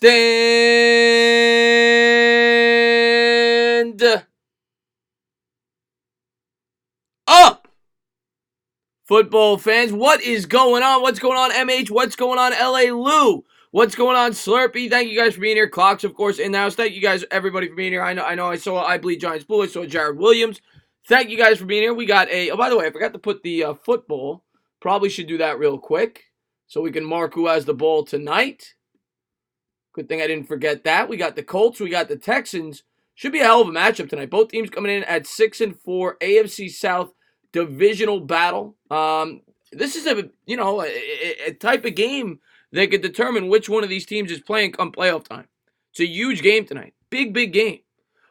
Stand up, football fans. What is going on? What's going on, MH? What's going on, LA Lou? What's going on, Slurpee? Thank you guys for being here. Clocks, of course, in the house. Thank you guys, everybody, for being here. I know. I saw I Bleed Giants Blue. I saw Jared Williams. Thank you guys for being here. We got a. Oh, by the way, I forgot to put the football. Probably should do that real quick so we can mark who has the ball tonight. Good thing I didn't forget that. We got the Colts. We got the Texans. Should be a hell of a matchup tonight. Both teams coming in at 6-4, AFC South divisional battle. This is a type of game that could determine which one of these teams is playing come playoff time. It's a huge game tonight. Big game.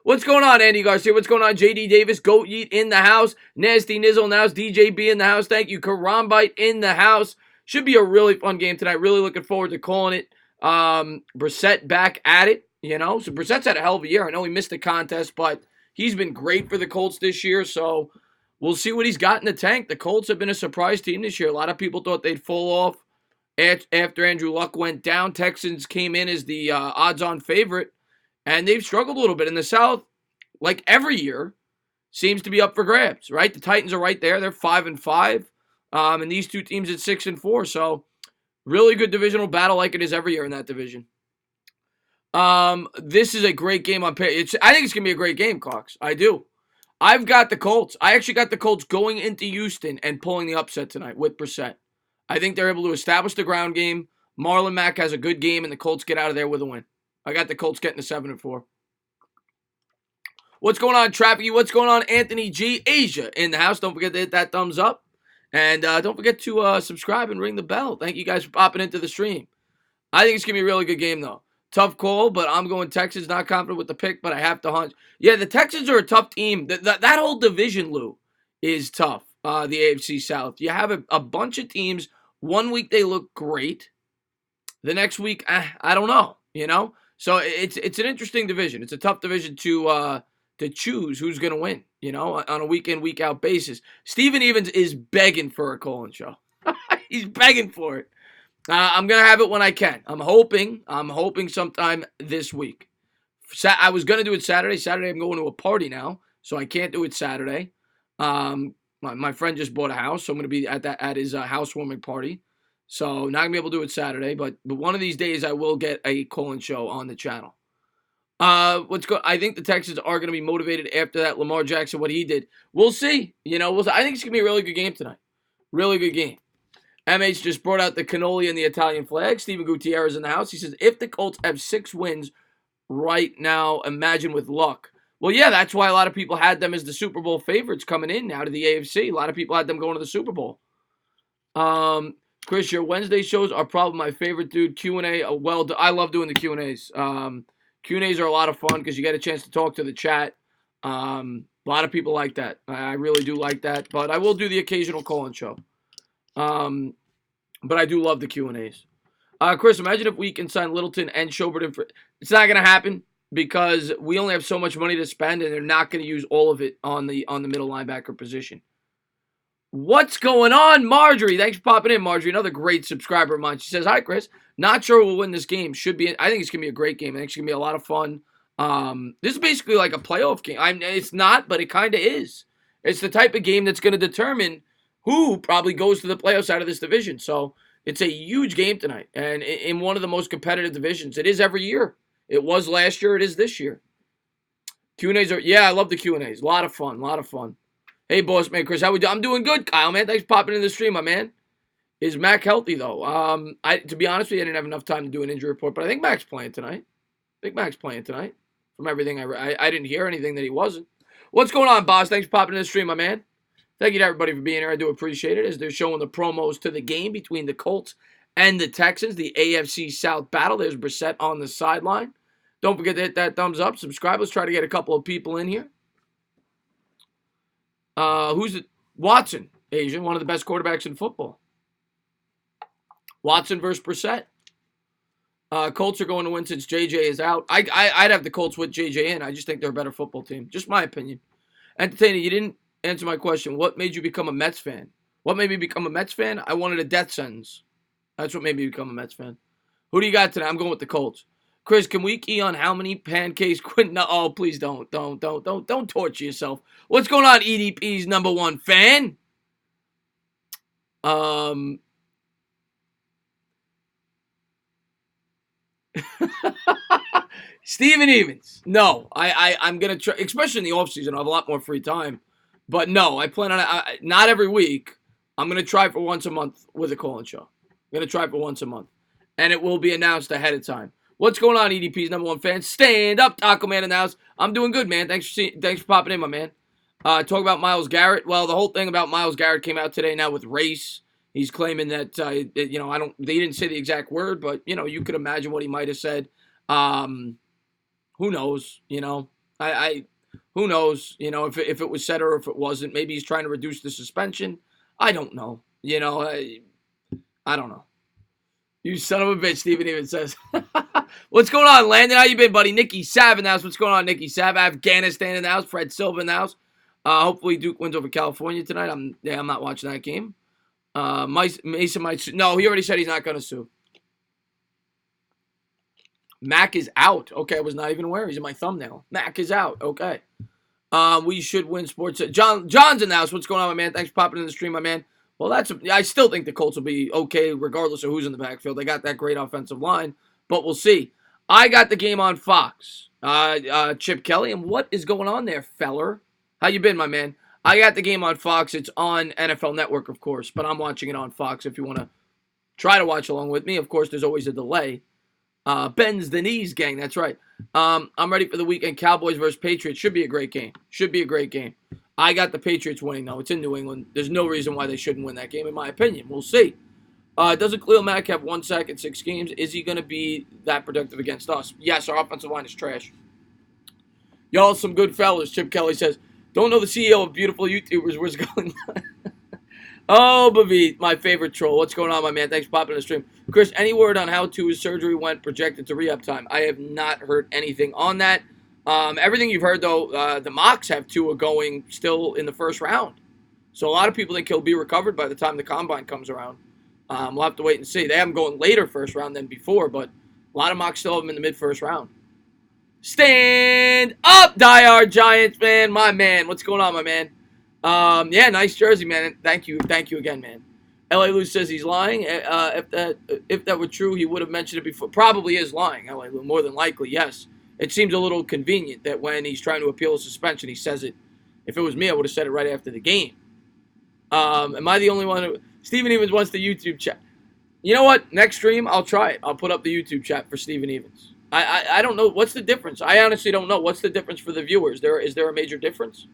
What's going on, Andy Garcia? What's going on, JD Davis? Goat Yeet in the house. Nasty Nizzle in the house. DJB in the house. Thank you. Karambite in the house. Should be a really fun game tonight. Really looking forward to calling it. Brissett back at it, So Brissett's had a hell of a year. I know he missed the contest, but he's been great for the Colts this year. So we'll see what he's got in the tank. The Colts have been a surprise team this year. A lot of people thought they'd fall off after Andrew Luck went down. Texans came in as the odds-on favorite, and they've struggled a little bit. In the South, like every year, seems to be up for grabs, right? The Titans are right there. They're 5-5, and these two teams at 6-4. So really good divisional battle like it is every year in that division. This is a great game on paper. I think it's going to be a great game, Cox. I do. I've got the Colts. I actually got the Colts going into Houston and pulling the upset tonight with Brissett. I think they're able to establish the ground game. Marlon Mack has a good game, and the Colts get out of there with a win. I got the Colts getting to 7-4. What's going on, Trappy? What's going on, Anthony G? Asia in the house. Don't forget to hit that thumbs up. And don't forget to subscribe and ring the bell. Thank you guys for popping into the stream. I think it's going to be a really good game, though. Tough call, but I'm going Texans. Not confident with the pick, but I have to hunch. Yeah, the Texans are a tough team. That whole division, Lou, is tough, the AFC South. You have a bunch of teams. One week they look great. The next week, I don't know, So it's an interesting division. It's a tough division to choose who's going to win, on a week-in, week-out basis. Steven Evans is begging for a call-in show. He's begging for it. I'm going to have it when I can. I'm hoping sometime this week. I was going to do it Saturday. Saturday I'm going to a party now, so I can't do it Saturday. My friend just bought a house, so I'm going to be at his housewarming party. So not going to be able to do it Saturday, but one of these days I will get a call-in show on the channel. I think the Texans are going to be motivated after that Lamar Jackson, what he did. We'll see. I think it's going to be a really good game tonight. Really good game. MH just brought out the cannoli and the Italian flag. Steven Gutierrez in the house. He says, if the Colts have 6 wins right now, imagine with luck. Well, yeah, that's why a lot of people had them as the Super Bowl favorites coming in now to the AFC. A lot of people had them going to the Super Bowl. Chris, your Wednesday shows are probably my favorite, dude. Q&A, I love doing the Q&As. Q&As are a lot of fun because you get a chance to talk to the chat. A lot of people like that. I really do like that. But I will do the occasional call-in show. But I do love the Q&As. Chris, imagine if we can sign Littleton and Schoberton for... It's not going to happen because we only have so much money to spend, and they're not going to use all of it on the middle linebacker position. What's going on, Marjorie? Thanks for popping in, Marjorie. Another great subscriber of mine. She says, hi, Chris. Not sure we'll win this game. I think it's going to be a great game. I think it's going to be a lot of fun. This is basically like a playoff game. It's not, but it kind of is. It's the type of game that's going to determine who probably goes to the playoffs out of this division. So it's a huge game tonight. And in one of the most competitive divisions. It is every year. It was last year. It is this year. Q&As are, yeah, I love the Q&As. A lot of fun. Hey, boss man, Chris, how we doing? I'm doing good, Kyle, man. Thanks for popping in the stream, my man. Is Mac healthy, though? To be honest with you, I didn't have enough time to do an injury report, but I think Mac's playing tonight. From everything I didn't hear anything that he wasn't. What's going on, boss? Thanks for popping in the stream, my man. Thank you to everybody for being here. I do appreciate it as they're showing the promos to the game between the Colts and the Texans, the AFC South battle. There's Brissett on the sideline. Don't forget to hit that thumbs up. Subscribe. Let's try to get a couple of people in here. Who's it? Watson, Asian, one of the best quarterbacks in football. Watson versus Brissett. Colts are going to win since JJ is out. I'd have the Colts with JJ in. I just think they're a better football team. Just my opinion. Entertainer, you didn't answer my question. What made you become a Mets fan? What made me become a Mets fan? I wanted a death sentence. That's what made me become a Mets fan. Who do you got today? I'm going with the Colts. Chris, can we key on how many pancakes Quinn? No, oh, please don't torture yourself. What's going on, EDP's number one fan? Steven Evans. No, I'm gonna try, especially in the offseason. I have a lot more free time, but no, I plan on not every week. I'm gonna try for once a month with a call-in show. I'm gonna try for once a month, and it will be announced ahead of time. What's going on, EDP's number one fan? Stand up, Taco Man in the house. I'm doing good, man. Thanks for popping in, my man. Talk about Myles Garrett. Well, the whole thing about Myles Garrett came out today now with race. He's claiming that they didn't say the exact word, but you could imagine what he might have said. Who knows? Who knows? If it was said or if it wasn't. Maybe he's trying to reduce the suspension. I don't know. I don't know. You son of a bitch, Steven even says. What's going on, Landon? How you been, buddy? Nikki Sav in the house. What's going on, Nikki Sav? Afghanistan in the house. Fred Silva in the house. Hopefully Duke wins over California tonight. I'm not watching that game. Mason might sue. No, he already said he's not going to sue. Mac is out. Okay, I was not even aware. He's in my thumbnail. Mac is out. Okay. We should win sports. John's in the house. What's going on, my man? Thanks for popping in the stream, my man. Well, I still think the Colts will be okay regardless of who's in the backfield. They got that great offensive line, but we'll see. I got the game on Fox. Chip Kelly, and what is going on there, feller? How you been, my man? I got the game on Fox. It's on NFL Network, of course, but I'm watching it on Fox if you want to try to watch along with me. Of course, there's always a delay. Bends the knees, gang. That's right. I'm ready for the weekend. Cowboys versus Patriots. Should be a great game. I got the Patriots winning, though. It's in New England. There's no reason why they shouldn't win that game, in my opinion. We'll see. Doesn't Khalil Mack have 1 sack in 6 games? Is he going to be that productive against us? Yes, our offensive line is trash. Y'all some good fellas. Chip Kelly says, don't know the CEO of Beautiful YouTubers. Where's going on? Oh, Bavit, my favorite troll. What's going on, my man? Thanks for popping in the stream. Chris, any word on how Tua's surgery went projected to re-up time? I have not heard anything on that. Everything you've heard, though, the mocks have Tua going still in the first round. So a lot of people think he'll be recovered by the time the combine comes around. We'll have to wait and see. They have him going later first round than before, but a lot of mocks still have him in the mid-first round. Stand up, diehard Giants, man. My man. What's going on, my man? Yeah, nice jersey, man. Thank you again, man. LA Lou says he's lying. If that were true, he would have mentioned it before. Probably is lying, LA Lou, more than likely, yes. It seems a little convenient that when he's trying to appeal a suspension, he says it. If it was me, I would have said it right after the game. Am I the only one who... Steven Evans wants the YouTube chat. You know what? Next stream, I'll try it. I'll put up the YouTube chat for Steven Evans. I don't know. What's the difference? I honestly don't know. What's the difference for the viewers? Is there a major difference?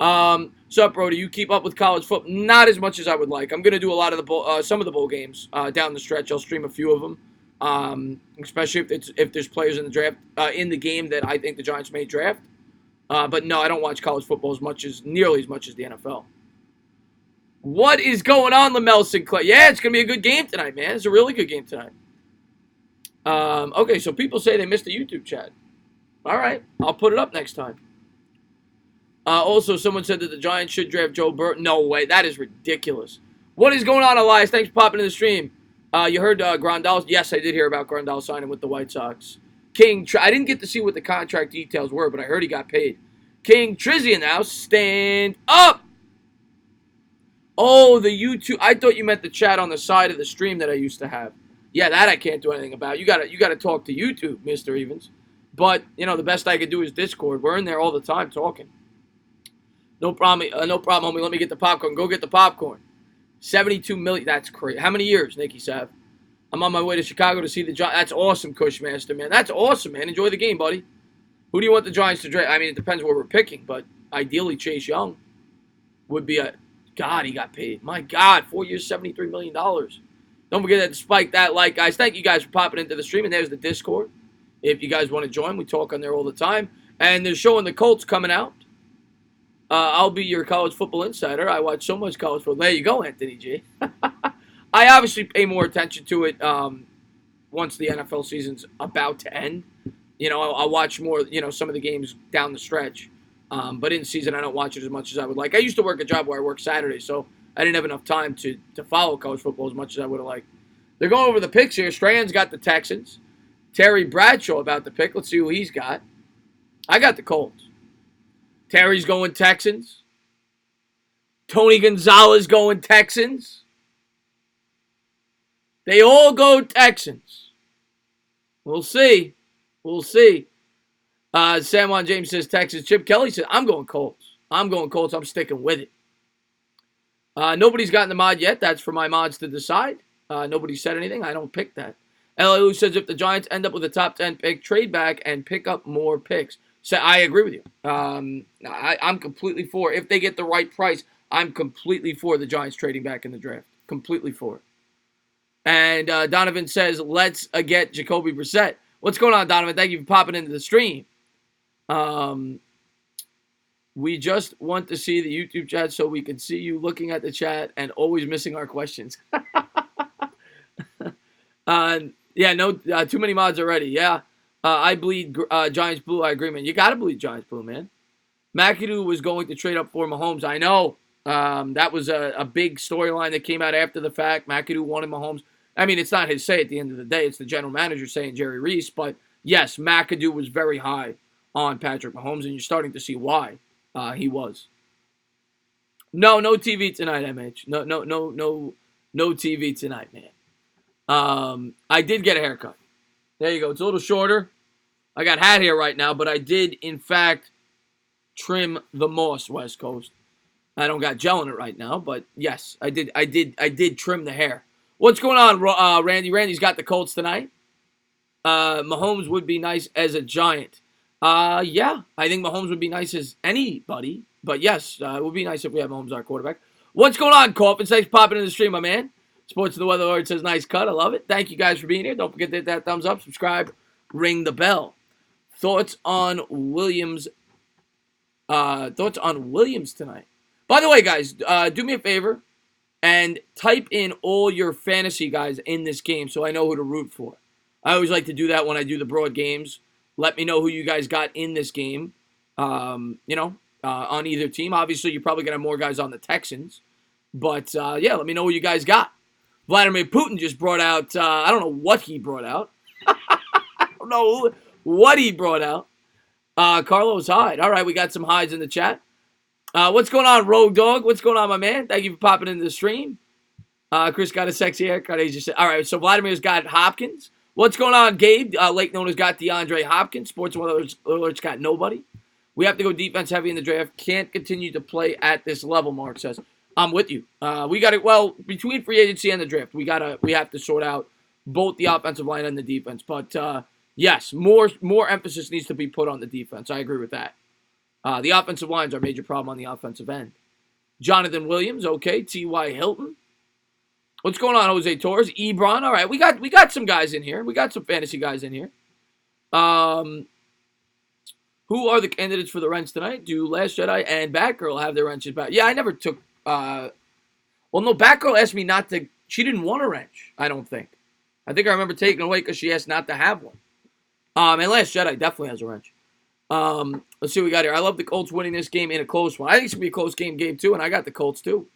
Sup, bro? Do you keep up with college football? Not as much as I would like. I'm going to do a lot of the some of the bowl games down the stretch. I'll stream a few of them, especially if there's players in the draft in the game that I think the Giants may draft. But no, I don't watch college football nearly as much as the NFL. What is going on, Lamel Sinclair? Yeah, it's going to be a good game tonight, man. It's a really good game tonight. Okay, so people say they missed the YouTube chat. All right, I'll put it up next time. Also, someone said that the Giants should draft Joe Burrow. No way. That is ridiculous. What is going on, Elias? Thanks for popping in the stream. You heard Grandal? Yes, I did hear about Grandal signing with the White Sox. I didn't get to see what the contract details were, but I heard he got paid. King Trizzy now, stand up! Oh, the YouTube. I thought you meant the chat on the side of the stream that I used to have. Yeah, that I can't do anything about. You gotta talk to YouTube, Mr. Evans. But, the best I could do is Discord. We're in there all the time talking. No problem, homie. Let me get the popcorn. Go get the popcorn. 72 million. That's crazy. How many years, Nikki Sav? I'm on my way to Chicago to see the Giants. That's awesome, Cushmaster, man. That's awesome, man. Enjoy the game, buddy. Who do you want the Giants to draft? I mean, it depends what we're picking, but ideally Chase Young would be a... God, he got paid. My God, 4 years, $73 million. Don't forget to spike that like, guys. Thank you guys for popping into the stream, and there's the Discord. If you guys want to join, we talk on there all the time. And they're showing the Colts coming out. I'll be your college football insider. I watch so much college football. There you go, Anthony G. I obviously pay more attention to it once the NFL season's about to end. I'll watch more, some of the games down the stretch. But in season, I don't watch it as much as I would like. I used to work a job where I worked Saturdays, so I didn't have enough time to follow college football as much as I would have liked. They're going over the picks here. Strand's got the Texans. Terry Bradshaw about the pick. Let's see who he's got. I got the Colts. Terry's going Texans. Tony Gonzalez going Texans. They all go Texans. We'll see. We'll see. San Juan James says Texans. Chip Kelly says, I'm going Colts. I'm going Colts. I'm sticking with it. Nobody's gotten the mod yet. That's for my mods to decide. Nobody said anything. I don't pick that. LAU says if the Giants end up with a top 10 pick, trade back and pick up more picks. So I agree with you. I'm completely for, if they get the right price, I'm completely for the Giants trading back in the draft. Completely for it. And Donovan says, let's get Jacoby Brissett. What's going on, Donovan? Thank you for popping into the stream. We just want to see the YouTube chat so we can see you looking at the chat and always missing our questions. Yeah, no, too many mods already. Yeah, I bleed Giants blue. I agree, man. You got to bleed Giants blue, man. McAdoo was going to trade up for Mahomes. I know. That was a big storyline that came out after the fact. McAdoo wanted Mahomes. I mean, it's not his say at the end of the day. It's the general manager saying Jerry Reese. But, yes, McAdoo was very high on Patrick Mahomes, and you're starting to see why he was. No TV tonight, MH. No TV tonight, man. I did get a haircut. There you go. It's a little shorter. I got hat hair right now, but I did, in fact, trim the moss, West Coast. I don't got gel in it right now, but yes, I did trim the hair. What's going on, Randy? Randy's got the Colts tonight. Mahomes would be nice as a Giant. Yeah, I think Mahomes would be nice as anybody. But yes, it would be nice if we have Mahomes our quarterback. What's going on, Coffin? Thanks for popping in the stream, my man. Sports of the Weather Lord says, nice cut. I love it. Thank you guys for being here. Don't forget to hit that thumbs up, subscribe, ring the bell. Thoughts on Williams tonight. By the way, guys, do me a favor and type in all your fantasy guys in this game so I know who to root for. I always like to do that when I do the broad games. Let me know who you guys got in this game, on either team. Obviously, you're probably going to have more guys on the Texans. But, yeah, let me know who you guys got. Vladimir Putin just brought out, I don't know what he brought out. I don't know what he brought out. Carlos Hyde. All right, we got some hides in the chat. What's going on, Rogue Dog? What's going on, my man? Thank you for popping into the stream. Chris got a sexy haircut. He just said, all right, so Vladimir's got Hopkins. What's going on, Gabe? Lake Nona's got DeAndre Hopkins. Sports Alert's got nobody. We have to go defense heavy in the draft. Can't continue to play at this level, Mark says. I'm with you. We got it. Well, between free agency and the draft, we have to sort out both the offensive line and the defense. But yes, more emphasis needs to be put on the defense. I agree with that. The offensive line's our major problem on the offensive end. Jonathan Williams, okay. T.Y. Hilton. What's going on, Jose Torres? Ebron. All right, we got some guys in here. We got some fantasy guys in here. Who are the candidates for the wrench tonight? Do Last Jedi and Batgirl have their wrenches back? Yeah, I never took. Well, no, Batgirl asked me not to. She didn't want a wrench, I don't think. I think I remember taking it away because she asked not to have one. And Last Jedi definitely has a wrench. Let's see what we got here. I love the Colts winning this game in a close one. I think it's going to be a close game, too, and I got the Colts, too.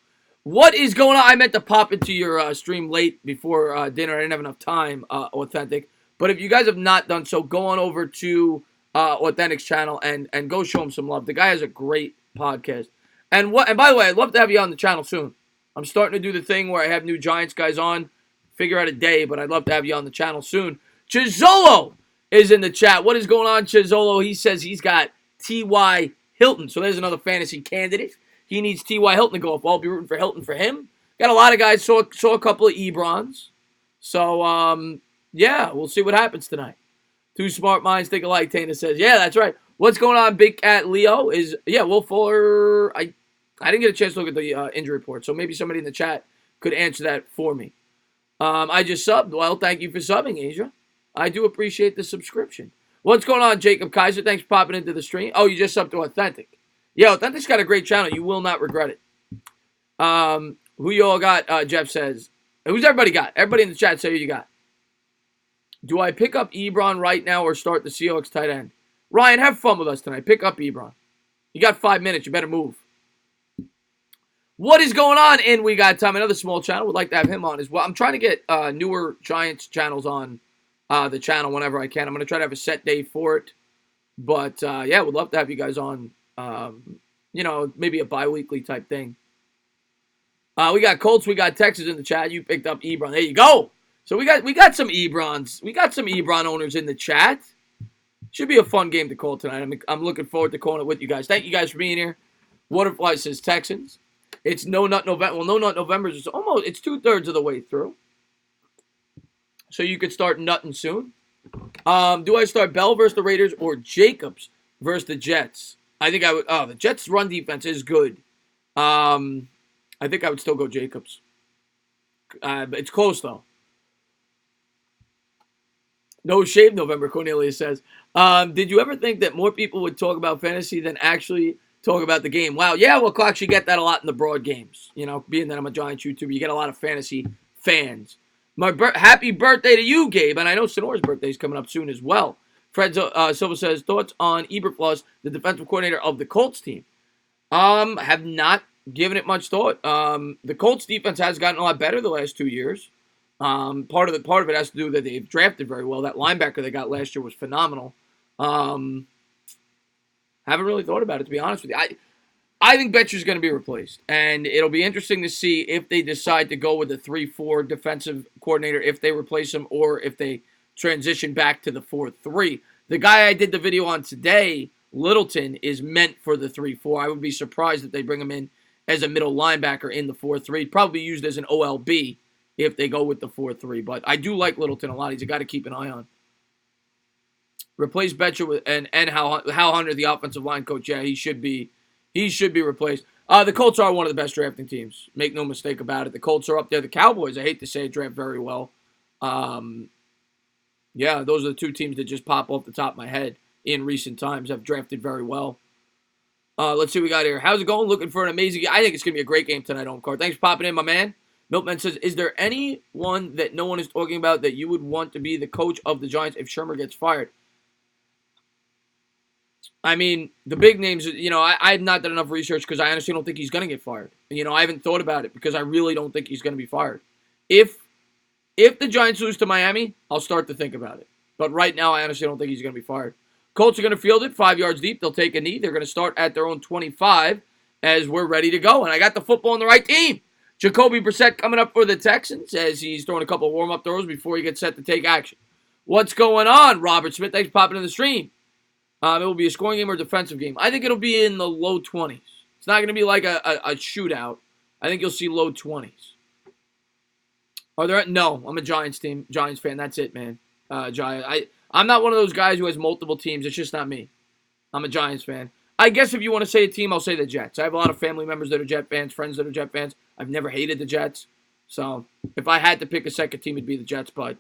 What is going on? I meant to pop into your stream late before dinner. I didn't have enough time, Authentic. But if you guys have not done so, go on over to Authentic's channel and go show him some love. The guy has a great podcast. And by the way, I'd love to have you on the channel soon. I'm starting to do the thing where I have new Giants guys on. Figure out a day, but I'd love to have you on the channel soon. Chizolo is in the chat. What is going on, Chizolo? He says he's got T.Y. Hilton. So there's another fantasy candidate. He needs T.Y. Hilton to go up. I'll be rooting for Hilton for him. Got a lot of guys. Saw a couple of Ebrons. So, yeah, we'll see what happens tonight. Two smart minds think alike, Tana says. Yeah, that's right. What's going on, Big Cat Leo? Will Fuller. I didn't get a chance to look at the injury report, so maybe somebody in the chat could answer that for me. I just subbed. Well, thank you for subbing, Asia. I do appreciate the subscription. What's going on, Jacob Kaiser? Thanks for popping into the stream. Oh, you just subbed to Authentic. Yeah, Authentic's got a great channel. You will not regret it. Who you all got, Jeff says. Who's everybody got? Everybody in the chat say who you got. Do I pick up Ebron right now or start the Seahawks tight end? Ryan, have fun with us tonight. Pick up Ebron. You got 5 minutes. You better move. What is going on? And we got Tom, another small channel. Would like to have him on as well. I'm trying to get newer Giants channels on the channel whenever I can. I'm going to try to have a set day for it. But, yeah, would love to have you guys on, maybe a bi-weekly type thing. We got Colts, we got Texans in the chat. You picked up Ebron. There you go. So we got some Ebrons. We got some Ebron owners in the chat. Should be a fun game to call tonight. I'm looking forward to calling it with you guys. Thank you guys for being here. Waterfly says Texans. It's No Nut November. Well, No Nut November is it's 2/3 of the way through. So you could start nutting soon. Do I start Bell versus the Raiders or Jacobs versus the Jets? I think I would. Oh, the Jets' run defense is good. I think I would still go Jacobs. It's close, though. No shave November, Cornelius says. Did you ever think that more people would talk about fantasy than actually talk about the game? Wow. Yeah, well, Clocks, you get that a lot in the broad games. Being that I'm a Giants YouTuber, you get a lot of fantasy fans. Happy birthday to you, Gabe. And I know Sonora's birthday is coming up soon as well. Fred Silva says, thoughts on Eberflus, the defensive coordinator of the Colts team? Have not given it much thought. The Colts defense has gotten a lot better the last 2 years. Part of it has to do with that they've drafted very well. That linebacker they got last year was phenomenal. Haven't really thought about it, to be honest with you. I think Betcher's going to be replaced, and it'll be interesting to see if they decide to go with the 3-4 defensive coordinator, if they replace him, or if they transition back to the 4-3. The guy I did the video on today, Littleton, is meant for the 3-4. I would be surprised if they bring him in as a middle linebacker in the 4-3. Probably used as an OLB if they go with the 4-3. But I do like Littleton a lot. He's a guy to keep an eye on. Replace Betcher with and Hal Hunter, the offensive line coach. Yeah, he should be replaced. The Colts are one of the best drafting teams. Make no mistake about it. The Colts are up there. The Cowboys, I hate to say it, draft very well. Yeah, those are the two teams that just pop off the top of my head in recent times. Have drafted very well. Let's see what we got here. How's it going? Looking for an amazing game. I think it's going to be a great game tonight, Home Card. Thanks for popping in, my man. Milkman says, is there anyone that no one is talking about that you would want to be the coach of the Giants if Shermer gets fired? I mean, the big names, I have not done enough research because I honestly don't think he's going to get fired. I haven't thought about it because I really don't think he's going to be fired. If the Giants lose to Miami, I'll start to think about it. But right now, I honestly don't think he's going to be fired. Colts are going to field it 5 yards deep. They'll take a knee. They're going to start at their own 25 as we're ready to go. And I got the football on the right team. Jacoby Brissett coming up for the Texans as he's throwing a couple of warm-up throws before he gets set to take action. What's going on, Robert Smith? Thanks for popping in the stream. It will be a scoring game or a defensive game. I think it'll be in the low 20s. It's not going to be like a shootout. I think you'll see low 20s. No, I'm a Giants fan. That's it, man. I'm not one of those guys who has multiple teams. It's just not me. I'm a Giants fan. I guess if you want to say a team, I'll say the Jets. I have a lot of family members that are Jet fans, friends that are Jet fans. I've never hated the Jets. So if I had to pick a second team, it'd be the Jets, but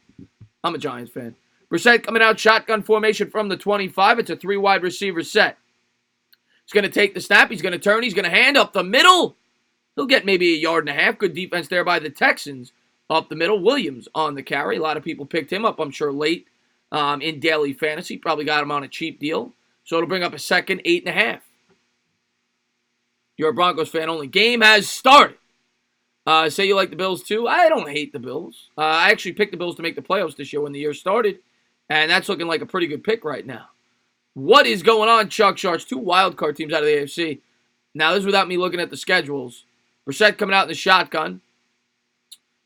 I'm a Giants fan. Brissett coming out shotgun formation from the 25. It's a 3-wide receiver set. He's going to take the snap. He's going to turn. He's going to hand up the middle. He'll get maybe 1.5 yards. Good defense there by the Texans. Up the middle, Williams on the carry. A lot of people picked him up, I'm sure, late in daily fantasy. Probably got him on a cheap deal. So it'll bring up a second 8.5. You're a Broncos fan only. Game has started. Say you like the Bills too. I don't hate the Bills. I actually picked the Bills to make the playoffs this year when the year started. And that's looking like a pretty good pick right now. What is going on, Chuck Sharks? 2 wildcard teams out of the AFC. Now, this is without me looking at the schedules. Brissett coming out in the shotgun.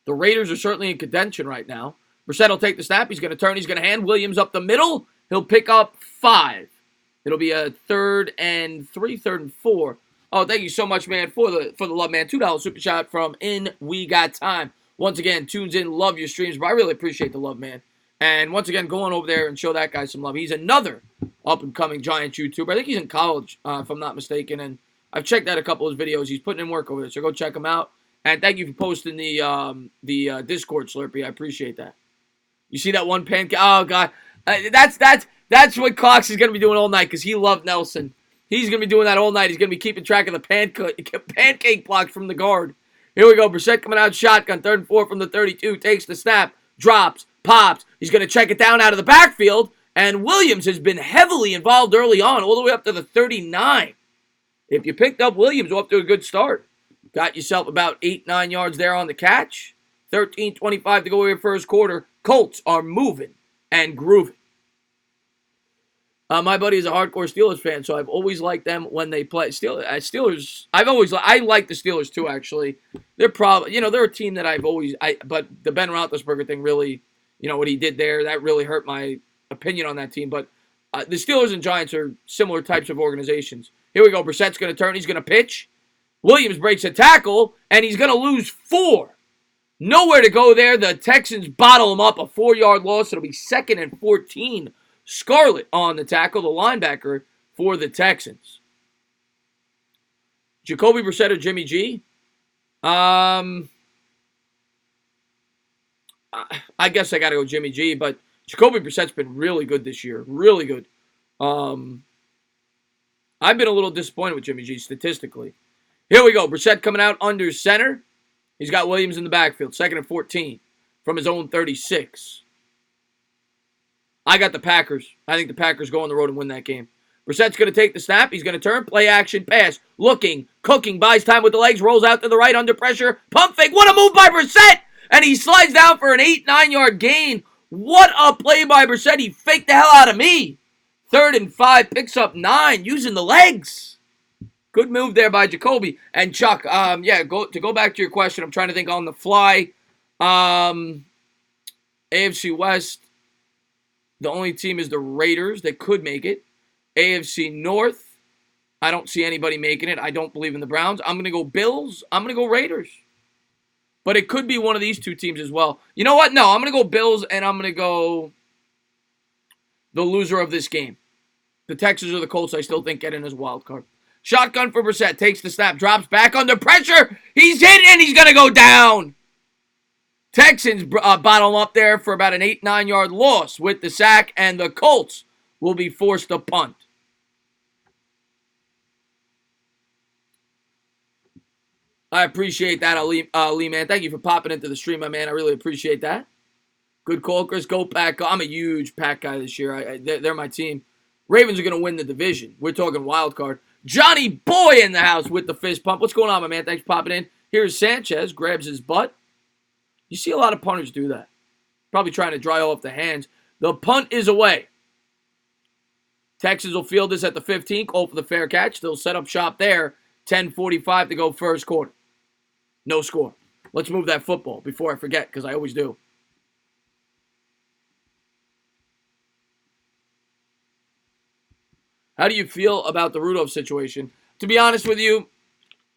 The Raiders are certainly in contention right now. Brissett will take the snap. He's going to turn. He's going to hand Williams up the middle. He'll pick up 5. It'll be a 3rd and 3, 3rd and 4. Oh, thank you so much, man, for the love, man. $2 super chat from In We Got Time. Once again, tunes in, love your streams, but I really appreciate the love, man. And once again, go on over there and show that guy some love. He's another up-and-coming Giants YouTuber. I think he's in college, if I'm not mistaken, and I've checked out a couple of his videos. He's putting in work over there, so go check him out. And thank you for posting the Discord, Slurpee. I appreciate that. You see that one pancake? Oh, God. That's what Cox is going to be doing all night because he loved Nelson. He's going to be doing that all night. He's going to be keeping track of the pancake blocks from the guard. Here we go. Brissett coming out shotgun. 3rd and 4 from the 32. Takes the snap. Drops. Pops. He's going to check it down out of the backfield. And Williams has been heavily involved early on, all the way up to the 39. If you picked up Williams, off to a good start. Got yourself about 8-9 yards there on the catch. 13:25 to go in first quarter. Colts are moving and grooving. My buddy is a hardcore Steelers fan, so I've always liked them when they play. Steelers. I like the Steelers too. Actually, they're probably they're a team that but the Ben Roethlisberger thing really, what he did there, that really hurt my opinion on that team. But the Steelers and Giants are similar types of organizations. Here we go. Brissett's going to turn. He's going to pitch. Williams breaks a tackle, and he's going to lose 4. Nowhere to go there. The Texans bottle him up. A 4-yard loss. It'll be 2nd and 14. Scarlett on the tackle, the linebacker for the Texans. Jacoby Brissett or Jimmy G? I guess I got to go Jimmy G, but Jacoby Brissett's been really good this year. Really good. I've been a little disappointed with Jimmy G statistically. Here we go. Brissett coming out under center. He's got Williams in the backfield. 2nd and 14 from his own 36. I got the Packers. I think the Packers go on the road and win that game. Brissett's going to take the snap. He's going to turn. Play action pass. Looking. Cooking. Buys time with the legs. Rolls out to the right under pressure. Pump fake. What a move by Brissett. And he slides down for an 8-9-yard gain. What a play by Brissett. He faked the hell out of me. 3rd and 5. Picks up 9 using the legs. Good move there by Jacoby. And Chuck, go back to your question. I'm trying to think on the fly. AFC West. The only team is the Raiders that could make it. AFC North, I don't see anybody making it. I don't believe in the Browns. I'm going to go Bills. I'm going to go Raiders. But it could be one of these two teams as well. You know what? No, I'm going to go Bills, and I'm going to go the loser of this game. The Texans or the Colts, I still think, get in as a wild card. Shotgun for Brissett. Takes the snap. Drops back under pressure. He's hit, and he's going to go down. Texans bottle up there for about an 8-9-yard loss with the sack, and the Colts will be forced to punt. I appreciate that, Ali man. Thank you for popping into the stream, my man. I really appreciate that. Good call, Chris. Go Pack. I'm a huge Pack guy this year. They're my team. Ravens are going to win the division. We're talking wild card. Johnny Boy in the house with the fist pump. What's going on, my man? Thanks for popping in. Here's Sanchez. Grabs his butt. You see a lot of punters do that. Probably trying to dry off the hands. The punt is away. Texans will field this at the 15. Call for the fair catch. They'll set up shop there. 10:45 to go first quarter. No score. Let's move that football before I forget, because I always do. How do you feel about the Rudolph situation? To be honest with you,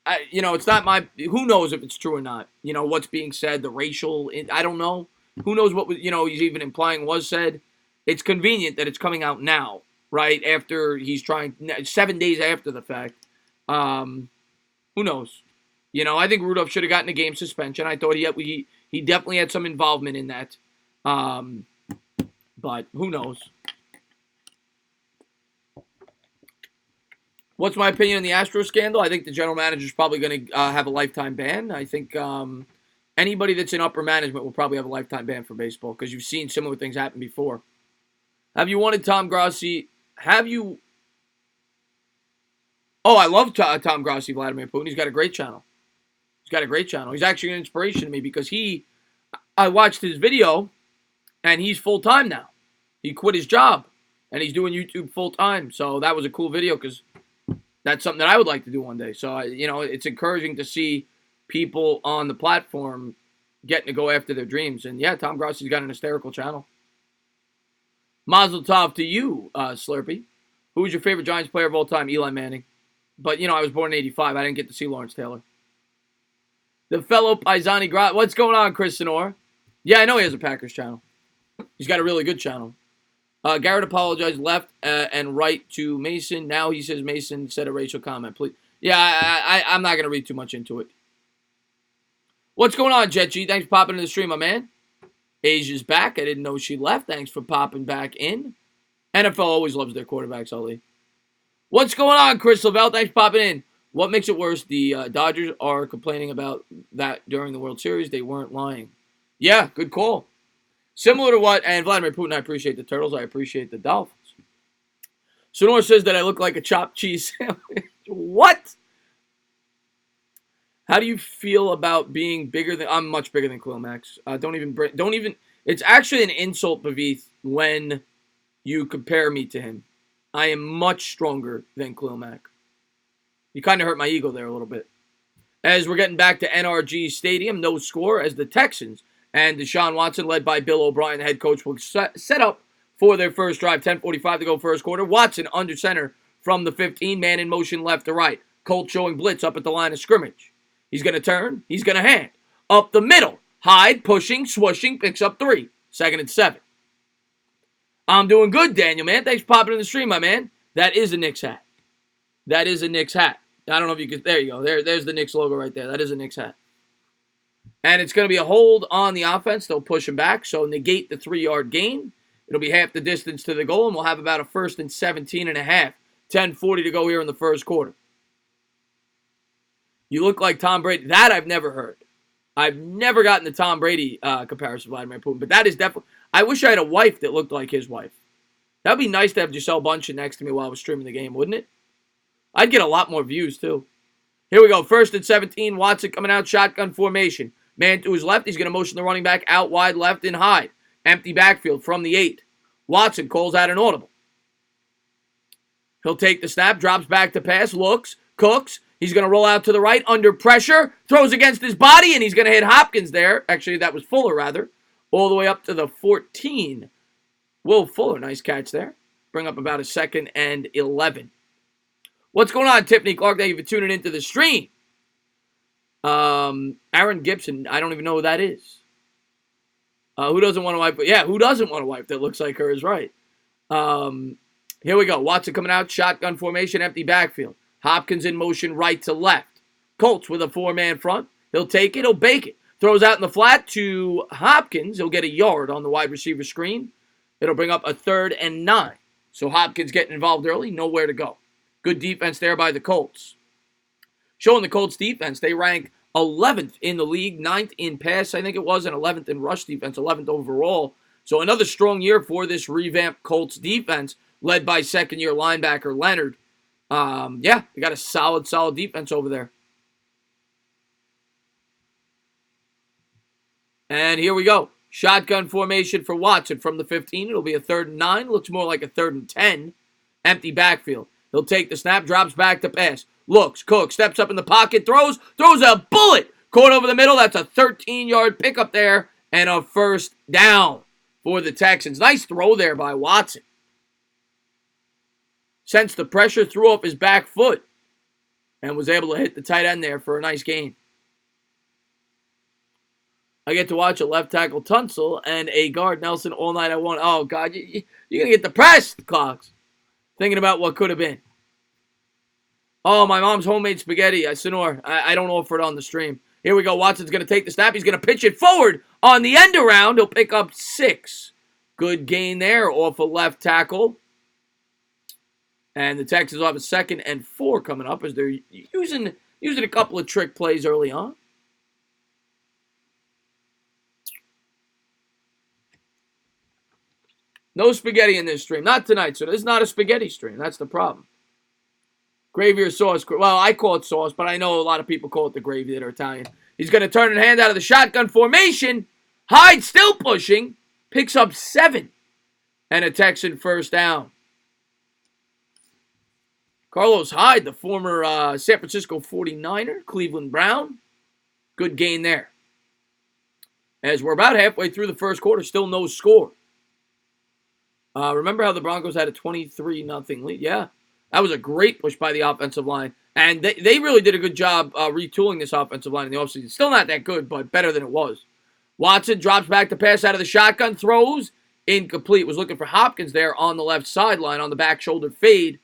it's not my. Who knows if it's true or not? What's being said, the racial. I don't know. Who knows what he's even implying was said. It's convenient that it's coming out now, right after he's trying 7 days after the fact. Who knows? I think Rudolph should have gotten a game suspension. I thought he definitely had some involvement in that. But who knows? What's my opinion on the Astros scandal? I think the general manager is probably going to have a lifetime ban. I think anybody that's in upper management will probably have a lifetime ban for baseball, because you've seen similar things happen before. Have you wanted Tom Grossi? Have you? Oh, I love Tom Grossi, Vladimir Putin. He's got a great channel. He's actually an inspiration to me, because I watched his video, and he's full-time now. He quit his job, and he's doing YouTube full-time. So that was a cool video, because that's something that I would like to do one day. So, it's encouraging to see people on the platform getting to go after their dreams. And, yeah, Tom Grossi's got an hysterical channel. Mazel tov to you, Slurpee. Who's your favorite Giants player of all time? Eli Manning. But, I was born in 85. I didn't get to see Lawrence Taylor. The fellow Paisani Grot. What's going on, Chris Sonor? Yeah, I know he has a Packers channel. He's got a really good channel. Garrett apologized left and right to Mason. Now he says Mason said a racial comment. Please. Yeah, I'm not going to read too much into it. What's going on, Jet G? Thanks for popping in the stream, my man. Asia's back. I didn't know she left. Thanks for popping back in. NFL always loves their quarterbacks, Ali. What's going on, Chris Lavelle? Thanks for popping in. What makes it worse? The Dodgers are complaining about that during the World Series. They weren't lying. Yeah, good call. Similar to what, and Vladimir Putin, I appreciate the Turtles. I appreciate the Dolphins. Sonora says that I look like a chopped cheese sandwich. What? How do you feel about being bigger than? I'm much bigger than Khalil Max. Don't even. It's actually an insult, Bavith, when you compare me to him. I am much stronger than Khalil Mack. You kind of hurt my ego there a little bit. As we're getting back to NRG Stadium, no score as the Texans and Deshaun Watson, led by Bill O'Brien, the head coach, will set up for their first drive. 10:45 to go first quarter. Watson under center from the 15, man in motion left to right. Colts showing blitz up at the line of scrimmage. He's going to turn. He's going to hand. Up the middle. Hyde pushing, swooshing, picks up 3. 2nd and 7. I'm doing good, Daniel, man. Thanks for popping in the stream, my man. That is a Knicks hat. That is a Knicks hat. I don't know if you could. There you go. There's the Knicks logo right there. That is a Knicks hat. And it's going to be a hold on the offense. They'll push him back, so negate the 3-yard gain. It'll be half the distance to the goal, and we'll have about a 1st and 17 and a half. 10:40 to go here in the first quarter. You look like Tom Brady. That I've never heard. I've never gotten the Tom Brady comparison, Vladimir Putin. But that is definitely. I wish I had a wife that looked like his wife. That would be nice to have Gisele Bundchen next to me while I was streaming the game, wouldn't it? I'd get a lot more views, too. Here we go. 1st and 17. Watson coming out, shotgun formation. Man to his left. He's going to motion the running back out wide left and Hyde. Empty backfield from the 8. Watson calls out an audible. He'll take the snap, drops back to pass, looks, cooks. He's going to roll out to the right under pressure, throws against his body, and he's going to hit Hopkins there. Actually, that was Fuller, rather. All the way up to the 14. Will Fuller, nice catch there. Bring up about a 2nd and 11. What's going on, Tiffany Clark? Thank you for tuning into the stream. Aaron Gibson, I don't even know who that is. Who doesn't want a wife? Yeah, who doesn't want a wife that looks like her is right. Here we go. Watson coming out, shotgun formation, empty backfield. Hopkins in motion right to left. Colts with a 4-man front. He'll take it, he'll bake it. Throws out in the flat to Hopkins. He'll get a yard on the wide receiver screen. It'll bring up a 3rd and 9. So Hopkins getting involved early, nowhere to go. Good defense there by the Colts. Showing the Colts defense, they rank 11th in the league, 9th in pass, I think it was, and 11th in rush defense, 11th overall. So another strong year for this revamped Colts defense, led by second-year linebacker Leonard. Yeah, they got a solid defense over there. And here we go. Shotgun formation for Watson from the 15. It'll be a 3rd and 9. Looks more like a 3rd and 10. Empty backfield. He'll take the snap, drops back to pass. Looks, cooks, steps up in the pocket, throws a bullet. Caught over the middle. That's a 13-yard pickup there and a 1st down for the Texans. Nice throw there by Watson. Sensed the pressure, threw up his back foot, and was able to hit the tight end there for a nice gain. I get to watch a left tackle Tunsil and a guard Nelson all night. I want. Oh, God, you're going to get depressed, Clocks. Thinking about what could have been. Oh, my mom's homemade spaghetti. Sonor, I don't offer it on the stream. Here we go. Watson's going to take the snap. He's going to pitch it forward on the end around. He'll pick up 6. Good gain there off a left tackle. And the Texans will have a 2nd and 4 coming up as they're using a couple of trick plays early on. No spaghetti in this stream. Not tonight, so this is not a spaghetti stream. That's the problem. Gravy or sauce. Well, I call it sauce, but I know a lot of people call it the gravy that are Italian. He's going to turn and hand out of the shotgun formation. Hyde still pushing. Picks up 7. And a Texan 1st down. Carlos Hyde, the former San Francisco 49er, Cleveland Brown. Good gain there. As we're about halfway through the first quarter, still no score. Remember how the Broncos had a 23-0 lead? Yeah. That was a great push by the offensive line. And they really did a good job retooling this offensive line in the offseason. Still not that good, but better than it was. Watson drops back to pass out of the shotgun, throws, incomplete. Was looking for Hopkins there on the left sideline on the back shoulder fade.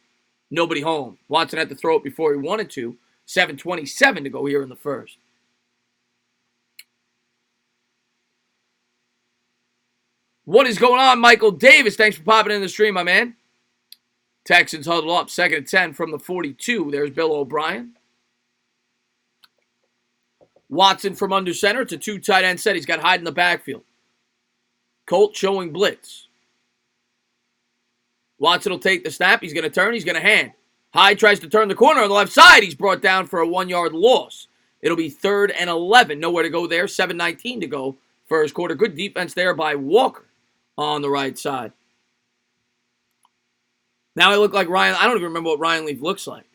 Nobody home. Watson had to throw it before he wanted to. 7:27 to go here in the first. What is going on, Michael Davis? Thanks for popping in the stream, my man. Texans huddle up. 2nd and 10 from the 42. There's Bill O'Brien. Watson from under center. It's a 2 tight end set. He's got Hyde in the backfield. Colt showing blitz. Watson will take the snap. He's going to turn. He's going to hand. Hyde tries to turn the corner on the left side. He's brought down for a 1-yard loss. It'll be 3rd and 11. Nowhere to go there. 7:19 to go. first quarter. Good defense there by Walker on the right side. Now I look like Ryan. I don't even remember what Ryan Leaf looks like.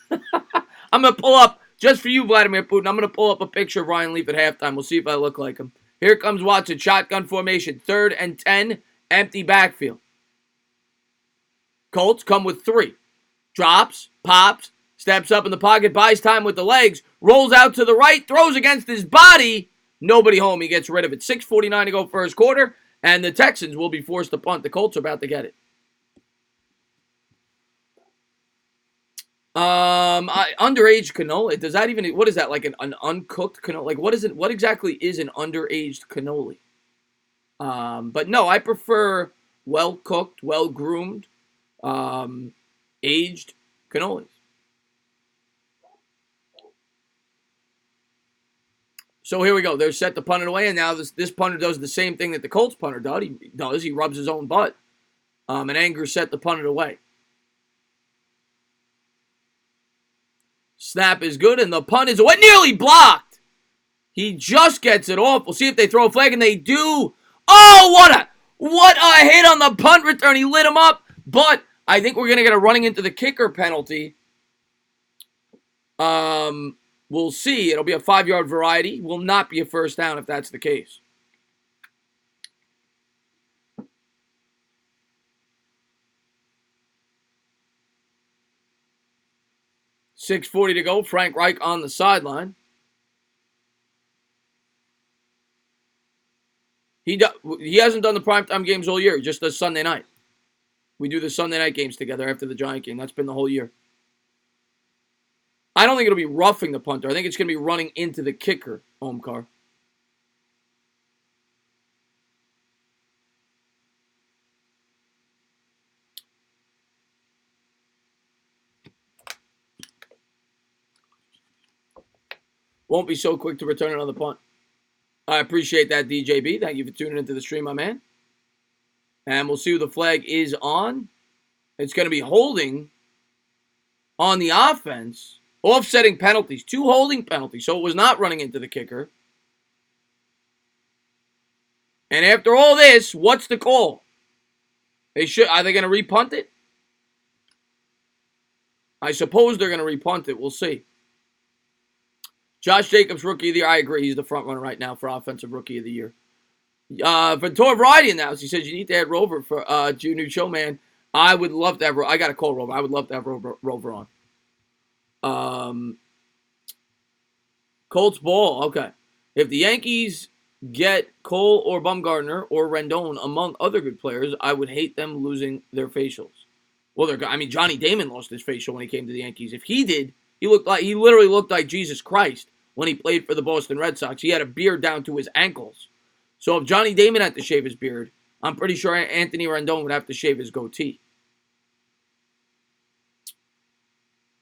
I'm going to pull up, just for you, Vladimir Putin, I'm going to pull up a picture of Ryan Leaf at halftime. We'll see if I look like him. Here comes Watson, shotgun formation, 3rd and 10, empty backfield. Colts come with 3. Drops, pops, steps up in the pocket, buys time with the legs, rolls out to the right, throws against his body. Nobody home. He gets rid of it. 6:49 to go first quarter, and the Texans will be forced to punt. The Colts are about to get it. Underage cannoli. Does that even, what is that, like an uncooked cannoli? Like, what is it? What exactly is an underaged cannoli? But no, I prefer well-cooked, well-groomed, aged cannolis. So here we go. They're set to punt it away, and now this punter does the same thing that the Colts punter does. He rubs his own butt. And Anger's set to punt it away. Snap is good, and the punt is away. Nearly blocked. He just gets it off. We'll see if they throw a flag, and they do. Oh, what a hit on the punt return. He lit him up, but I think we're going to get a running into the kicker penalty. We'll see. It'll be a 5-yard variety. Will not be a first down if that's the case. .640 to go. Frank Reich on the sideline. He hasn't done the primetime games all year. He just does Sunday night. We do the Sunday night games together after the Giant game. That's been the whole year. I don't think it'll be roughing the punter. I think it's going to be running into the kicker, Omkar. Won't be so quick to return another punt. I appreciate that, DJB. Thank you for tuning into the stream, my man. And we'll see who the flag is on. It's going to be holding on the offense. Offsetting penalties. 2 holding penalties. So it was not running into the kicker. And after all this, what's the call? Are they going to repunt it? I suppose they're going to repunt it. We'll see. Josh Jacobs, Rookie of the Year. I agree. He's the front runner right now for Offensive Rookie of the Year. Ventura Variety announced. He says you need to add Rover for your new show, man. I would love to have Rover. I got to call Rover. I would love to have Rover on. Colts ball. Okay. If the Yankees get Cole or Bumgarner or Rendon among other good players, I would hate them losing their facials. Well, Johnny Damon lost his facial when he came to the Yankees. If he did, he literally looked like Jesus Christ when he played for the Boston Red Sox. He had a beard down to his ankles. So if Johnny Damon had to shave his beard, I'm pretty sure Anthony Rendon would have to shave his goatee.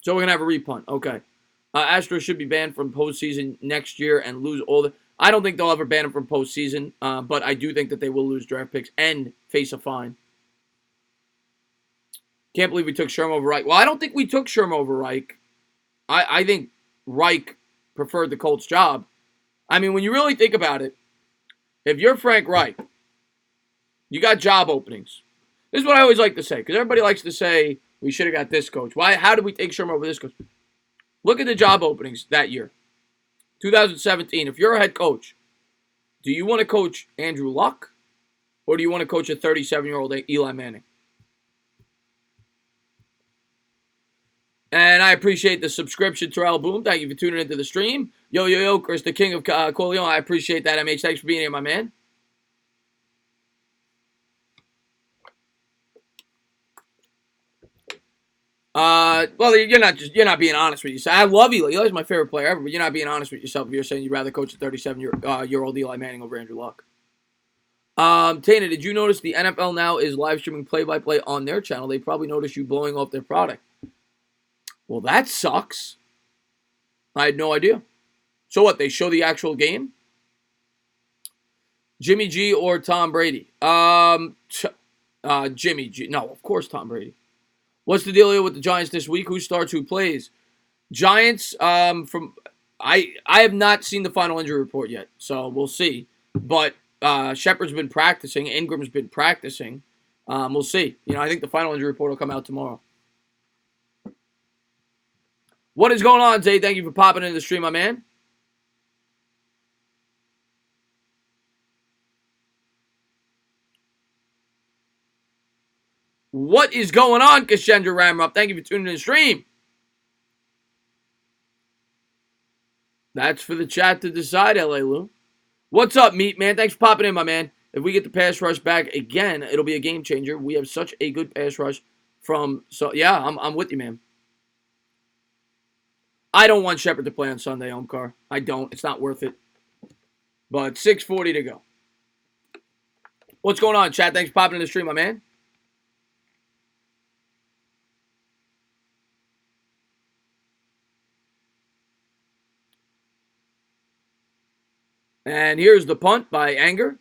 So we're going to have a repunt. Okay. Astros should be banned from postseason next year and lose all the... I don't think they'll ever ban him from postseason, but I do think that they will lose draft picks and face a fine. Can't believe we took Sherm over Reich. Well, I don't think we took Sherm over Reich. I think Reich preferred the Colts job. I mean, when you really think about it, if you're Frank Reich, you got job openings. This is what I always like to say, because everybody likes to say, we should have got this coach. How did we take Sherm over this coach? Look at the job openings that year. 2017, if you're a head coach, do you want to coach Andrew Luck, or do you want to coach a 37-year-old Eli Manning? And I appreciate the subscription, Terrell Boom. Thank you for tuning into the stream. Yo, Chris, the king of Corleone. I appreciate that, MH. Thanks for being here, my man. Well, you're not being honest with yourself. I love Eli. Eli's my favorite player ever, but you're not being honest with yourself if you're saying you'd rather coach a 37-year-old Eli Manning over Andrew Luck. Tana, did you notice the NFL now is live streaming play-by-play on their channel? They probably noticed you blowing off their product. Well, that sucks. I had no idea. So what, they show the actual game? Jimmy G or Tom Brady? Jimmy G. No, of course Tom Brady. What's the deal with the Giants this week? Who starts, who plays? Giants, I have not seen the final injury report yet, so we'll see. But Shepard's been practicing. Ingram's been practicing. We'll see. I think the final injury report will come out tomorrow. What is going on, Zay? Thank you for popping into the stream, my man. What is going on, Kashendra Ramrup? Thank you for tuning in the stream. That's for the chat to decide, LA Lou. What's up, Meat Man? Thanks for popping in, my man. If we get the pass rush back again, it'll be a game changer. We have such a good pass rush yeah, I'm with you, man. I don't want Shepard to play on Sunday, Omkar. I don't. It's not worth it. But 6:40 to go. What's going on, chat? Thanks for popping in the stream, my man. And here's the punt by Anger.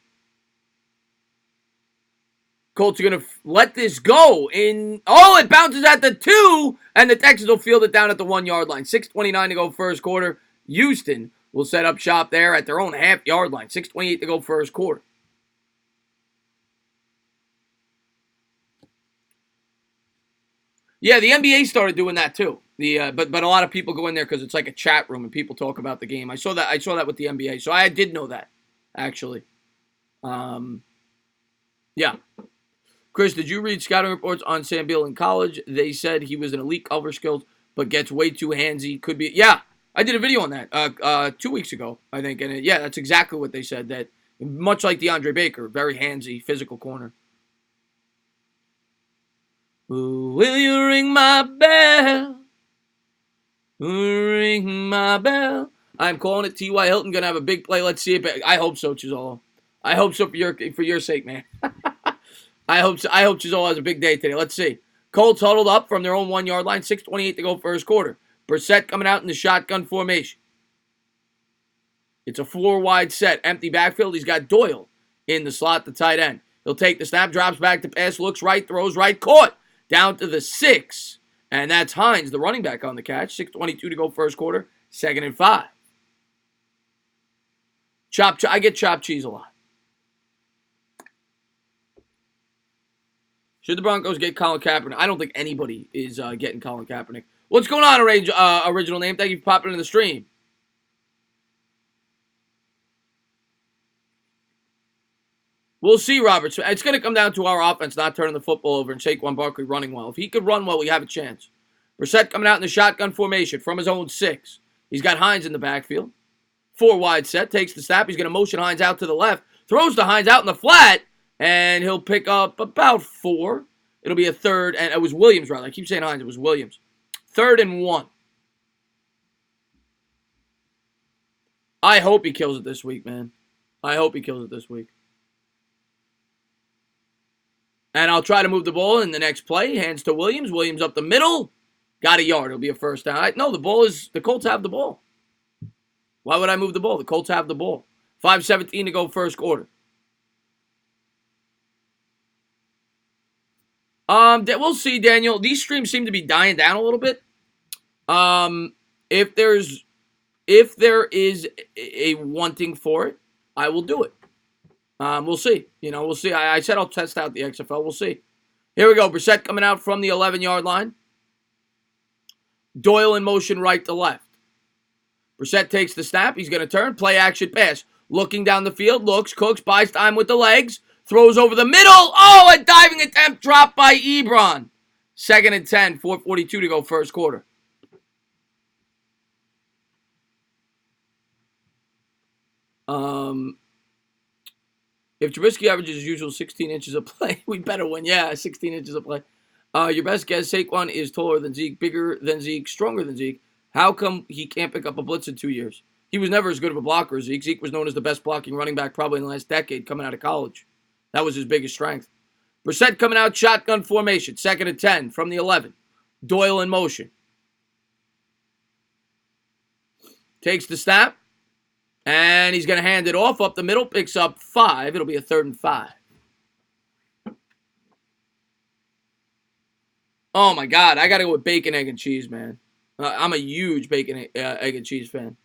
Colts are going to let this go it bounces at the 2, and the Texans will field it down at the 1-yard line. 6:29 to go first quarter. Houston will set up shop there at their own half-yard line. 6:28 to go first quarter. Yeah, the NBA started doing that too. But a lot of people go in there because it's like a chat room and people talk about the game. I saw that with the NBA, so I did know that actually. Yeah. Chris, did you read scouting reports on Sam Beal in college? They said he was an elite cover skills, but gets way too handsy. Could be. Yeah, I did a video on that 2 weeks ago, I think. And yeah, that's exactly what they said. That much like DeAndre Baker, very handsy, physical corner. Ooh, will you ring my bell? Ring my bell. I'm calling it. T.Y. Hilton going to have a big play. Let's see it. I hope so, Chisolo. I hope so for your sake, man. I hope Chisolo has a big day today. Let's see. Colts huddled up from their own 1-yard line. 6:28 to go first quarter. Brissett coming out in the shotgun formation. It's a 4-wide set. Empty backfield. He's got Doyle in the slot, the tight end. He'll take the snap, drops back to pass, looks right, throws right, caught. Down to the 6. And that's Hines, the running back, on the catch. 6:22 to go first quarter. 2nd and 5. I get chopped cheese a lot. Should the Broncos get Colin Kaepernick? I don't think anybody is getting Colin Kaepernick. What's going on, original name? Thank you for popping in the stream. We'll see, Robert. It's going to come down to our offense not turning the football over and Saquon Barkley running well. If he could run well, we have a chance. Brissett coming out in the shotgun formation from his own 6. He's got Hines in the backfield. 4-wide set. Takes the snap. He's going to motion Hines out to the left. Throws to Hines out in the flat. And he'll pick up about 4. It'll be a 3rd. And it was Williams, rather. I keep saying Hines. It was Williams. 3rd and 1. I hope he kills it this week, man. I hope he kills it this week. And I'll try to move the ball in the next play. Hands to Williams. Williams up the middle. Got a yard. It'll be a first down. No, the Colts have the ball. Why would I move the ball? The Colts have the ball. 5:17 to go first quarter. We'll see, Daniel. These streams seem to be dying down a little bit. If there is a wanting for it, I will do it. We'll see. We'll see. I said I'll test out the XFL. We'll see. Here we go. Brissett coming out from the 11-yard line. Doyle in motion right to left. Brissett takes the snap. He's going to turn. Play action pass. Looking down the field. Looks. Cooks. Buys time with the legs. Throws over the middle. Oh, a diving attempt dropped by Ebron. 2nd and 10. 4:42 to go first quarter. If Trubisky averages his usual 16 inches of play, we better win. Yeah, 16 inches of play. Your best guess, Saquon is taller than Zeke, bigger than Zeke, stronger than Zeke. How come he can't pick up a blitz in 2 years? He was never as good of a blocker as Zeke. Zeke was known as the best blocking running back probably in the last decade coming out of college. That was his biggest strength. Brissett coming out shotgun formation. 2nd and 10 from the 11. Doyle in motion. Takes the snap. And he's going to hand it off up the middle. Picks up 5. It'll be a 3rd and 5. Oh, my God. I got to go with bacon, egg, and cheese, man. I'm a huge bacon, egg, and cheese fan.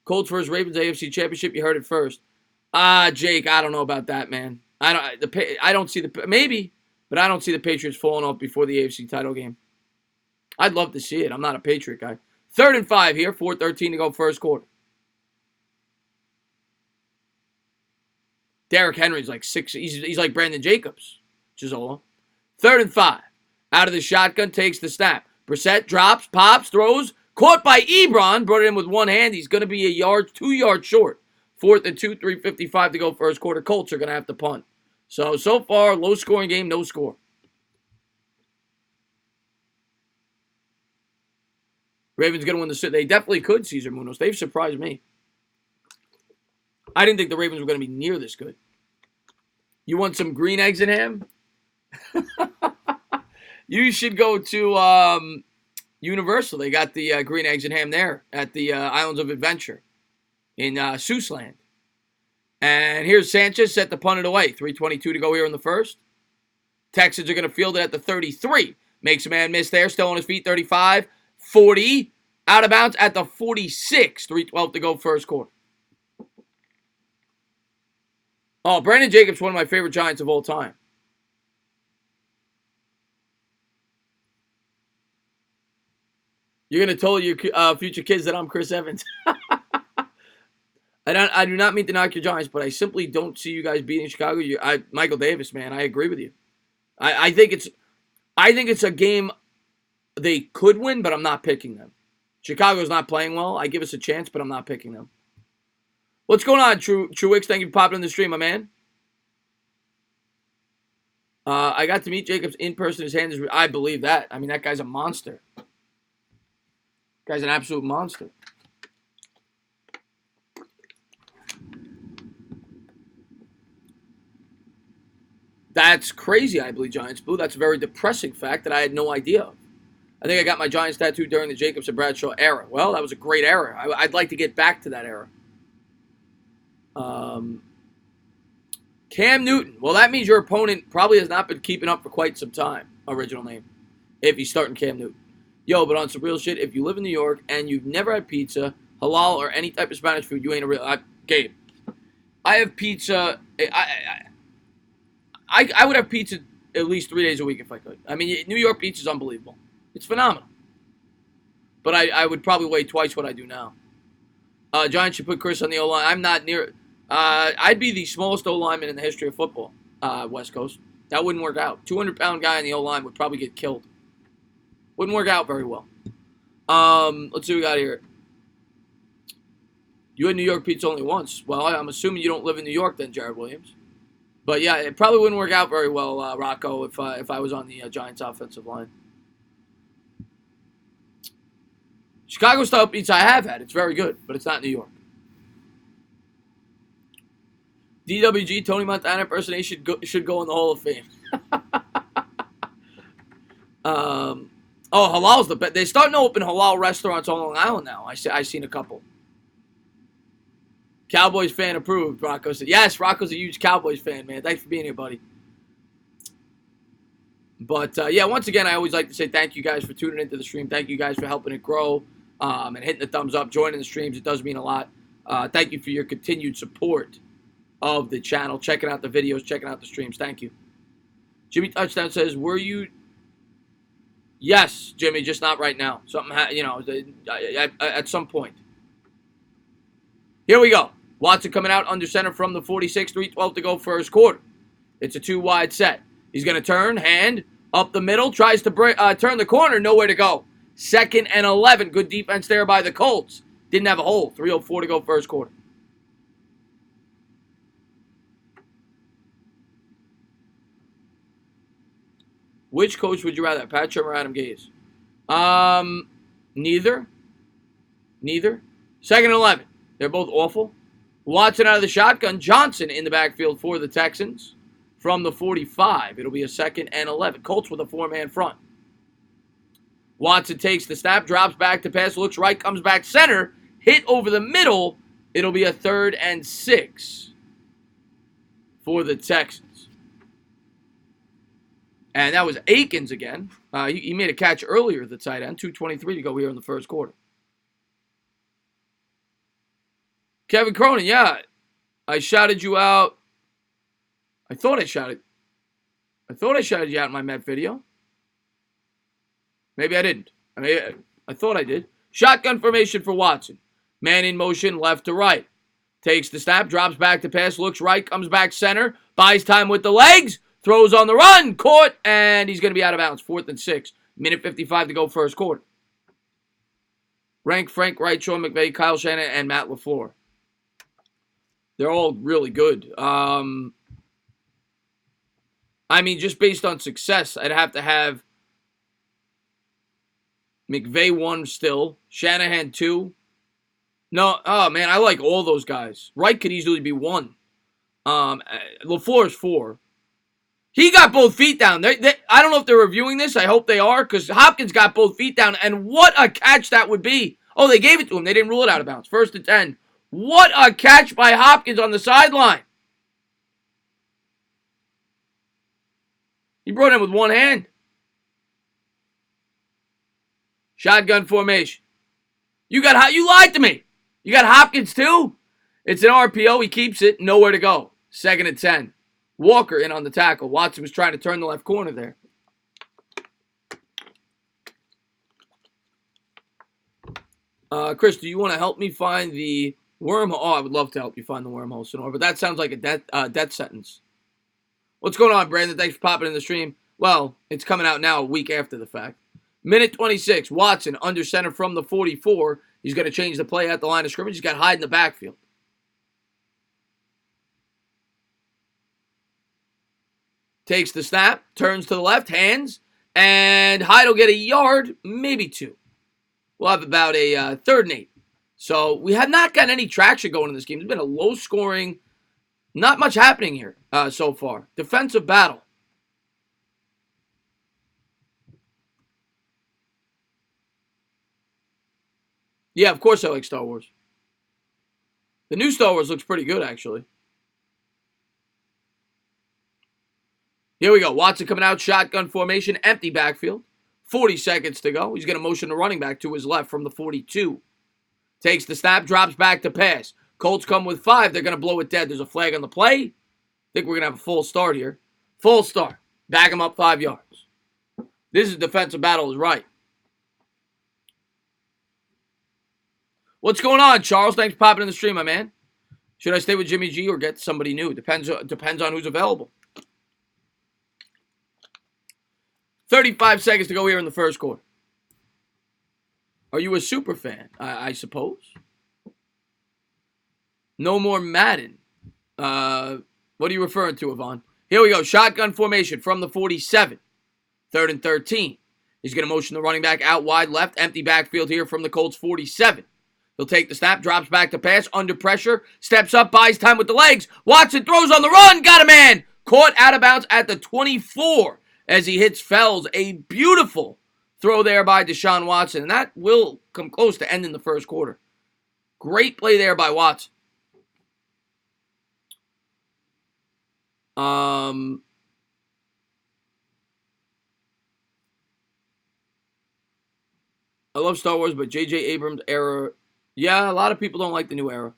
Colts vs. Ravens AFC Championship. You heard it first. Jake, I don't know about that, man. I don't see the maybe, but I don't see the Patriots falling off before the AFC title game. I'd love to see it. I'm not a Patriot guy. 3rd and 5 here, 4:13 to go first quarter. Derrick Henry's like 6. He's like Brandon Jacobs, Chizola. 3rd and 5. Out of the shotgun, takes the snap. Brissett drops, pops, throws. Caught by Ebron. Brought it in with one hand. He's going to be 2 yards short. 4th and 2, 3:55 to go first quarter. Colts are going to have to punt. So far, low-scoring game, no score. Ravens going to win the... They definitely could, Cesar Munoz. They've surprised me. I didn't think the Ravens were going to be near this good. You want some green eggs and ham? You should go to Universal. They got the green eggs and ham there at the Islands of Adventure in Seussland. And here's Sanchez set to punt it away. 3:22 to go here in the first. Texans are going to field it at the 33. Makes a man miss there. Still on his feet. 35, 40. Out of bounds at the 46. 3:12 to go first quarter. Oh, Brandon Jacobs, one of my favorite Giants of all time. You're going to tell your future kids that I'm Chris Evans. I do not mean to knock your Giants, but I simply don't see you guys beating Chicago. Michael Davis, man, I agree with you. I think it's a game they could win, but I'm not picking them. Chicago's not playing well. I give us a chance, but I'm not picking them. What's going on, Truix? Thank you for popping in the stream, my man. I got to meet Jacobs in person. His hand is... I believe that. I mean, that guy's a monster. Guy's an absolute monster. That's crazy, I believe Giants blue. That's a very depressing fact that I had no idea of. I think I got my Giants tattoo during the Jacobs and Bradshaw era. Well, that was a great era. I'd like to get back to that era. Cam Newton. Well, that means your opponent probably has not been keeping up for quite some time. Original name. If he's starting Cam Newton. Yo, but on some real shit, if you live in New York and you've never had pizza, halal, or any type of Spanish food, you ain't a real... Gabe. I have pizza... I would have pizza at least 3 days a week if I could. I mean, New York pizza is unbelievable. It's phenomenal. But I would probably weigh twice what I do now. Giants should put Chris on the O-line. I'm not near... I'd be the smallest O-lineman in the history of football, West Coast. That wouldn't work out. 200-pound guy in the O-line would probably get killed. Wouldn't work out very well. Let's see what we got here. You had New York pizza only once. Well, I'm assuming you don't live in New York then, Jared Williams. But yeah, it probably wouldn't work out very well, Rocco, if I was on the Giants offensive line. Chicago-style pizza I have had. It's very good, but it's not New York. DWG, Tony Montana impersonation should go in the Hall of Fame. Halal's the best. They're starting to open halal restaurants on Long Island now. I've seen a couple. Cowboys fan approved, Rocco said. Yes, Rocco's a huge Cowboys fan, man. Thanks for being here, buddy. But, yeah, once again, I always like to say thank you guys for tuning into the stream. Thank you guys for helping it grow and hitting the thumbs up, joining the streams. It does mean a lot. Thank you for your continued support of the channel, checking out the videos, checking out the streams. Thank you. Jimmy Touchdown says, were you... Yes, Jimmy, just not right now. Something, at some point. Here we go. Watson coming out under center from the 46, 3:12 to go first quarter. It's a 2-wide set. He's going to turn, hand, up the middle, tries to turn the corner, nowhere to go. 2nd and 11. Good defense there by the Colts. Didn't have a hole. 3:04 to go first quarter. Which coach would you rather have, Pat Shermer or Adam Gase? Neither. 2nd and 11. They're both awful. Watson out of the shotgun. Johnson in the backfield for the Texans from the 45. It'll be a 2nd and 11. Colts with a 4-man front. Watson takes the snap, drops back to pass, looks right, comes back center, hit over the middle. It'll be a 3rd and 6 for the Texans. And that was Akins again. He made a catch earlier, the tight end. 2:23 to go here in the first quarter. Kevin Cronin, yeah. I shouted you out. I thought I shouted you out in my Met video. Maybe I didn't. I thought I did. Shotgun formation for Watson. Man in motion, left to right. Takes the snap, drops back to pass, looks right, comes back center, buys time with the legs, throws on the run, caught, and he's going to be out of bounds. 4th and 6. Minute 55 to go first quarter. Rank, Frank Wright, Sean McVay, Kyle Shanahan, and Matt LaFleur. They're all really good. I mean, just based on success, I'd have to have McVay 1 still, Shanahan 2. No, oh man, I like all those guys. Wright could easily be 1. LaFleur's 4. He got both feet down. I don't know if they're reviewing this. I hope they are, because Hopkins got both feet down, and what a catch that would be. Oh, they gave it to him. They didn't rule it out of bounds. 1st and 10. What a catch by Hopkins on the sideline. He brought him with one hand. Shotgun formation. You lied to me. You got Hopkins too? It's an RPO. He keeps it. Nowhere to go. 2nd and 10. Walker in on the tackle. Watson was trying to turn the left corner there. Chris, do you want to help me find the wormhole? Oh, I would love to help you find the wormhole, Sonora, but that sounds like a death sentence. What's going on, Brandon? Thanks for popping in the stream. Well, it's coming out now a week after the fact. Minute 26. Watson under center from the 44. He's going to change the play at the line of scrimmage. He's got Hyde in the backfield. Takes the snap, turns to the left, hands, and Hyde will get a yard, maybe 2. We'll have about a 3rd and 8. So we have not gotten any traction going in this game. It's been a low-scoring, not much happening here so far. Defensive battle. Yeah, of course I like Star Wars. The new Star Wars looks pretty good, actually. Here we go. Watson coming out, shotgun formation, empty backfield. 40 seconds to go. He's going to motion the running back to his left from the 42. Takes the snap, drops back to pass. Colts come with 5. They're going to blow it dead. There's a flag on the play. I think we're going to have a full start here. Full start. Back him up 5 yards. This is defensive battle is right. What's going on, Charles? Thanks for popping in the stream, my man. Should I stay with Jimmy G or get somebody new? Depends on who's available. 35 seconds to go here in the first quarter. Are you a super fan? I suppose. No more Madden. What are you referring to, Yvonne? Here we go. Shotgun formation from the 47. 3rd and 13. He's going to motion the running back out wide left. Empty backfield here from the Colts 47. He'll take the snap, drops back to pass, under pressure, steps up, buys time with the legs. Watson throws on the run, got a man. Caught out of bounds at the 24 as he hits Fells. A beautiful throw there by Deshaun Watson, and that will come close to ending the first quarter. Great play there by Watson. I love Star Wars, but J.J. Abrams' era... Yeah, a lot of people don't like the new era.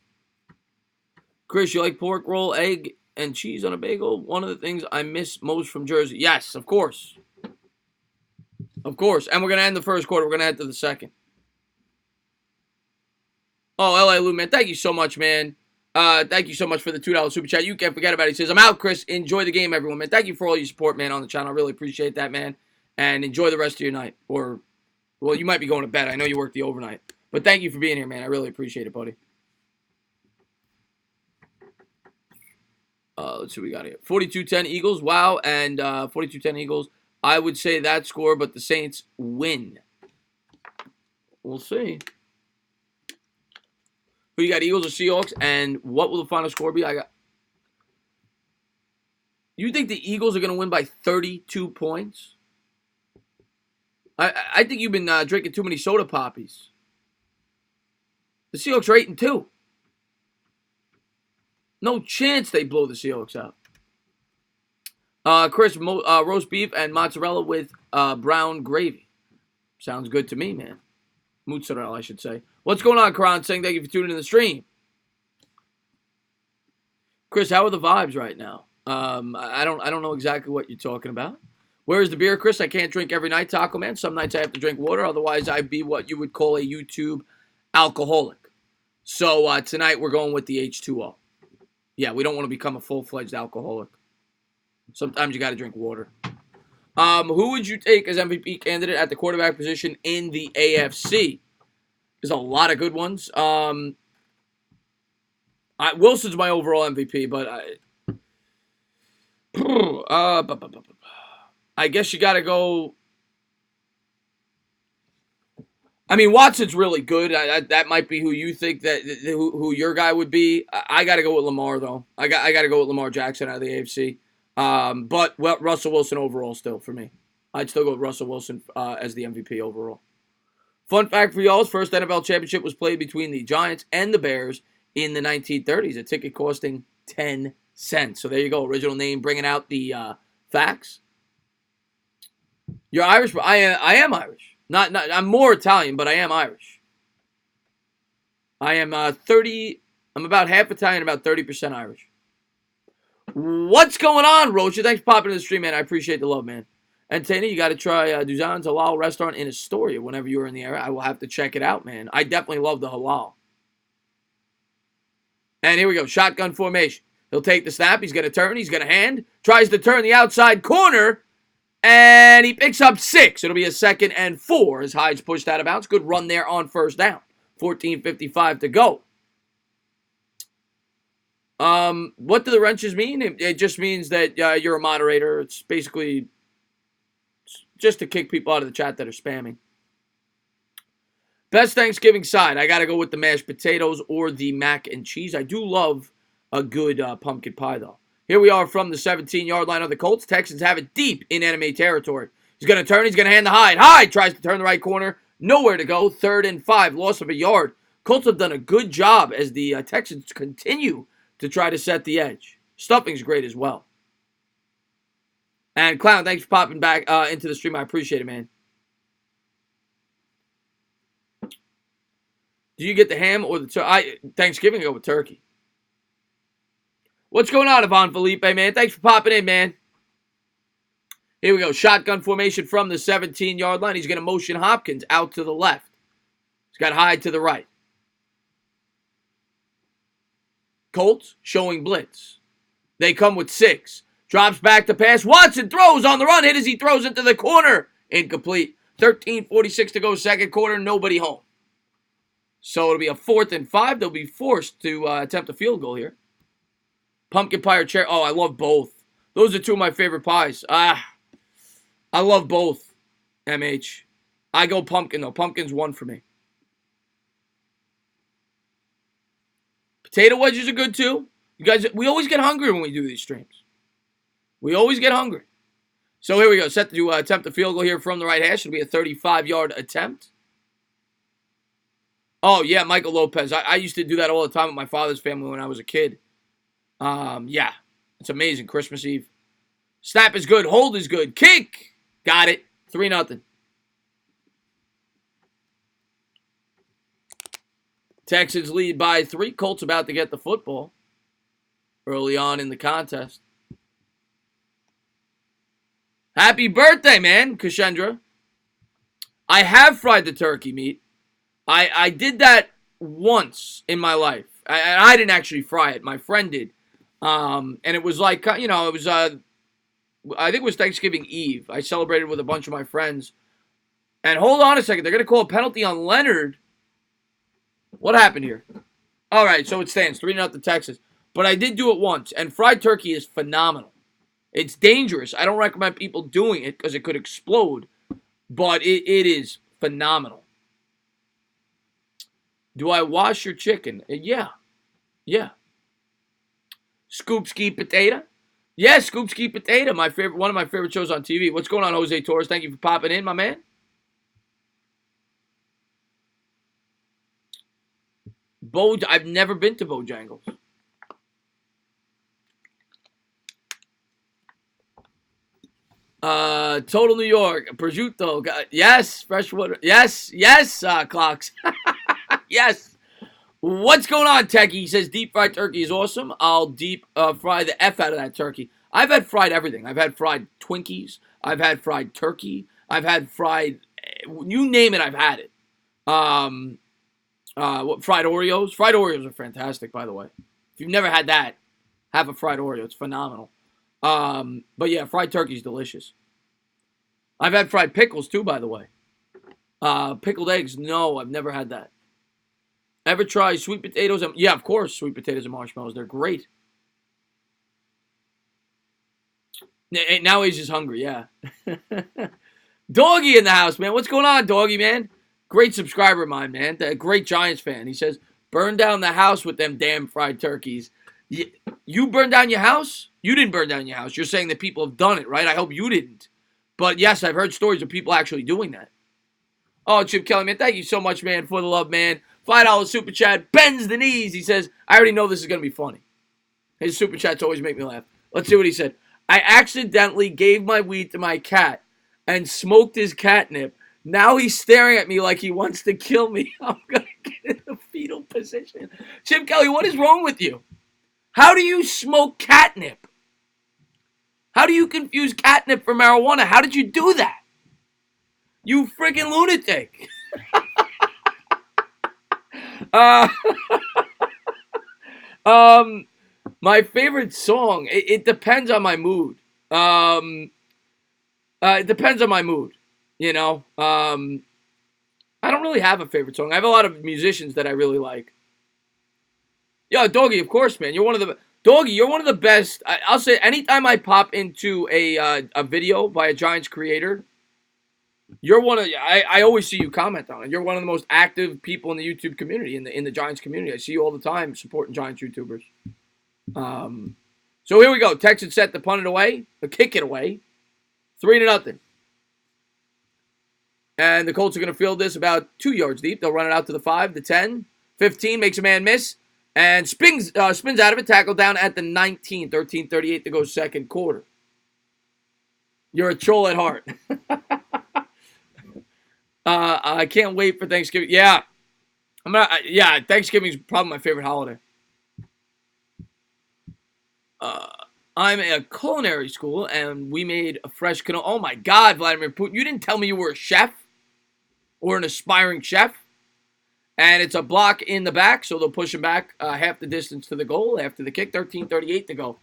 Chris, you like pork roll, egg, and cheese on a bagel? One of the things I miss most from Jersey. Yes, of course. Of course. And we're going to end the first quarter. We're going to head to the second. Oh, L.A. Lou, man. Thank you so much, man. Thank you so much for the $2 super chat. You can't forget about it. He says, I'm out, Chris. Enjoy the game, everyone, man. Thank you for all your support, man, on the channel. I really appreciate that, man. And enjoy the rest of your night. Or, well, you might be going to bed. I know you work the overnight. But thank you for being here, man. I really appreciate it, buddy. Let's see what we got here. 42-10 Eagles. Wow. And 42-10 Eagles. I would say that score, but the Saints win. We'll see. Who you got, Eagles or Seahawks? And what will the final score be? You think the Eagles are going to win by 32 points? I think you've been drinking too many soda poppies. The Seahawks are 8-2. No chance they blow the Seahawks out. Chris, roast beef and mozzarella with brown gravy. Sounds good to me, man. Mozzarella, I should say. What's going on, Karan? Saying thank you for tuning in the stream. Chris, how are the vibes right now? I don't know exactly what you're talking about. Where's the beer, Chris? I can't drink every night, Taco Man. Some nights I have to drink water. Otherwise, I'd be what you would call a YouTube alcoholic. So tonight we're going with the H2O. Yeah, we don't want to become a full-fledged alcoholic. Sometimes you got to drink water. Who would you take as MVP candidate at the quarterback position in the AFC? There's a lot of good ones. Wilson's my overall MVP, but I guess you got to go. I mean, Watson's really good. That might be who you think that who your guy would be. I got to go with Lamar though. I got to go with Lamar Jackson out of the AFC. But Russell Wilson overall still for me. I'd still go with Russell Wilson as the MVP overall. Fun fact for y'all: first NFL championship was played between the Giants and the Bears in the 1930s. A ticket costing 10 cents. So there you go. Original name, bringing out the facts. You're Irish, but I am Irish. Not I'm more Italian, but I am Irish. I am 30. I'm about half Italian, about 30% Irish. What's going on, Rocha? Thanks for popping in the stream, man. I appreciate the love, man. And Tana, you got to try Duzan's Halal restaurant in Astoria whenever you're in the area. I will have to check it out, man. I definitely love the halal. And here we go. Shotgun formation. He'll take the snap. He's going to turn. He's going to hand. Tries to turn the outside corner. And he picks up 6. It'll be a 2nd and 4 as Hyde's pushed out of bounds. Good run there on first down. 14:55 to go. What do the wrenches mean? It just means that you're a moderator. It's basically just to kick people out of the chat that are spamming. Best Thanksgiving side. I got to go with the mashed potatoes or the mac and cheese. I do love a good pumpkin pie, though. Here we are from the 17-yard line of the Colts. Texans have it deep in enemy territory. He's going to turn. He's going to hand the Hyde. Hyde tries to turn the right corner. Nowhere to go. 3rd and 5. Loss of a yard. Colts have done a good job as the Texans continue to try to set the edge. Stuffing's great as well. And Clown, thanks for popping back into the stream. I appreciate it, man. Do you get the ham or the turkey? Thanksgiving, I go with turkey. What's going on, Yvonne Felipe, man? Thanks for popping in, man. Here we go. Shotgun formation from the 17-yard line. He's going to motion Hopkins out to the left. He's got Hyde to the right. Colts showing blitz. They come with 6. Drops back to pass. Watson throws on the run. Hit as he throws into the corner. Incomplete. 13:46 to go, second quarter. Nobody home. So it'll be a 4th and 5. They'll be forced to attempt a field goal here. Pumpkin pie or cherry. Oh, I love both. Those are 2 of my favorite pies. I love both, MH. I go pumpkin, though. Pumpkin's 1 for me. Potato wedges are good, too. You guys, we always get hungry when we do these streams. We always get hungry. So here we go. Set to attempt a field goal here from the right hash. It'll be a 35-yard attempt. Oh, yeah, Michael Lopez. I used to do that all the time with my father's family when I was a kid. Yeah, it's amazing. Christmas Eve. Snap is good. Hold is good. Kick. Got it. 3-0. Texans lead by 3. Colts about to get the football early on in the contest. Happy birthday, man, Kashendra. I have fried the turkey meat. I did that once in my life. I didn't actually fry it. My friend did. And it was like, it was, I think it was Thanksgiving Eve. I celebrated with a bunch of my friends. And hold on a second. They're going to call a penalty on Leonard. What happened here? All right, so it stands 3-0 Texas. But I did do it once. And fried turkey is phenomenal. It's dangerous. I don't recommend people doing it because it could explode. But it is phenomenal. Do I wash your chicken? Yeah. Yeah. Scoop Ski Potato? Yes, Scoop Ski Potato. One of my favorite shows on TV. What's going on, Jose Torres? Thank you for popping in, my man. I've never been to Bojangles. Total New York. Prosciutto. Yes, Freshwater. Yes, Clocks. Yes. What's going on, Techie? He says deep fried turkey is awesome. I'll deep fry the F out of that turkey. I've had fried everything. I've had fried Twinkies. I've had fried turkey. I've had fried, you name it, I've had it. Fried Oreos? Fried Oreos are fantastic, by the way. If you've never had that, have a fried Oreo. It's phenomenal. But yeah, fried turkey is delicious. I've had fried pickles too, by the way. Pickled eggs? No, I've never had that. Ever try sweet potatoes? Yeah, of course, sweet potatoes and marshmallows. They're great. Now he's just hungry, yeah. Doggy in the house, man. What's going on, Doggy, man? Great subscriber of mine, man. A great Giants fan. He says, burn down the house with them damn fried turkeys. You burned down your house? You didn't burn down your house. You're saying that people have done it, right? I hope you didn't. But yes, I've heard stories of people actually doing that. Oh, Chip Kelly, man, thank you so much, man, for the love, man. $5 super chat, bends the knees. He says, I already know this is going to be funny. His super chats always make me laugh. Let's see what he said. I accidentally gave my weed to my cat and smoked his catnip. Now he's staring at me like he wants to kill me. I'm going to get in the fetal position. Chip Kelly, what is wrong with you? How do you smoke catnip? How do you confuse catnip for marijuana? How did you do that? You freaking lunatic. My favorite song, it depends on my mood. It depends on my mood, you know. I don't really have a favorite song. I have a lot of musicians that I really like. Yo, Doggy, of course, man. You're one of the best. I'll say anytime I pop into a video by a Giants creator, you're one of. I always see you comment on it. You're one of the most active people in the YouTube community, in the Giants community. I see you all the time supporting Giants YouTubers. So here we go. Texans set to punt it away, kick it away, 3-0. And the Colts are going to field this about 2 yards deep. They'll run it out to the 5, the 10, 15, makes a man miss, and spins out of it, tackle down at the 19, 13:38 to go second quarter. You're a troll at heart. I can't wait for Thanksgiving. Yeah. Thanksgiving is probably my favorite holiday. I'm at a culinary school, and we made a fresh cannoli. Oh, my God, Vladimir Putin. You didn't tell me you were a chef or an aspiring chef. And it's a block in the back, so they'll push him back half the distance to the goal after the kick, 13:38 to go.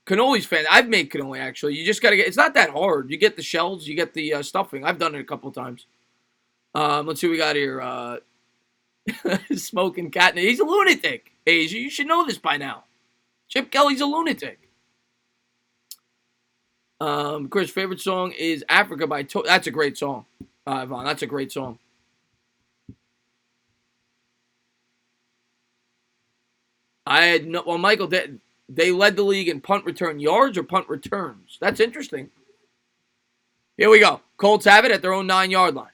Cannoli's fan. I've made cannoli, actually. You just got to it's not that hard. You get the shells, you get the stuffing. I've done it a couple times. Let's see what we got here. Smoking catnip. He's a lunatic, Asia. You should know this by now. Chip Kelly's a lunatic. Chris' favorite song is Africa by That's a great song, Yvonne. That's a great song. Michael, they led the league in punt return yards or punt returns. That's interesting. Here we go. Colts have it at their own 9-yard line.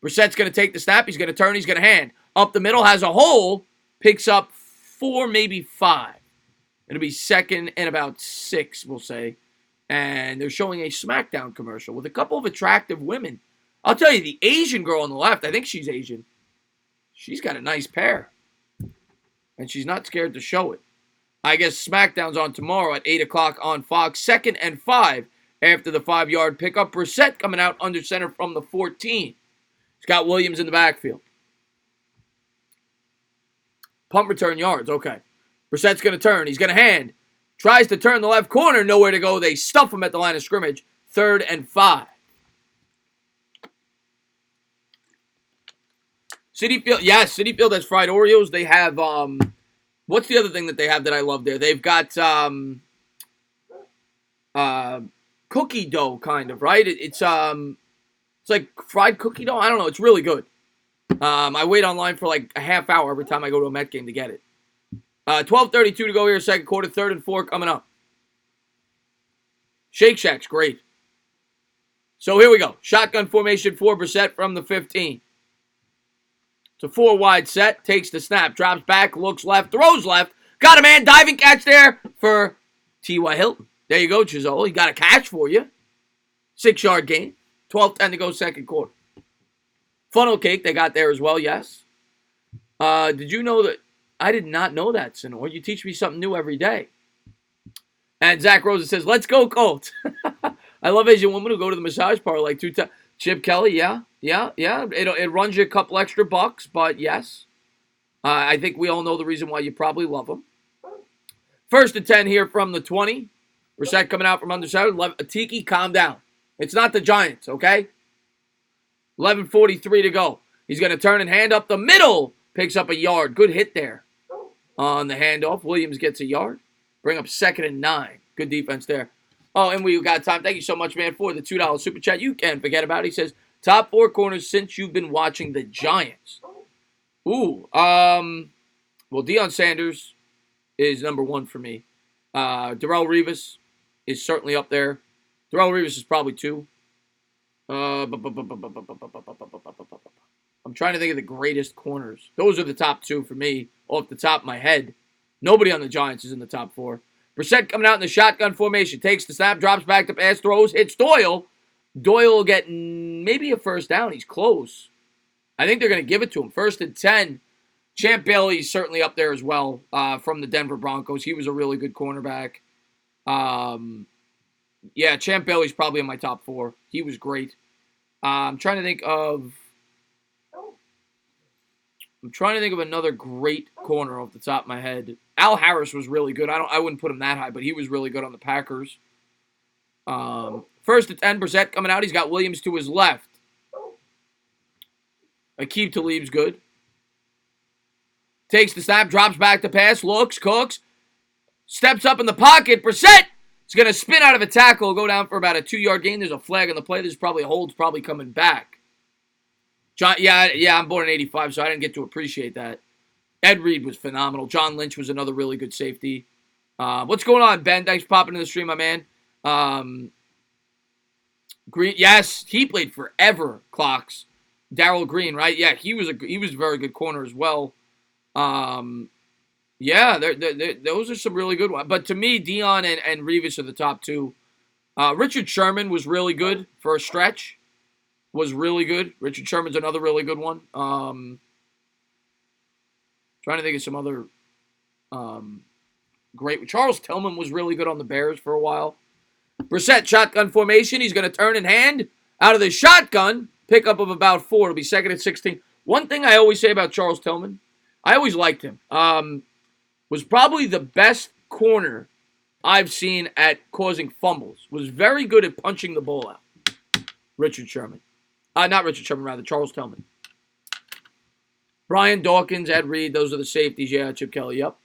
Brissett's going to take the snap. He's going to turn. He's going to hand. Up the middle, has a hole. Picks up 4, maybe 5. It'll be second and about 6, we'll say. And they're showing a SmackDown commercial with a couple of attractive women. I'll tell you, the Asian girl on the left, I think she's Asian. She's got a nice pair. And she's not scared to show it. I guess SmackDown's on tomorrow at 8 o'clock on Fox. 2nd and 5 after the 5-yard pickup. Brissett coming out under center from the 14. Scott Williams in the backfield. Punt return yards, okay. Brissett's going to turn. He's going to hand. Tries to turn the left corner. Nowhere to go. They stuff him at the line of scrimmage. 3rd and 5. Citi Field, yes, Citi Field has fried Oreos. They have, what's the other thing that they have that I love there? They've got cookie dough, kind of, right? It's like fried cookie dough. I don't know. It's really good. I wait online for like a half hour every time I go to a Met game to get it. 12:32 to go here, second quarter, 3rd and 4 coming up. Shake Shack's great. So here we go. Shotgun formation for Brissett from the 15. It's a 4-wide set. Takes the snap. Drops back. Looks left. Throws left. Got a man. Diving catch there for T.Y. Hilton. There you go, Chisholm. He got a catch for you. 6-yard gain. 12:10 to go second quarter. Funnel cake they got there as well, yes. Did you know that I did not know that, Sonor. You teach me something new every day. And Zach Rosa says, let's go, Colts. I love Asian women who go to the massage parlor like 2 times. Chip Kelly, yeah. It runs you a couple extra bucks, but yes. I think we all know the reason why you probably love them. 1st and 10 here from the 20. Brissett coming out from under 7. Tiki, calm down. It's not the Giants, okay? 11:43 to go. He's going to turn and hand up the middle. Picks up a yard. Good hit there on the handoff. Williams gets a yard. Bring up 2nd and 9. Good defense there. Oh, and we got time. Thank you so much, man, for the $2 super chat. You can't forget about it. He says, top 4 corners since you've been watching the Giants. Ooh. Well, Deion Sanders is number 1 for me. Darrelle Revis is certainly up there. Darrelle Revis is probably 2. I'm trying to think of the greatest corners. Those are the top 2 for me off the top of my head. Nobody on the Giants is in the top 4. Brissett coming out in the shotgun formation. Takes the snap, drops back to pass, throws, hits Doyle. Doyle will get maybe a first down. He's close. I think they're going to give it to him. 1st and 10. Champ Bailey's certainly up there as well from the Denver Broncos. He was a really good cornerback. Yeah, Champ Bailey's probably in my top 4. He was great. I'm trying to think of another great corner off the top of my head. Al Harris was really good. I wouldn't put him that high, but he was really good on the Packers. 1st and 10, Brissett coming out. He's got Williams to his left. Aqib Talib's good. Takes the snap, drops back to pass, looks, cooks, steps up in the pocket. Brissett is going to spin out of a tackle, go down for about a 2-yard gain. There's a flag on the play. There's probably a hold's probably coming back. John, yeah, I'm born in 85, so I didn't get to appreciate that. Ed Reed was phenomenal. John Lynch was another really good safety. What's going on, Ben? Thanks for popping in the stream, my man. Green, yes, he played forever, Clocks. Darrell Green, right? Yeah, he was a very good corner as well. Yeah, those are some really good ones. But to me, Deion and Revis are the top 2. Richard Sherman was really good for a stretch. Was really good. Richard Sherman's another really good one. Trying to think of some other great. Charles Tillman was really good on the Bears for a while. Brissett, shotgun formation. He's going to turn and hand out of the shotgun. Pickup of about 4. It'll be 2nd and 16. One thing I always say about Charles Tillman, I always liked him. Was probably the best corner I've seen at causing fumbles. Was very good at punching the ball out. Richard Sherman. Not Richard Sherman, rather. Charles Tillman. Brian Dawkins, Ed Reed, those are the safeties. Yeah, Chip Kelly, yep.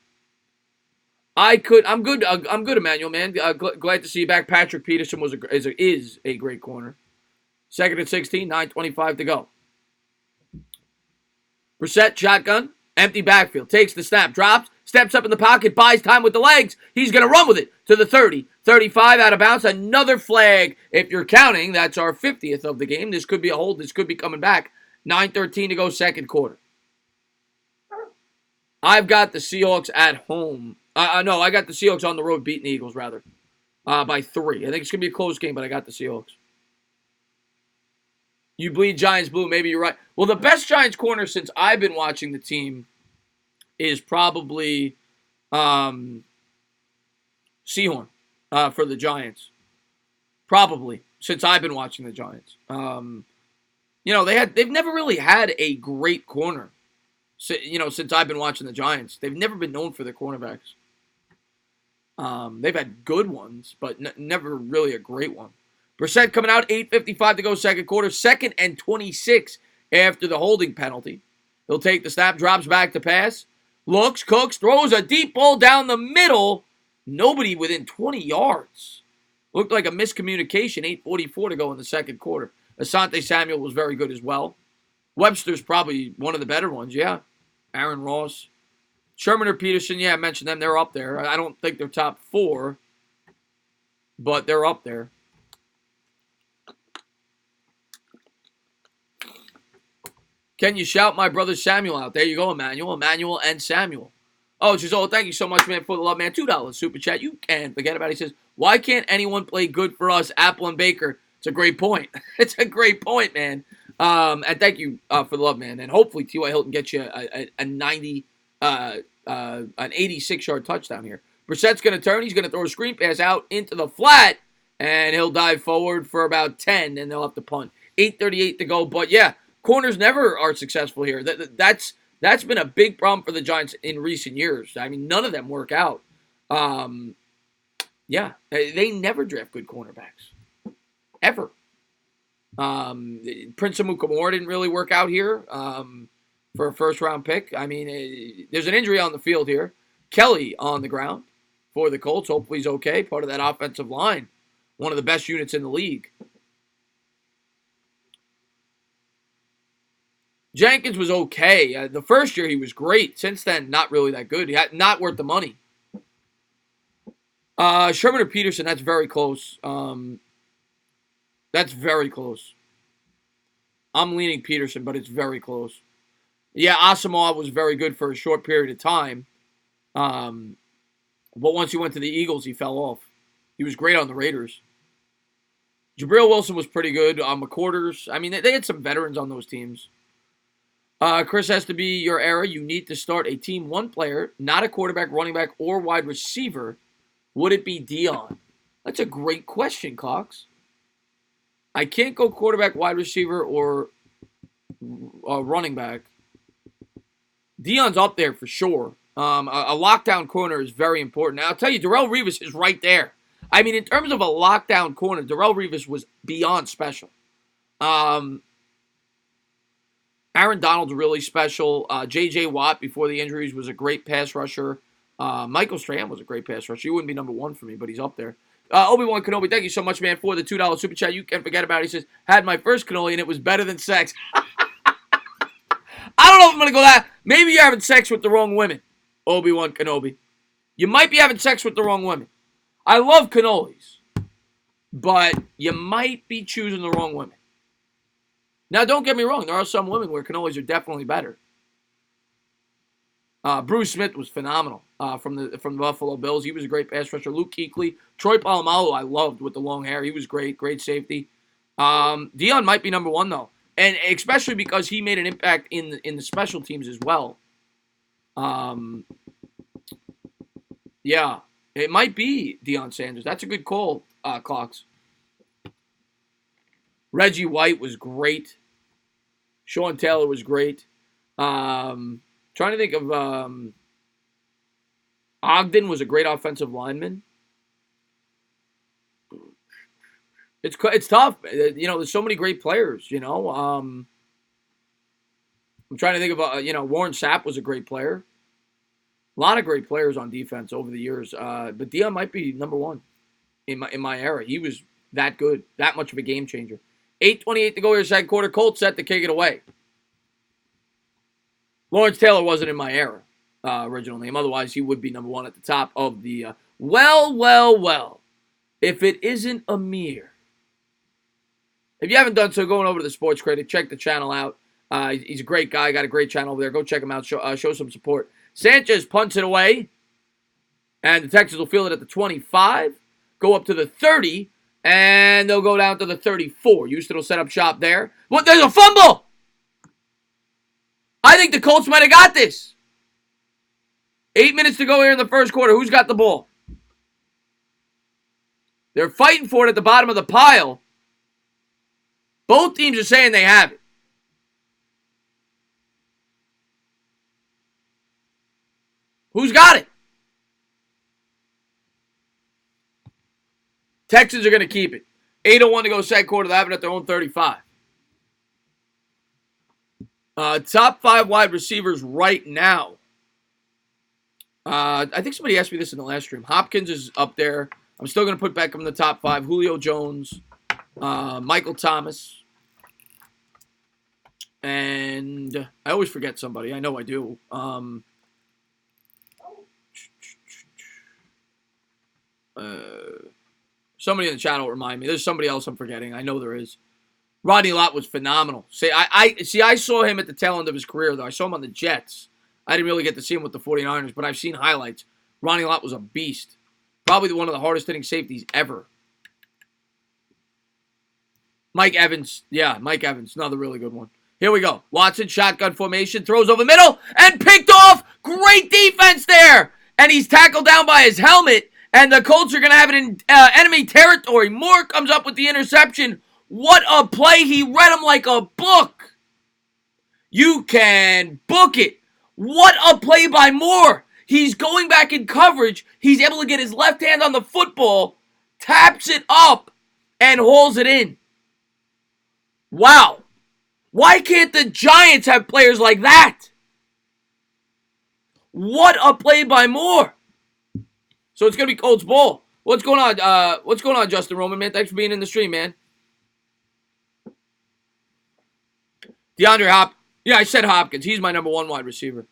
I'm good, Emmanuel, man. Glad to see you back. Patrick Peterson is a great corner. 2nd and 16, 9:25 to go. Brissett, shotgun, empty backfield. Takes the snap, drops, steps up in the pocket, buys time with the legs. He's going to run with it to the 30. 35 out of bounds. Another flag. If you're counting, that's our 50th of the game. This could be a hold. This could be coming back. 9:13 to go, 2nd quarter. I've got the Seahawks at home. No, I got the Seahawks on the road beating the Eagles, rather. By 3. I think it's going to be a close game, but I got the Seahawks. You bleed Giants blue. Maybe you're right. Well, the best Giants corner since I've been watching the team is probably Sehorn for the Giants. Probably since I've been watching the Giants. They've never really had a great corner. Since I've been watching the Giants, they've never been known for their cornerbacks. They've had good ones, but never really a great one. Brissett coming out, 8:55 to go, 2nd quarter, 2nd and 26 after the holding penalty. He'll take the snap, drops back to pass, looks, cooks, throws a deep ball down the middle. Nobody within 20 yards. Looked like a miscommunication, 8:44 to go in the 2nd quarter. Asante Samuel was very good as well. Webster's probably one of the better ones, yeah. Aaron Ross. Sherman or Peterson, yeah, I mentioned them. They're up there. I don't think they're top 4, but they're up there. Can you shout my brother Samuel out? There you go, Emmanuel. Emmanuel and Samuel. Oh, Giselle, thank you so much, man, for the love, man. $2 super chat. You can't forget about it. He says, why can't anyone play good for us, Apple and Baker? It's a great point. It's a great point, man. And thank you for the love, man. And hopefully T.Y. Hilton gets you a 90 an 86-yard touchdown here. Brissett's going to turn. He's going to throw a screen pass out into the flat, and he'll dive forward for about 10, and they'll have to punt. 8:38 to go. But, yeah, corners never are successful here. That's been a big problem for the Giants in recent years. I mean, none of them work out. Yeah, they never draft good cornerbacks. Ever. Prince Amukamara didn't really work out here for a first-round pick. I mean, there's an injury on the field here. Kelly on the ground for the Colts. Hopefully he's okay. Part of that offensive line. One of the best units in the league. Jenkins was okay. The first year he was great. Since then, not really that good. Not worth the money. Sherman or Peterson, that's very close. That's very close. I'm leaning Peterson, but it's very close. Yeah, Asamoah was very good for a short period of time. But once he went to the Eagles, he fell off. He was great on the Raiders. Jabril Wilson was pretty good. McCorders. I mean, they had some veterans on those teams. Chris, has to be your era. You need to start a team one player, not a quarterback, running back, or wide receiver. Would it be Dion? That's a great question, Cox. I can't go quarterback, wide receiver, or running back. Dion's up there for sure. A lockdown corner is very important. Now, I'll tell you, Darrelle Revis is right there. I mean, in terms of a lockdown corner, Darrelle Revis was beyond special. Aaron Donald's really special. J.J. Watt, before the injuries, was a great pass rusher. Michael Strahan was a great pass rusher. He wouldn't be number one for me, but he's up there. Obi-Wan Kenobi, thank you so much, man, for the $2 super chat. You can't forget about it. He says, had my first cannoli, and it was better than sex. I don't know if I'm going to go that. Maybe you're having sex with the wrong women, Obi-Wan Kenobi. You might be having sex with the wrong women. I love cannolis, but you might be choosing the wrong women. Now, don't get me wrong. There are some women where cannolis are definitely better. Bruce Smith was phenomenal from the Buffalo Bills. He was a great pass rusher. Luke Kuechly. Troy Polamalu I loved with the long hair. He was great. Great safety. Dion might be number one, though. And especially because he made an impact in the special teams as well. Yeah. It might be Deion Sanders. That's a good call, Cox. Reggie White was great. Sean Taylor was great. Trying to think of Ogden was a great offensive lineman. It's tough. There's so many great players, I'm trying to think of, Warren Sapp was a great player. A lot of great players on defense over the years. But Dion might be number one in my era. He was that good, that much of a game changer. 8:28 to go here, second quarter. Colts set to kick it away. Lawrence Taylor wasn't in my era, original name. Otherwise, he would be number one at the top of the, well. If it isn't Amir. If you haven't done so, going over to the Sports Critic, check the channel out. He's a great guy. Got a great channel over there. Go check him out. Show some support. Sanchez punts it away. And the Texans will field it at the 25. Go up to the 30. And they'll go down to the 34. Houston will set up shop there. What? There's a fumble! I think the Colts might have got this. 8 minutes to go here in the first quarter. Who's got the ball? They're fighting for it at the bottom of the pile. Both teams are saying they have it. Who's got it? Texans are going to keep it. 8:01 to go second quarter. They have it at their own 35. Top 5 wide receivers right now. I think somebody asked me this in the last stream. Hopkins is up there. I'm still going to put Beckham in the top 5. Julio Jones. Michael Thomas. And I always forget somebody. I know I do. Somebody in the chat will remind me. There's somebody else I'm forgetting. I know there is. Rodney Lott was phenomenal. I saw him at the tail end of his career, though. I saw him on the Jets. I didn't really get to see him with the 49ers, but I've seen highlights. Rodney Lott was a beast. Probably one of the hardest hitting safeties ever. Mike Evans. Yeah, Mike Evans. Another really good one. Here we go. Watson, shotgun formation, throws over middle, and picked off. Great defense there. And he's tackled down by his helmet. And the Colts are going to have it in enemy territory. Moore comes up with the interception. What a play. He read him like a book. You can book it. What a play by Moore. He's going back in coverage. He's able to get his left hand on the football, taps it up, and hauls it in. Wow. Why can't the Giants have players like that? What a play by Moore. So it's going to be Colts ball. What's going on? What's going on, Justin Roman, man? Thanks for being in the stream, man. DeAndre Hopkins. Yeah, I said Hopkins. He's my number 1 wide receiver.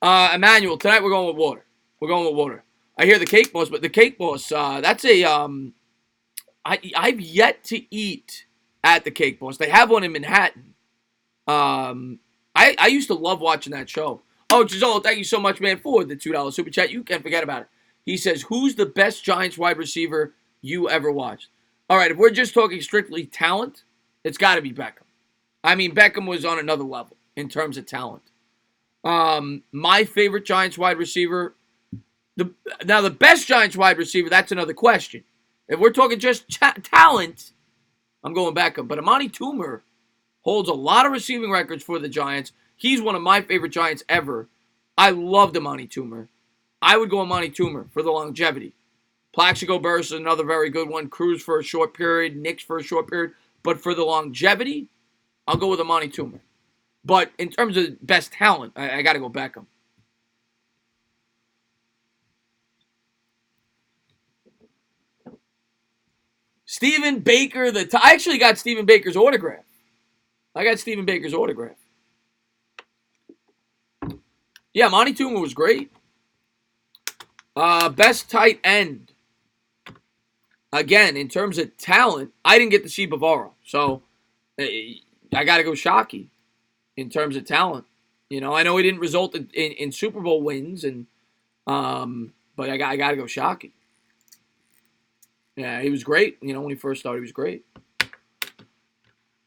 Emmanuel, tonight we're going with water. We're going with water. I hear the Cake Boss, but the Cake Boss, that's a, I've yet to eat at the Cake Boss. They have one in Manhattan. I used to love watching that show. Oh, Gisolo, thank you so much, man, for the $2 super chat. You can't forget about it. He says, who's the best Giants wide receiver you ever watched? All right, if we're just talking strictly talent, it's got to be Beckham. I mean, Beckham was on another level in terms of talent. My favorite Giants wide receiver, the best Giants wide receiver, that's another question. If we're talking just talent, I'm going Beckham. But Amani Toomer holds a lot of receiving records for the Giants. He's one of my favorite Giants ever. I loved Amani Toomer. I would go Amani Toomer for the longevity. Plaxico Burress is another very good one. Cruz for a short period. Nix for a short period. But for the longevity, I'll go with Amani Toomer. But in terms of best talent, I got to go Beckham. Stephen Baker. I actually got Stephen Baker's autograph. Yeah, Amani Toomer was great. Best tight end. Again, in terms of talent, I didn't get to see Bavaro. So, I got to go Shockey in terms of talent. You know, I know he didn't result in Super Bowl wins, but I got to go Shockey. Yeah, he was great. You know, when he first started, he was great.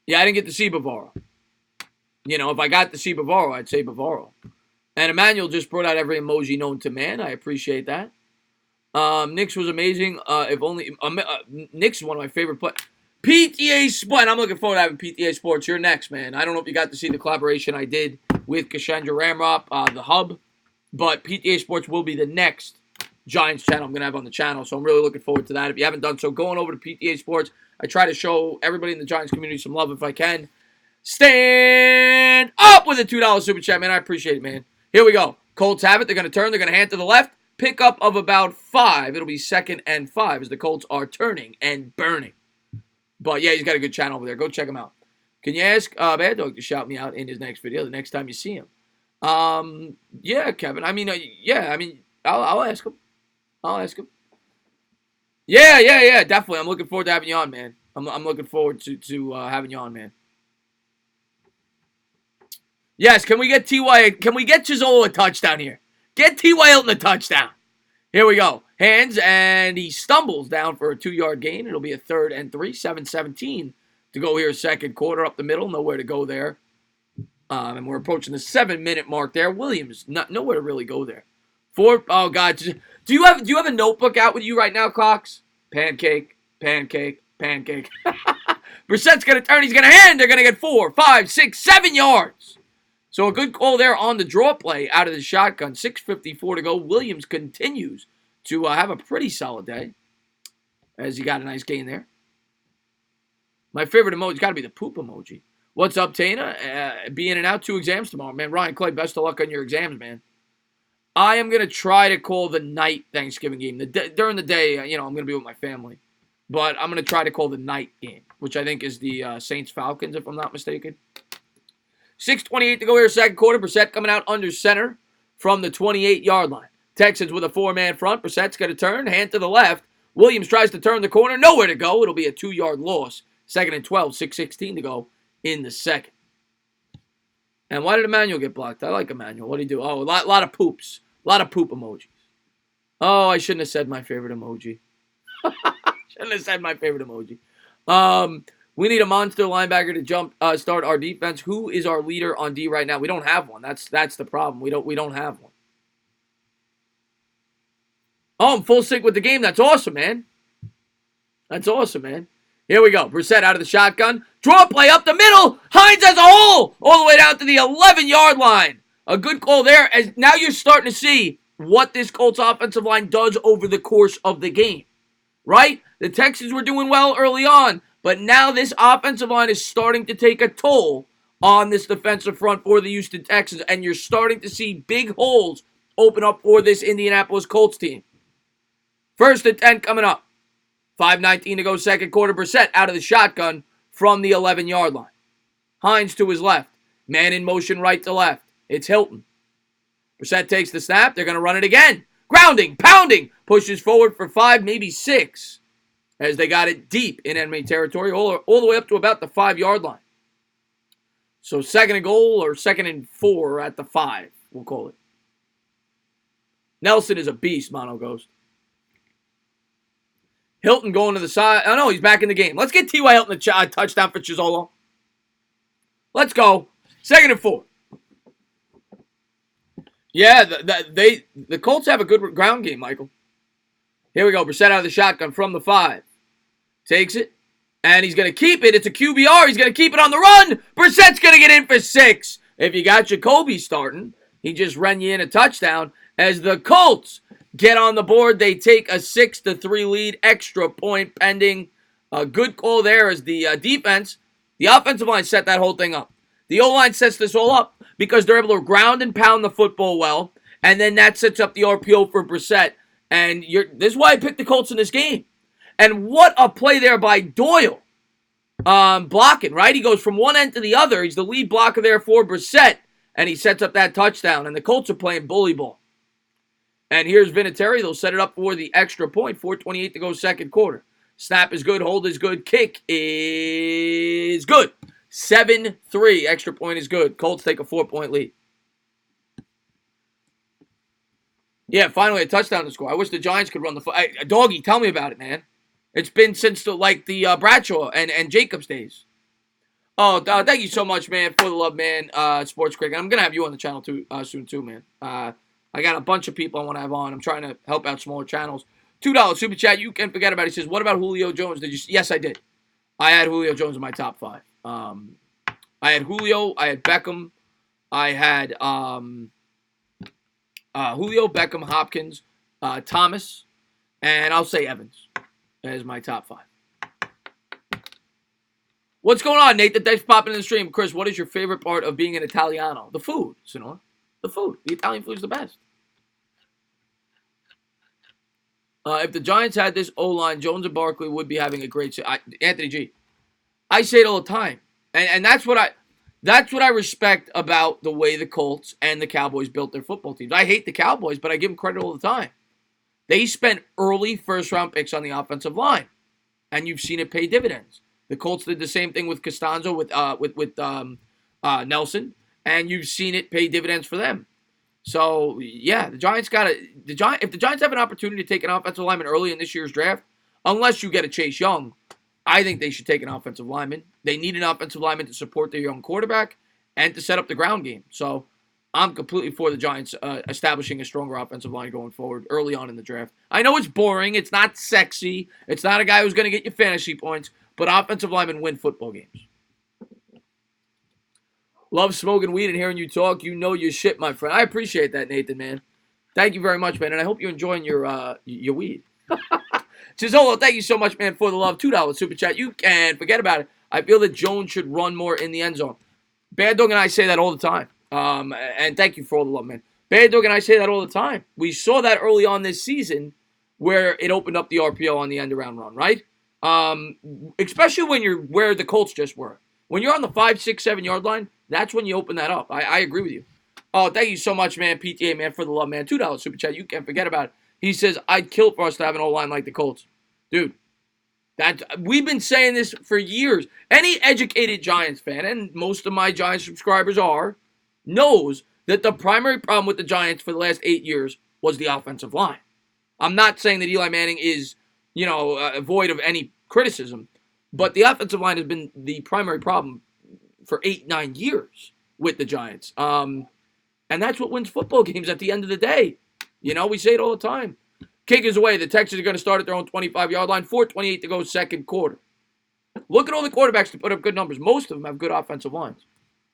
Yeah, I didn't get to see Bavaro. You know, if I got to see Bavaro, I'd say Bavaro. And Emmanuel just brought out every emoji known to man. I appreciate that. Knicks was amazing. Knicks is one of my favorite players. PTA Sports. I'm looking forward to having PTA Sports. You're next, man. I don't know if you got to see the collaboration I did with Kashendra Ramrop, the hub. But PTA Sports will be the next Giants channel I'm going to have on the channel. So I'm really looking forward to that. If you haven't done so, going over to PTA Sports. I try to show everybody in the Giants community some love if I can. Stand up with a $2 super chat, man. I appreciate it, man. Here we go. Colts have it. They're going to turn. They're going to hand to the left. Pickup of about 5. It'll be 2nd and 5 as the Colts are turning and burning. But, yeah, he's got a good channel over there. Go check him out. Can you ask Bad Dog to shout me out in his next video the next time you see him? Yeah, Kevin. I mean, I'll ask him. Yeah, definitely. I'm looking forward to having you on, man. I'm looking forward to having you on, man. Yes, can we get T.Y. Can we get Gisolo a touchdown here? Get T.Y. Hilton a touchdown. Here we go. Hands, and he stumbles down for a 2-yard gain. It'll be a 3rd and 3, 7-17 to go here, second quarter up the middle. Nowhere to go there. And we're approaching the 7-minute mark there. Williams, nowhere to really go there. Oh, God. Do you have a notebook out with you right now, Cox? Pancake. Brissett's going to turn. He's going to hand. They're going to get 4, 5, 6, 7 yards. So a good call there on the draw play out of the shotgun. 6:54 to go. Williams continues to have a pretty solid day as he got a nice gain there. My favorite emoji's got to be the poop emoji. What's up, Tana? Be in and out 2 exams tomorrow. Man, Ryan Clay, best of luck on your exams, man. I am going to try to call the night Thanksgiving game. During the day, I'm going to be with my family. But I'm going to try to call the night game, which I think is the Saints-Falcons, if I'm not mistaken. 6:28 to go here, second quarter. Brissett coming out under center from the 28-yard line. Texans with a 4-man front. Brissett's going to turn, hand to the left. Williams tries to turn the corner. Nowhere to go. It'll be a 2-yard loss. 2nd and 12, 6:16 to go in the second. And why did Emmanuel get blocked? I like Emmanuel. What did he do? Oh, a lot of poops. A lot of poop emojis. Oh, I shouldn't have said my favorite emoji. We need a monster linebacker to start our defense. Who is our leader on D right now? We don't have one. That's the problem. We don't have one. Oh, I'm full sync with the game. That's awesome, man. That's awesome, man. Here we go. Brissett out of the shotgun. Draw play up the middle. Hines has a hole all the way down to the 11-yard line. A good call there. As now you're starting to see what this Colts offensive line does over the course of the game. Right? The Texans were doing well early on, but now this offensive line is starting to take a toll on this defensive front for the Houston Texans, and you're starting to see big holes open up for this Indianapolis Colts team. 1st and 10 coming up. 5:19 to go, second quarter. Brissett out of the shotgun from the 11-yard line. Hines to his left. Man in motion right to left. It's Hilton. Brissett takes the snap. They're going to run it again. Grounding, pounding. Pushes forward for 5, maybe 6. As they got it deep in enemy territory, all the way up to about the 5-yard line. So 2nd and goal or 2nd and 4 at the 5, we'll call it. Nelson is a beast, Mono Ghost. Hilton going to the side. Oh, no, he's back in the game. Let's get T.Y. Hilton a touchdown for Chizzolo. Let's go. 2nd and 4. Yeah, the Colts have a good ground game, Michael. Here we go. Brissett out of the shotgun from the 5. Takes it. And he's going to keep it. It's a QBR. He's going to keep it on the run. Brissett's going to get in for 6. If you got Jacoby starting, he just ran you in a touchdown. As the Colts get on the board, they take a 6-3 lead. Extra point pending. A good call there as the defense. The offensive line set that whole thing up. The O-line sets this all up because they're able to ground and pound the football well. And then that sets up the RPO for Brissett. And this is why I picked the Colts in this game. And what a play there by Doyle. Blocking, right? He goes from one end to the other. He's the lead blocker there for Brissett. And he sets up that touchdown. And the Colts are playing bully ball. And here's Vinatieri. They'll set it up for the extra point. 4:28 to go, second quarter. Snap is good. Hold is good. Kick is good. 7-3. Extra point is good. Colts take a 4-point lead. Yeah, finally a touchdown to score. I wish the Giants could run the Doggy, tell me about it, man. It's been since the Bradshaw and Jacobs days. Oh, thank you so much, man, for the love, man. Sports Cricket. I'm gonna have you on the channel too soon too, man. I got a bunch of people I want to have on. I'm trying to help out smaller channels. $2 super chat. You can forget about it. He says, "What about Julio Jones? Did you?" Yes, I did. I had Julio Jones in my top 5. I had Julio. I had Beckham. I had Julio, Beckham, Hopkins, Thomas, and I'll say Evans as my top 5. What's going on, Nate? The dice popping in the stream. Chris, what is your favorite part of being an Italiano? The food, Sonora. The food. The Italian food is the best. If the Giants had this O-line, Jones and Barkley would be having a great Anthony G. I say it all the time. And that's what I respect about the way the Colts and the Cowboys built their football teams. I hate the Cowboys, but I give them credit all the time. They spent early first-round picks on the offensive line, and you've seen it pay dividends. The Colts did the same thing with Costanzo, with Nelson, and you've seen it pay dividends for them. So yeah, the Giants if the Giants have an opportunity to take an offensive lineman early in this year's draft, unless you get a Chase Young, I think they should take an offensive lineman. They need an offensive lineman to support their young quarterback and to set up the ground game. So I'm completely for the Giants establishing a stronger offensive line going forward early on in the draft. I know it's boring. It's not sexy. It's not a guy who's going to get you fantasy points, but offensive linemen win football games. Love smoking weed and hearing you talk. You know your shit, my friend. I appreciate that, Nathan, man. Thank you very much, man, and I hope you're enjoying your weed. Chizzolo, thank you so much, man, for the love. $2 super chat. You can forget about it. I feel that Jones should run more in the end zone. Bad Dog and I say that all the time. And thank you for all the love, man. Bad Dog and I say that all the time. We saw that early on this season where it opened up the RPO on the end-around run, right? Especially when you're where the Colts just were. When you're on the 5, 6, 7-yard line, that's when you open that up. I agree with you. Oh, thank you so much, man. PTA, man, for the love, man. $2 super chat. You can't forget about it. He says, I'd kill for us to have an O-line like the Colts. Dude, we've been saying this for years. Any educated Giants fan, and most of my Giants subscribers knows that the primary problem with the Giants for the last 8 years was the offensive line. I'm not saying that Eli Manning is, void of any criticism. But the offensive line has been the primary problem for 8-9 years with the Giants. And that's what wins football games at the end of the day. We say it all the time. Kick is away. The Texans are going to start at their own 25-yard line. 4:28 to go, second quarter. Look at all the quarterbacks to put up good numbers. Most of them have good offensive lines.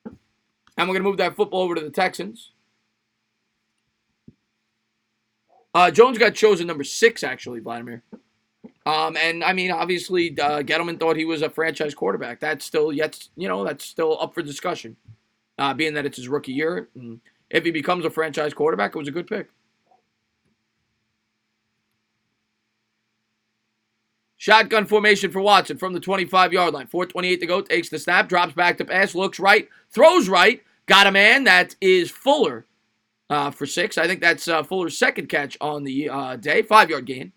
And we're going to move that football over to the Texans. Jones got chosen number 6, actually, Vladimir. And I mean, obviously, Gettleman thought he was a franchise quarterback. That's still up for discussion, being that it's his rookie year. And if he becomes a franchise quarterback, it was a good pick. Shotgun formation for Watson from the 25-yard line. 4:28 to go. Takes the snap, drops back to pass, looks right, throws right. Got a man. That is Fuller for 6. I think that's Fuller's second catch on the day. 5-yard gain.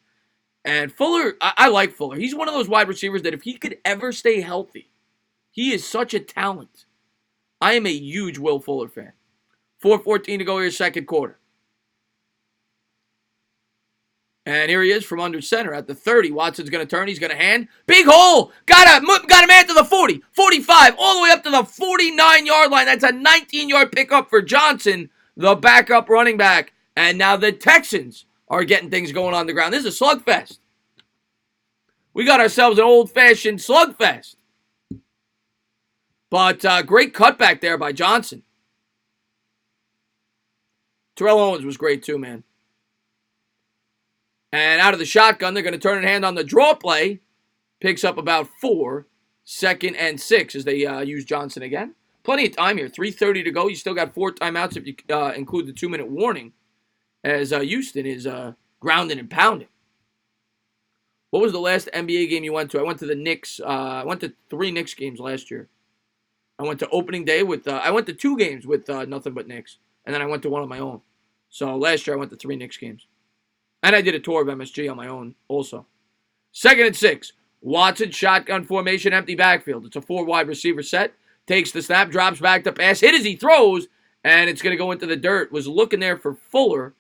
And Fuller, I like Fuller. He's one of those wide receivers that if he could ever stay healthy, he is such a talent. I am a huge Will Fuller fan. 4:14 to go here, second quarter. And here he is from under center at the 30. Watson's going to turn. He's going to hand. Big hole. Got a man to the 40, 45, all the way up to the 49-yard line. That's a 19-yard pickup for Johnson, the backup running back. And now the Texans are getting things going on the ground. This is a slugfest. We got ourselves an old-fashioned slugfest. But great cutback there by Johnson. Terrell Owens was great too, man. And out of the shotgun, they're going to turn and hand on the draw play. Picks up about 4, 2nd and 6 as they use Johnson again. Plenty of time here. 3:30 to go. You still got 4 timeouts if you include the 2-minute warning as Houston is grounding and pounding. What was the last NBA game you went to? I went to the Knicks. I went to 3 Knicks games last year. I went to opening day with I went to 2 games with nothing but Knicks. And then I went to one on my own. So last year I went to 3 Knicks games. And I did a tour of MSG on my own also. 2nd and 6. Watson, shotgun formation, empty backfield. It's a 4 wide receiver set. Takes the snap, drops back to pass. Hit as he throws, and it's going to go into the dirt. Was looking there for Fuller.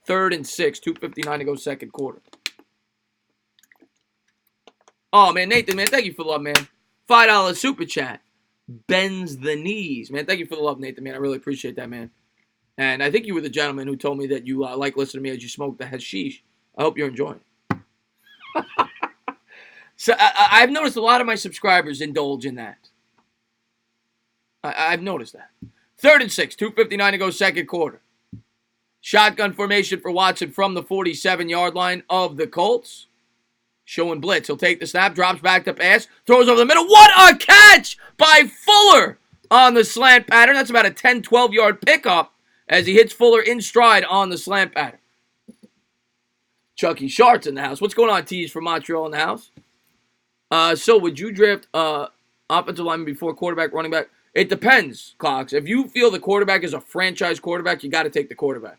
3rd and 6. 2:59 to go, second quarter. Oh, man, Nathan, man, thank you for the love, man. $5 super chat. Bends the knees. Man, thank you for the love, Nathan, man. I really appreciate that, man. And I think you were the gentleman who told me that you like listening to me as you smoke the hashish. I hope you're enjoying it. So I've noticed a lot of my subscribers indulge in that. I've noticed that. 3rd and 6, 2:59 to go, second quarter. Shotgun formation for Watson from the 47-yard line of the Colts. Showing blitz. He'll take the snap, drops back to pass, throws over the middle. What a catch by Fuller on the slant pattern. That's about a 10, 12-yard pickup as he hits Fuller in stride on the slant pattern. Chucky Shart's in the house. What's going on, Tees from Montreal in the house? So would you draft offensive lineman before quarterback, running back? It depends, Clocks. If you feel the quarterback is a franchise quarterback, you got to take the quarterback.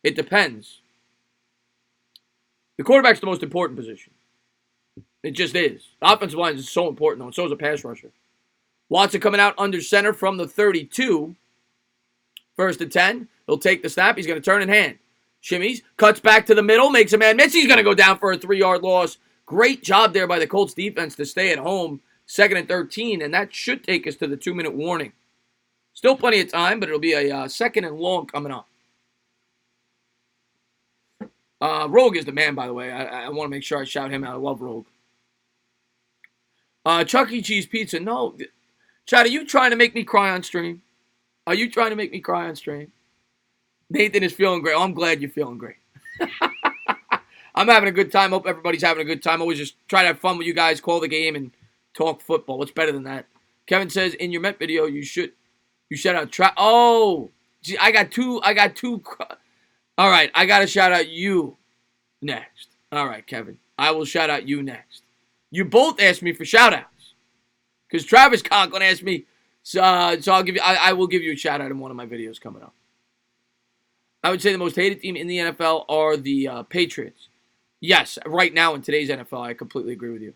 It depends. The quarterback's the most important position. It just is. The offensive line is so important, though, and so is a pass rusher. Watson coming out under center from the 32. 1st and 10. He'll take the snap. He's going to turn and hand. Shimmies. Cuts back to the middle. Makes a man miss. He's going to go down for a 3-yard loss. Great job there by the Colts defense to stay at home. 2nd and 13. And that should take us to the 2-minute warning. Still plenty of time, but it'll be a 2nd and long coming up. Rogue is the man, by the way. I want to make sure I shout him out. I love Rogue. Chuck E. Cheese Pizza. No. Chad, are you trying to make me cry on stream? Are you trying to make me cry on stream? Nathan is feeling great. Oh, I'm glad you're feeling great. I'm having a good time. Hope everybody's having a good time. Always just try to have fun with you guys, call the game, and talk football. What's better than that? Kevin says, in your Met video, you shout out Oh, gee, I got two. All right, I got to shout out you next. All right, Kevin. I will shout out you next. You both asked me for shout outs. Because Travis Conklin asked me. So I'll give you. I will give you a shout out in one of my videos coming up. I would say the most hated team in the NFL are the Patriots. Yes, right now in today's NFL, I completely agree with you.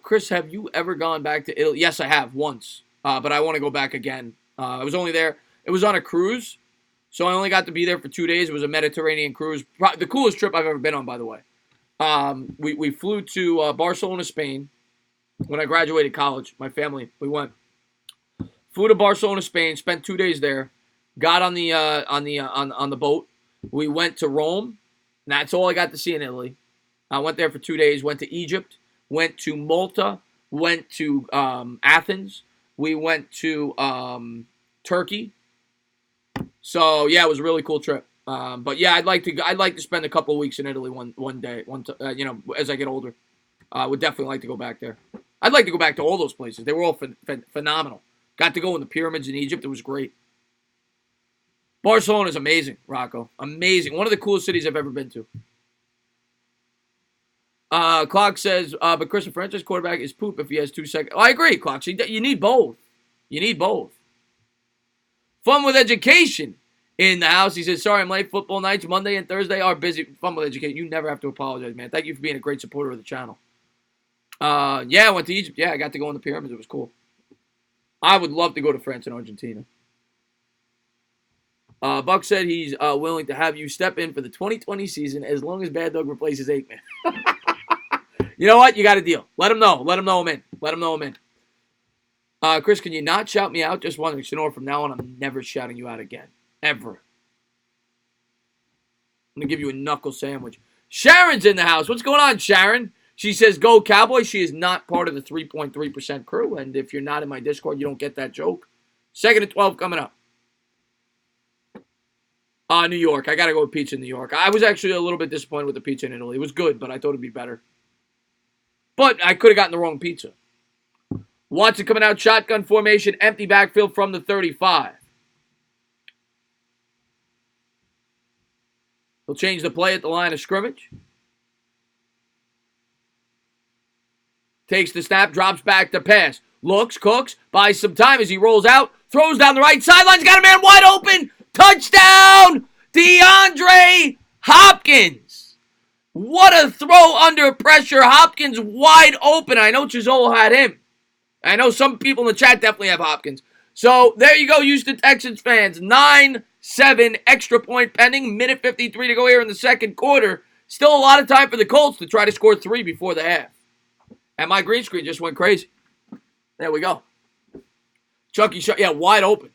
Chris, have you ever gone back to Italy? Yes, I have once, but I want to go back again. I was only there. It was on a cruise, so I only got to be there for 2 days. It was a Mediterranean cruise. The coolest trip I've ever been on, by the way. We flew to Barcelona, Spain. When I graduated college, my family, we went. Flew to Barcelona, Spain. Spent 2 days there. Got on the boat. We went to Rome. And that's all I got to see in Italy. I went there for 2 days. Went to Egypt. Went to Malta. Went to Athens. We went to Turkey. So yeah, it was a really cool trip. But yeah, I'd like to spend a couple of weeks in Italy one day. As I get older, I would definitely like to go back there. I'd like to go back to all those places. They were all phenomenal. Got to go in the pyramids in Egypt. It was great. Barcelona is amazing, Rocco. Amazing. One of the coolest cities I've ever been to. Clark says, but Christian franchise quarterback is poop if he has 2 seconds. Oh, I agree, Clark. You need both. You need both. Fun with education in the house. He says, sorry, I'm late. Football nights, Monday and Thursday are busy. Fun with education. You never have to apologize, man. Thank you for being a great supporter of the channel. Yeah, I went to Egypt. Yeah, I got to go in the pyramids. It was cool. I would love to go to France and Argentina. Buck said he's willing to have you step in for the 2020 season as long as Bad Dog replaces Aikman. You know what? You got a deal. Let him know. Let him know I'm in. Let him know I'm in. Chris, can you not shout me out? Just wondering. Sonora, from now on, I'm never shouting you out again. Ever. I'm going to give you a knuckle sandwich. Sharon's in the house. What's going on, Sharon? She says, go Cowboys. She is not part of the 3.3% crew. And if you're not in my Discord, you don't get that joke. 2nd and 12 coming up. New York. I got to go with pizza in New York. I was actually a little bit disappointed with the pizza in Italy. It was good, but I thought it'd be better. But I could have gotten the wrong pizza. Watson coming out, shotgun formation, empty backfield from the 35. He'll change the play at the line of scrimmage. Takes the snap, drops back to pass. Looks, cooks, buys some time as he rolls out. Throws down the right sideline. Got a man wide open. Touchdown, DeAndre Hopkins. What a throw under pressure. Hopkins wide open. I know Chisholm had him. I know some people in the chat definitely have Hopkins. So there you go, Houston Texans fans. 9-7 extra point pending. Minute 53 to go here in the second quarter. Still a lot of time for the Colts to try to score 3 before the half. And my green screen just went crazy. There we go. Chucky shot, yeah, wide open.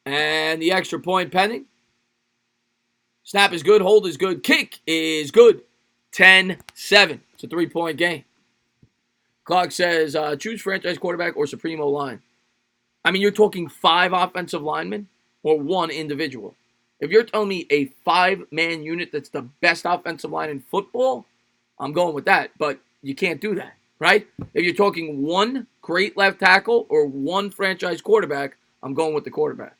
And the extra point pending. Snap is good. Hold is good. Kick is good. 10-7. It's a 3-point game. Clark says, choose franchise quarterback or Supremo line. I mean, you're talking 5 offensive linemen or 1 individual. If you're telling me a 5-man unit that's the best offensive line in football, I'm going with that. But you can't do that, right? If you're talking 1 great left tackle or 1 franchise quarterback, I'm going with the quarterback.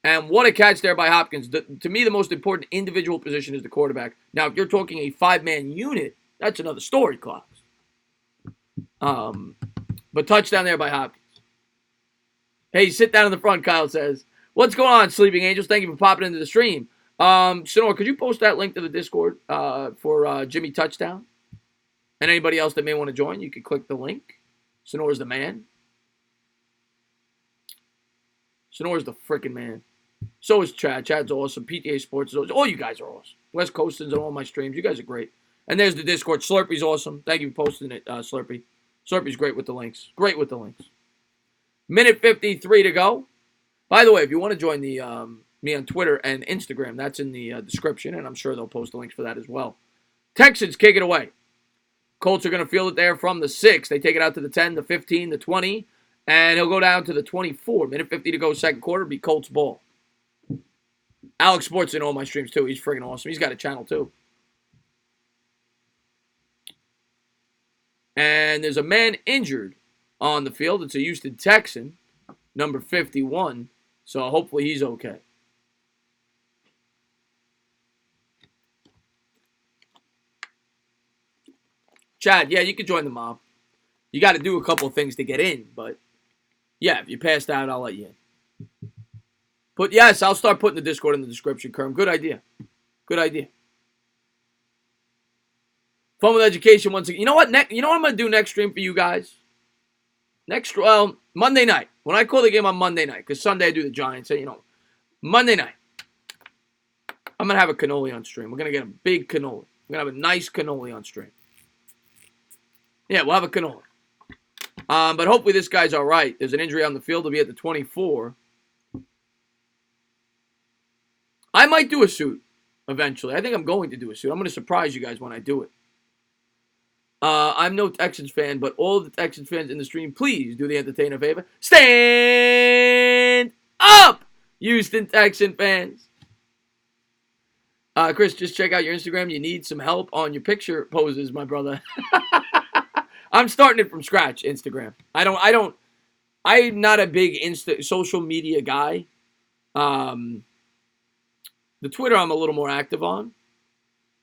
And what a catch there by Hopkins. To me, the most important individual position is the quarterback. Now, if you're talking a 5-man unit, that's another story, Clark. But touchdown there by Hopkins. Hey, sit down in the front, Kyle says. What's going on, Sleeping Angels? Thank you for popping into the stream. Sonora, could you post that link to the Discord for Jimmy Touchdown? And anybody else that may want to join, you can click the link. Sonora's the man. Sonora's the freaking man. So is Chad. Chad's awesome. PTA Sports is awesome. All you guys are awesome. West Coasters on all my streams. You guys are great. And there's the Discord. Slurpy's awesome. Thank you for posting it, Slurpy. Slurpy's great with the links. Great with the links. Minute 53 to go. By the way, if you want to join the me on Twitter and Instagram, that's in the description, and I'm sure they'll post the links for that as well. Texans kick it away. Colts are going to field it there from the 6. They take it out to the 10, the 15, the 20, and he'll go down to the 24. Minute 50 to go, second quarter, be Colts ball. Alex Sports in all my streams, too. He's freaking awesome. He's got a channel, too. And there's a man injured on the field. It's a Houston Texan, number 51. So hopefully he's okay. Chad, yeah, you can join the mob. You got to do a couple of things to get in, but yeah, if you passed out, I'll let you in. But yes, I'll start putting the Discord in the description, Kerm. Good idea. Good idea. Fun with education once again. You know what? You know what I'm going to do next stream for you guys? Monday night. When I call the game on Monday night, because Sunday I do the Giants, Monday night, I'm going to have a cannoli on stream. We're going to get a big cannoli. We're going to have a nice cannoli on stream. Yeah, we'll have a cannoli. But hopefully this guy's all right. There's an injury on the field. He'll be at the 24. I might do a suit eventually. I think I'm going to do a suit. I'm going to surprise you guys when I do it. I'm no Texans fan, but all the Texans fans in the stream, please do the entertainer a favor. Stand up, Houston Texan fans. Chris, just check out your Instagram. You need some help on your picture poses, my brother. I'm starting it from scratch, Instagram. I'm not a big social media guy. The Twitter I'm a little more active on.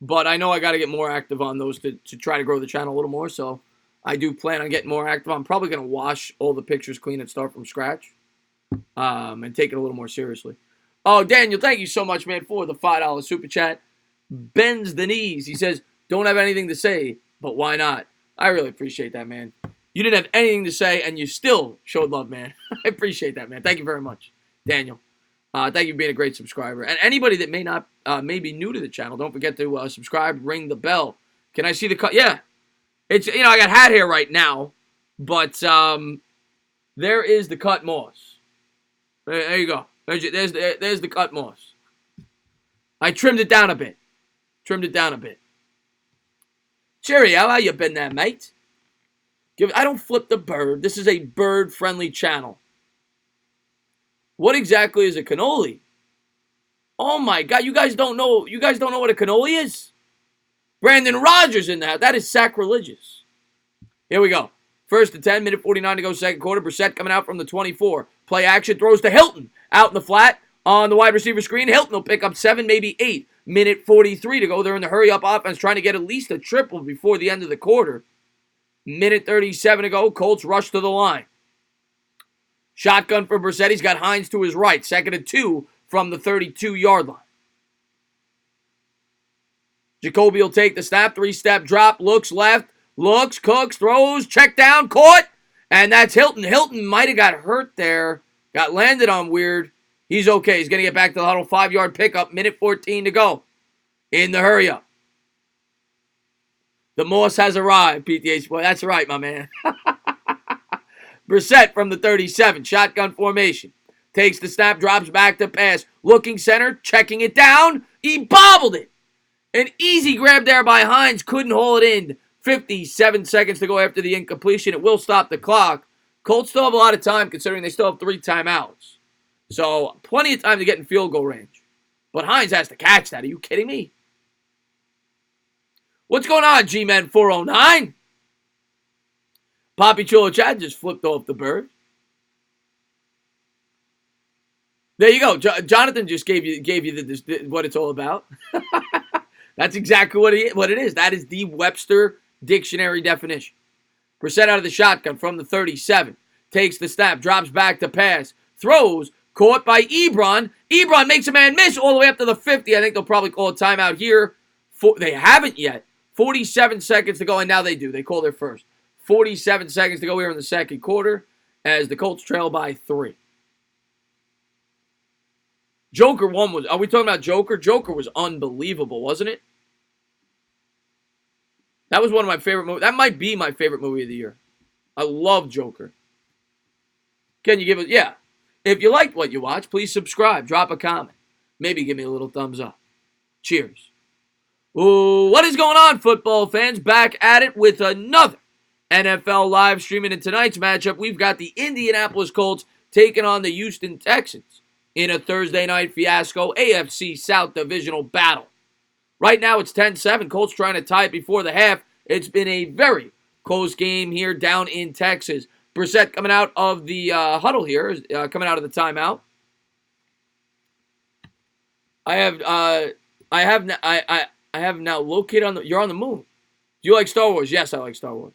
But I know I got to get more active on those to try to grow the channel a little more. So I do plan on getting more active. I'm probably going to wash all the pictures clean and start from scratch. And take it a little more seriously. Oh, Daniel, thank you so much, man, for the $5 super chat. Bends the knees. He says, don't have anything to say, but why not? I really appreciate that, man. You didn't have anything to say, and you still showed love, man. I appreciate that, man. Thank you very much, Daniel. Thank you for being a great subscriber. And anybody that may be new to the channel, don't forget to subscribe, ring the bell. Can I see the cut? Yeah. It's, I got hat hair right now, but there is the cut moss. There you go. There's the cut moss. I trimmed it down a bit. Cheerio, how you been there, mate? I don't flip the bird. This is a bird-friendly channel. What exactly is a cannoli? Oh my God, you guys don't know what a cannoli is? Brandon Rogers in the house. That is sacrilegious. Here we go. First and 10, minute 49 to go, second quarter. Brissett coming out from the 24. Play action, throws to Hilton. Out in the flat on the wide receiver screen. Hilton will pick up 7, maybe 8. Minute 43 to go. They're in the hurry-up offense trying to get at least a triple before the end of the quarter. Minute 37 to go. Colts rush to the line. Shotgun for Brissett. He's got Hines to his right. Second and 2 from the 32-yard line. Jacoby will take the snap. 3-step drop. Looks left. Looks. Cooks. Throws. Check down. Caught. And that's Hilton. Hilton might have got hurt there. Got landed on weird. He's okay. He's going to get back to the huddle. 5-yard pickup. Minute 14 to go. In the hurry-up. The Moss has arrived, PTH. Boy, that's right, my man. Brissett from the 37. Shotgun formation. Takes the snap, drops back to pass. Looking center, checking it down. He bobbled it. An easy grab there by Hines. Couldn't hold it in. 57 seconds to go after the incompletion. It will stop the clock. Colts still have a lot of time considering they still have 3 timeouts. So, plenty of time to get in field goal range. But Hines has to catch that. Are you kidding me? What's going on, G-Men 409? Poppy Chulo Chad just flipped off the bird. There you go. Jonathan just gave you what it's all about. That's exactly what it is. That is the Webster Dictionary definition. Brissett out of the shotgun from the 37. Takes the snap, drops back to pass. Throws, caught by Ebron. Ebron makes a man miss all the way up to the 50. I think they'll probably call a timeout here. They haven't yet. 47 seconds to go, and now they do. They call their first. 47 seconds to go here in the second quarter as the Colts trail by 3. Joker 1 was... Are we talking about Joker? Joker was unbelievable, wasn't it? That was one of my favorite movies. That might be my favorite movie of the year. I love Joker. Can you give it... Yeah. If you liked what you watched, please subscribe. Drop a comment. Maybe give me a little thumbs up. Cheers. Ooh, what is going on, football fans? Back at it with another NFL live streaming. In tonight's matchup, we've got the Indianapolis Colts taking on the Houston Texans in a Thursday night fiasco AFC South divisional battle. Right now, it's 10-7. Colts trying to tie it before the half. It's been a very close game here down in Texas. Brissett coming out of the huddle here, coming out of the timeout. I have now located on the... You're on the moon. Do you like Star Wars? Yes, I like Star Wars.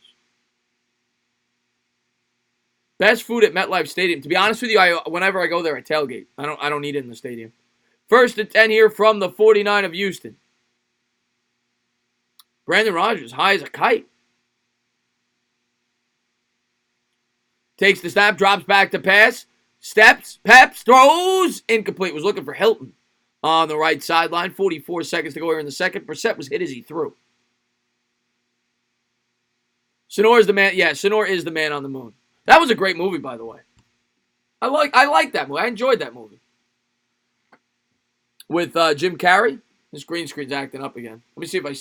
Best food at MetLife Stadium. To be honest with you, whenever I go there, I tailgate. I don't eat it in the stadium. First and 10 here from the 49 of Houston. Brandon Rogers, high as a kite. Takes the snap, drops back to pass. Steps, peps, throws. Incomplete. Was looking for Hilton on the right sideline. 44 seconds to go here in the second. Brissett was hit as he threw. Sonor is the man. Yeah, Sonor is the man on the moon. That was a great movie, by the way. I like that movie. I enjoyed that movie. With Jim Carrey. This green screen's acting up again. Let me see if maybe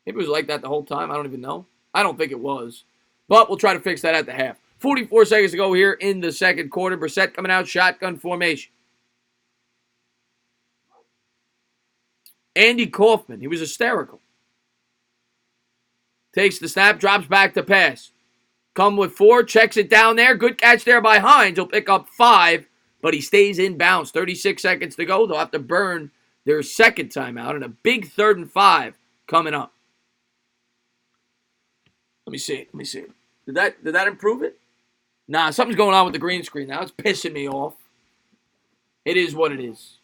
it was like that the whole time. I don't even know. I don't think it was. But we'll try to fix that at the half. 44 seconds to go here in the second quarter. Brissett coming out, shotgun formation. Andy Kaufman, he was hysterical. Takes the snap, drops back to pass. Come with 4, checks it down there. Good catch there by Hines. He'll pick up 5, but he stays in bounds. 36 seconds to go. They'll have to burn their second timeout and a big 3rd and 5 coming up. Let me see. Did that improve it? Nah, something's going on with the green screen now. It's pissing me off. It is what it is.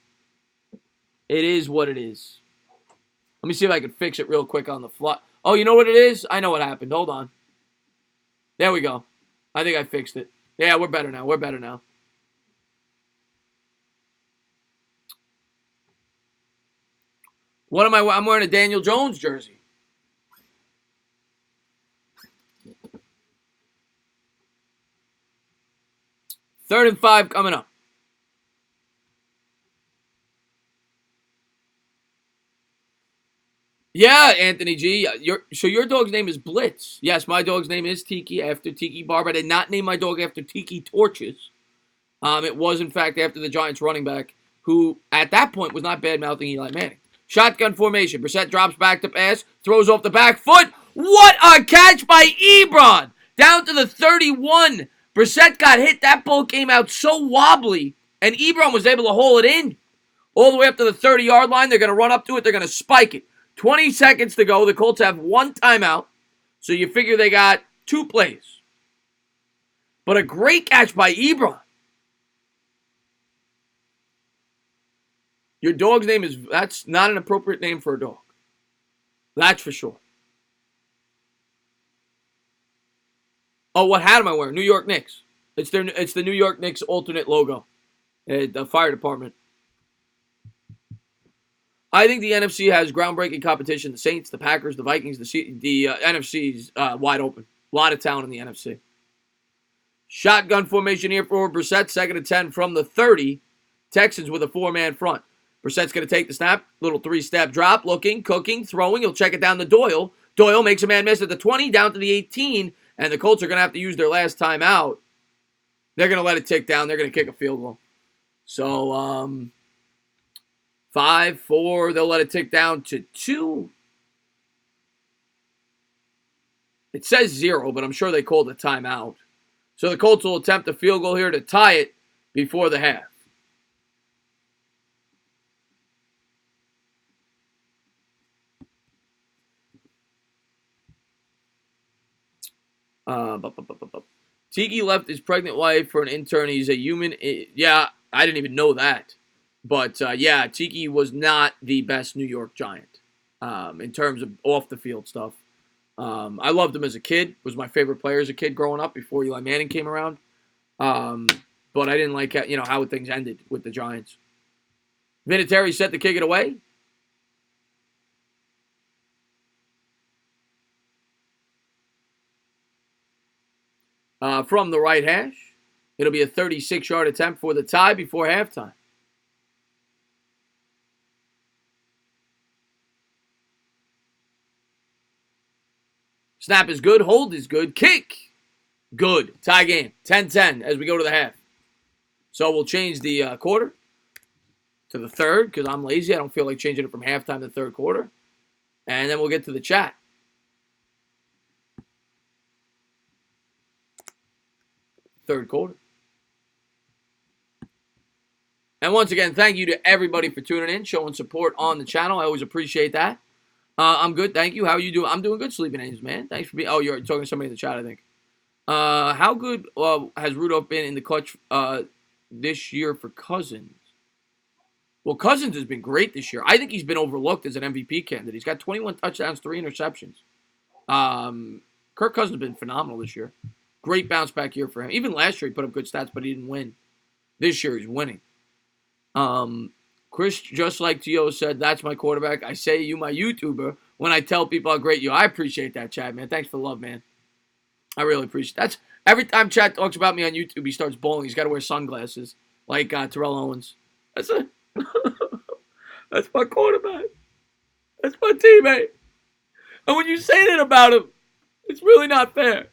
It is what it is. Let me see if I can fix it real quick on the fly. Oh, you know what it is? I know what happened. Hold on. There we go. I think I fixed it. Yeah, we're better now. What am I? I'm wearing a Daniel Jones jersey. Third and 5 coming up. Yeah, Anthony G. Your dog's name is Blitz. Yes, my dog's name is Tiki after Tiki Barber. I did not name my dog after Tiki Torches. It was, in fact, after the Giants running back, who at that point was not bad-mouthing Eli Manning. Shotgun formation. Brissett drops back to pass, throws off the back foot. What a catch by Ebron! Down to the 31. Brissett got hit. That ball came out so wobbly, and Ebron was able to hold it in. All the way up to the 30-yard line. They're going to run up to it. They're going to spike it. 20 seconds to go. The Colts have 1 timeout, so you figure they got 2 plays. But a great catch by Ebron. Your dog's name is, that's not an appropriate name for a dog. That's for sure. Oh, what hat am I wearing? New York Knicks. It's the New York Knicks alternate logo. The fire department. I think the NFC has groundbreaking competition. The Saints, the Packers, the Vikings, the NFC's wide open. A lot of talent in the NFC. Shotgun formation here for Brissett. 2nd and 10 from the 30. Texans with a 4-man front. Brissett's going to take the snap. Little 3-step drop. Looking, cooking, throwing. He'll check it down to Doyle. Doyle makes a man miss at the 20, down to the 18. And the Colts are going to have to use their last timeout. They're going to let it tick down. They're going to kick a field goal. So, 5, 4. They'll let it tick down to 2. It says 0, but I'm sure they called a timeout. So the Colts will attempt a field goal here to tie it before the half. Tiki left his pregnant wife for an intern. He's a human. Yeah, I didn't even know that. But, yeah, Tiki was not the best New York Giant in terms of off-the-field stuff. I loved him as a kid. Was my favorite player as a kid growing up before Eli Manning came around. But I didn't like how things ended with the Giants. Vinatieri set to kick it away. From the right hash. It'll be a 36-yard attempt for the tie before halftime. Snap is good. Hold is good. Kick. Good. Tie game. 10-10 as we go to the half. So we'll change the quarter to the third because I'm lazy. I don't feel like changing it from halftime to third quarter. And then we'll get to the chat. Third quarter. And once again, thank you to everybody for tuning in, showing support on the channel. I always appreciate that. I'm good, thank you. How are you doing? I'm doing good, Sleeping Angels, man. Thanks for being. Oh, you're talking to somebody in the chat, I think. How good has Rudolph been in the clutch this year for Cousins? Well, Cousins has been great this year. I think he's been overlooked as an MVP candidate. He's got 21 touchdowns, 3 interceptions. Kirk Cousins has been phenomenal this year. Great bounce back year for him. Even last year he put up good stats, but he didn't win. This year he's winning. Chris, just like T.O. said, that's my quarterback. I say you my YouTuber when I tell people how great you are. I appreciate that, Chad, man. Thanks for the love, man. I really appreciate that. Every time Chad talks about me on YouTube, he starts bowling. He's got to wear sunglasses like Terrell Owens. That's it. That's my quarterback. That's my teammate. And when you say that about him, it's really not fair.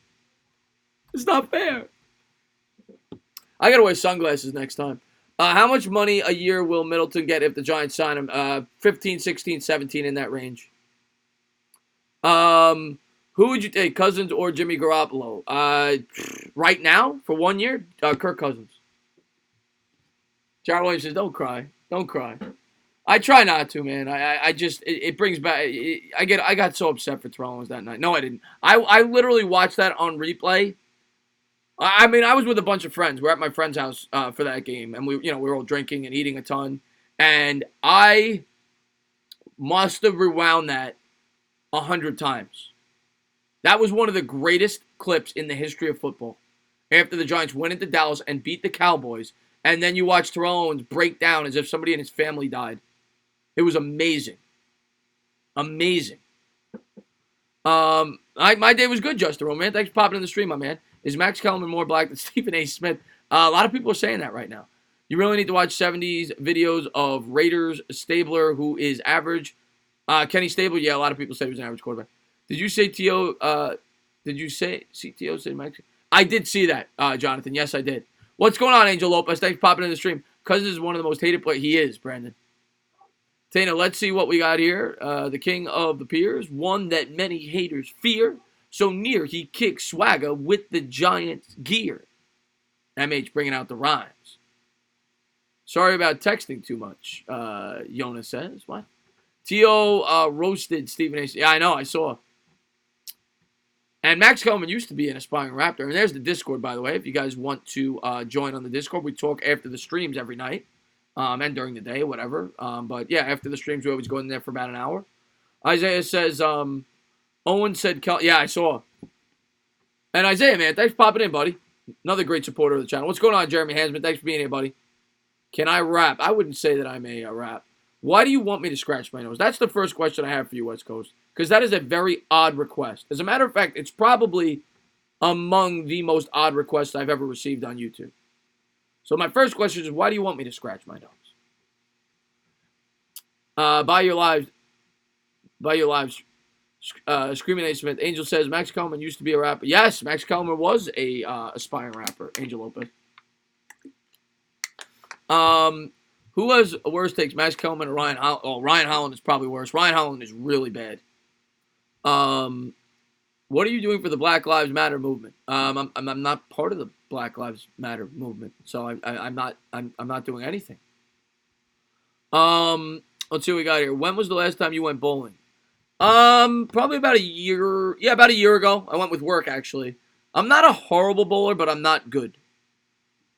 It's not fair. I got to wear sunglasses next time. How much money a year will Middleton get if the Giants sign him? 15, 16, 17 in that range. Who would you take, Cousins or Jimmy Garoppolo? Right now, for 1 year, Kirk Cousins. Jared Williams says, don't cry. Don't cry. I try not to, man. I just, it brings back, I got so upset for Terrell Owens that night. No, I didn't. I literally watched that on replay. I mean, I was with a bunch of friends. We're at my friend's house for that game, and we were all drinking and eating a ton. And I must have rewound that 100 times. That was one of the greatest clips in the history of football. After the Giants went into Dallas and beat the Cowboys, and then you watch Terrell Owens break down as if somebody in his family died. It was amazing. Amazing. My day was good, Justin Roman. Thanks for popping in the stream, my man. Is Max Kellerman more black than Stephen A. Smith? A lot of people are saying that right now. You really need to watch 70s videos of Raiders Stabler, who is average. Kenny Stabler, yeah, a lot of people say he was an average quarterback. Did you say T.O.? Did you say CTO said Max? I did see that, Jonathan. Yes, I did. What's going on, Angel Lopez? Thanks for popping in the stream. Cousins is one of the most hated players. He is, Brandon. Tana, let's see what we got here. The king of the peers, one that many haters fear. So near he kicks swagger with the Giants gear. MH bringing out the rhymes. Sorry about texting too much, Jonas says. What? T.O. roasted Stephen A. Yeah, I know. I saw. And Max Kellerman used to be an aspiring Raptor. And there's the Discord, by the way. If you guys want to join on the Discord, we talk after the streams every night. And during the day, whatever. But yeah, after the streams, we always go in there for about an hour. Isaiah says, Owen said, yeah, I saw. And Isaiah, man, thanks for popping in, buddy. Another great supporter of the channel. What's going on, Jeremy Hansman? Thanks for being here, buddy. Can I rap? I wouldn't say that I'm a rap. Why do you want me to scratch my nose? That's the first question I have for you, West Coast. Because that is a very odd request. As a matter of fact, it's probably among the most odd requests I've ever received on YouTube. So my first question is, why do you want me to scratch my nose? Buy your lives. Screaming A. Smith. Angel says, Max Kellerman used to be a rapper. Yes, Max Kellerman was a aspiring rapper. Angel Lopez. Who has worse takes, Max Kellerman or Ryan Holland? Oh, Ryan Holland is probably worse. Ryan Holland is really bad. What are you doing for the Black Lives Matter movement? I'm not part of the Black Lives Matter movement, so I'm not doing anything. Let's see what we got here. When was the last time you went bowling? Probably about a year. Yeah, about a year ago. I went with work, actually. I'm not a horrible bowler, but I'm not good.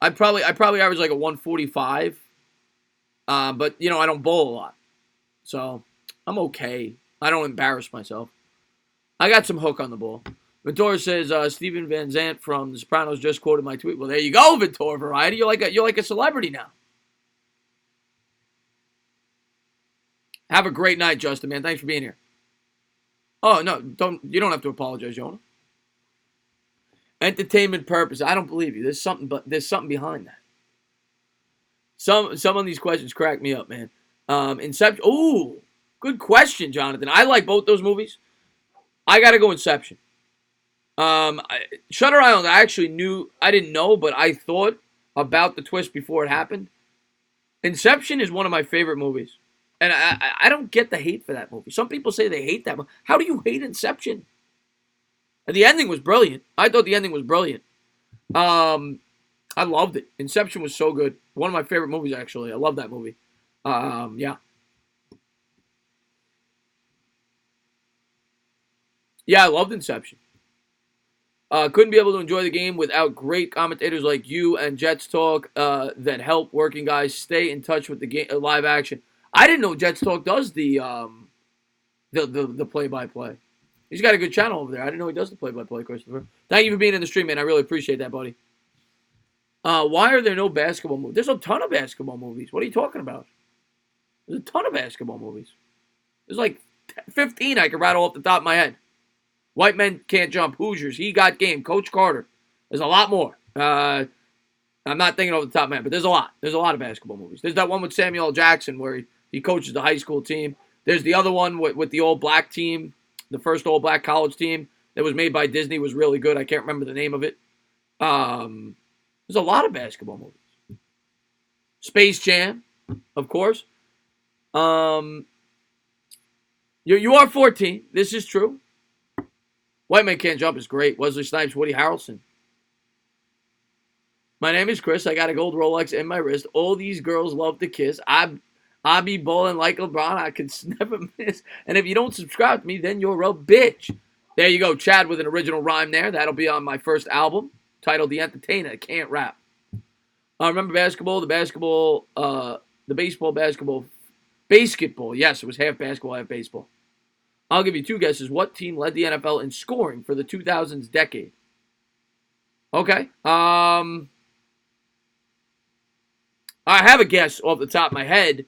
I probably average like a 145. But, I don't bowl a lot. So, I'm okay. I don't embarrass myself. I got some hook on the ball. Ventura says, Steven Van Zandt from The Sopranos just quoted my tweet. Well, there you go, Ventura Variety. You're like a celebrity now. Have a great night, Justin, man. Thanks for being here. Oh, no, you don't have to apologize, Jonah. Entertainment purpose. I don't believe you. There's something behind that. Some of these questions crack me up, man. Inception. Ooh, good question, Jonathan. I like both those movies. I got to go Inception. Shutter Island, I didn't know, but I thought about the twist before it happened. Inception is one of my favorite movies. And I don't get the hate for that movie. Some people say they hate that movie. How do you hate Inception? And the ending was brilliant. I thought the ending was brilliant. I loved it. Inception was so good. One of my favorite movies, actually. I love that movie. Yeah. Yeah, I loved Inception. Couldn't be able to enjoy the game without great commentators like you and Jets Talk that help working guys stay in touch with the game, live action. I didn't know Jets Talk does the play-by-play. He's got a good channel over there. I didn't know he does the play-by-play, Christopher. Thank you for being in the stream, man. I really appreciate that, buddy. Why are there no basketball movies? There's a ton of basketball movies. What are you talking about? There's a ton of basketball movies. There's like 15 I can rattle off the top of my head. White Men Can't Jump, Hoosiers, He Got Game, Coach Carter. There's a lot more. I'm not thinking off the top of my head, but there's a lot. There's a lot of basketball movies. There's that one with Samuel L. Jackson where he coaches the high school team. There's the other one with the all-black team, the first all-black college team that was made by Disney, was really good. I can't remember the name of it. There's a lot of basketball movies. Space Jam, of course. You are 14. This is true. White Man Can't Jump is great. Wesley Snipes, Woody Harrelson. My name is Chris. I got a gold Rolex in my wrist. All these girls love to kiss. I be bowling like LeBron. I can never miss. And if you don't subscribe to me, then you're a bitch. There you go. Chad with an original rhyme there. That'll be on my first album titled The Entertainer. I can't rap. Remember basketball? The baseball, basketball. Basketball. Yes, it was half basketball, half baseball. I'll give you two guesses. What team led the NFL in scoring for the 2000s decade? Okay. I have a guess off the top of my head.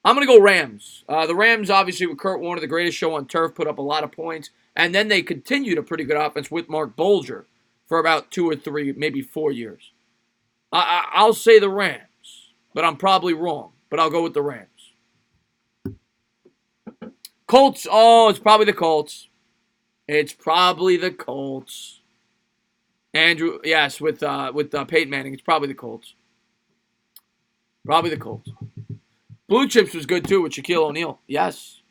I'm going to go Rams. The Rams, obviously, with Kurt Warner, the greatest show on turf, put up a lot of points. And then they continued a pretty good offense with Mark Bolger for about 2 or 3, maybe 4 years. I'll say the Rams, but I'm probably wrong. But I'll go with the Rams. Colts. Oh, it's probably the Colts. It's probably the Colts. Andrew, yes, with Peyton Manning, it's probably the Colts. Probably the Colts. Blue Chips was good, too, with Shaquille O'Neal. Yes.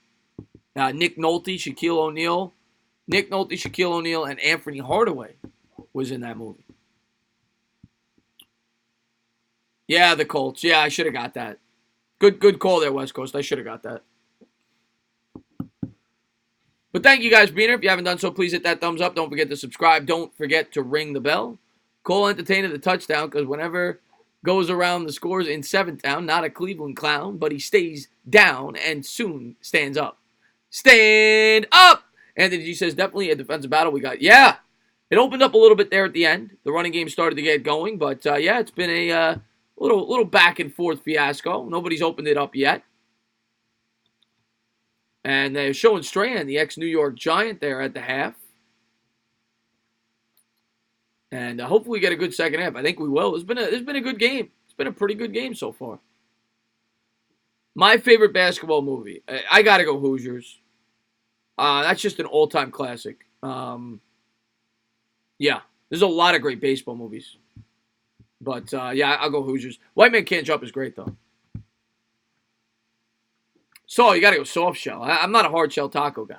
Nick Nolte, Shaquille O'Neal. Nick Nolte, Shaquille O'Neal, and Anthony Hardaway was in that movie. Yeah, the Colts. Yeah, I should have got that. Good call there, West Coast. I should have got that. But thank you guys for being here. If you haven't done so, please hit that thumbs up. Don't forget to subscribe. Don't forget to ring the bell. Cole Entertainer the touchdown, because whenever goes around the scores in 7th down, not a Cleveland clown, but he stays down and soon stands up. Stand up! Anthony G says, definitely a defensive battle we got. Yeah, it opened up a little bit there at the end. The running game started to get going, but yeah, it's been a little back and forth fiasco. Nobody's opened it up yet. And they're showing Strahan, the ex-New York Giant, there at the half. And hopefully we get a good second half. I think we will. It's been a good game. It's been a pretty good game so far. My favorite basketball movie. I got to go Hoosiers. That's just an all-time classic. Yeah, there's a lot of great baseball movies. But, yeah, I'll go Hoosiers. White Man Can't Jump is great, though. So, you got to go soft shell. I'm not a hard shell taco guy.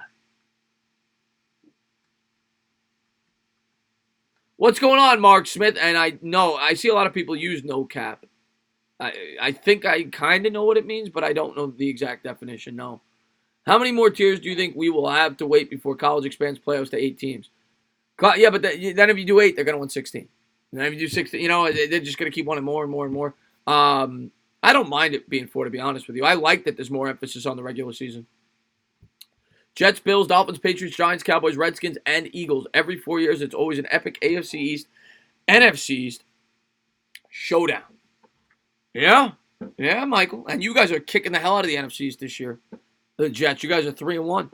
What's going on, Mark Smith? And I see a lot of people use no cap. I think I kind of know what it means, but I don't know the exact definition, no. How many more tiers do you think we will have to wait before college expands playoffs to 8 teams? Yeah, but then if you do 8, they're going to win 16. And then if you do 16, they're just going to keep wanting more and more and more. I don't mind it being 4, to be honest with you. I like that there's more emphasis on the regular season. Jets, Bills, Dolphins, Patriots, Giants, Cowboys, Redskins, and Eagles. Every 4 years, it's always an epic AFC East, NFC East showdown. Yeah, Michael. And you guys are kicking the hell out of the NFC East this year. The Jets, you guys are 3-1.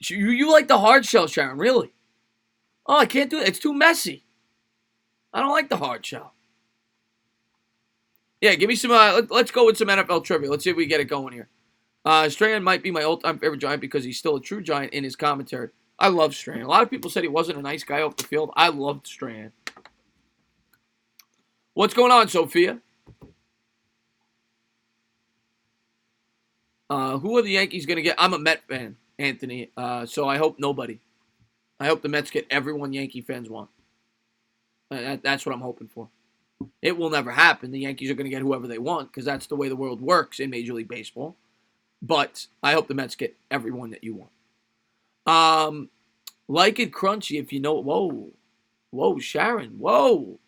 You like the hard shell, Sharon, really? Oh, I can't do it. It's too messy. I don't like the hard shell. Yeah, give me some, let's go with some NFL trivia. Let's see if we get it going here. Strahan might be my all-time favorite Giant because he's still a true Giant in his commentary. I love Strahan. A lot of people said he wasn't a nice guy off the field. I loved Strahan. What's going on, Sophia? Who are the Yankees going to get? I'm a Met fan, Anthony, so I hope nobody. I hope the Mets get everyone Yankee fans want. That's what I'm hoping for. It will never happen. The Yankees are going to get whoever they want because that's the way the world works in Major League Baseball. But I hope the Mets get everyone that you want. Like it crunchy if you know. Whoa, Sharon. Whoa.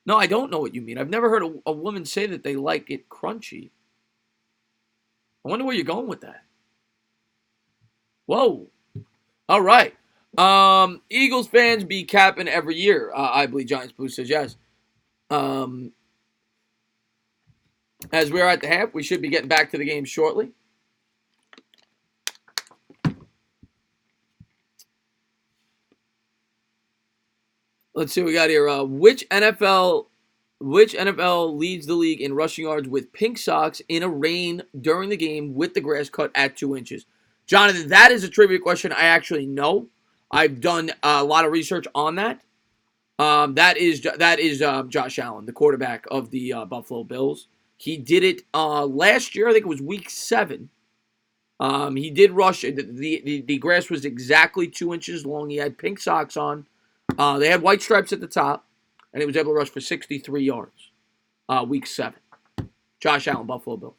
No, I don't know what you mean. I've never heard a woman say that they like it crunchy. I wonder where you're going with that. Whoa. All right. Eagles fans be capping every year. I believe Giants Blue says yes. Um, as we are at the half, we should be getting back to the game shortly. Let's see what we got here. Which NFL leads the league in rushing yards with pink socks in a rain during the game with the grass cut at 2 inches? Jonathan, that is a trivia question I actually know. I've done a lot of research on that. That is Josh Allen, the quarterback of the Buffalo Bills. He did it last year. I think it was week 7. He did rush. The grass was exactly 2 inches long. He had pink socks on. They had white stripes at the top, and he was able to rush for 63 yards. Week 7. Josh Allen, Buffalo Bills.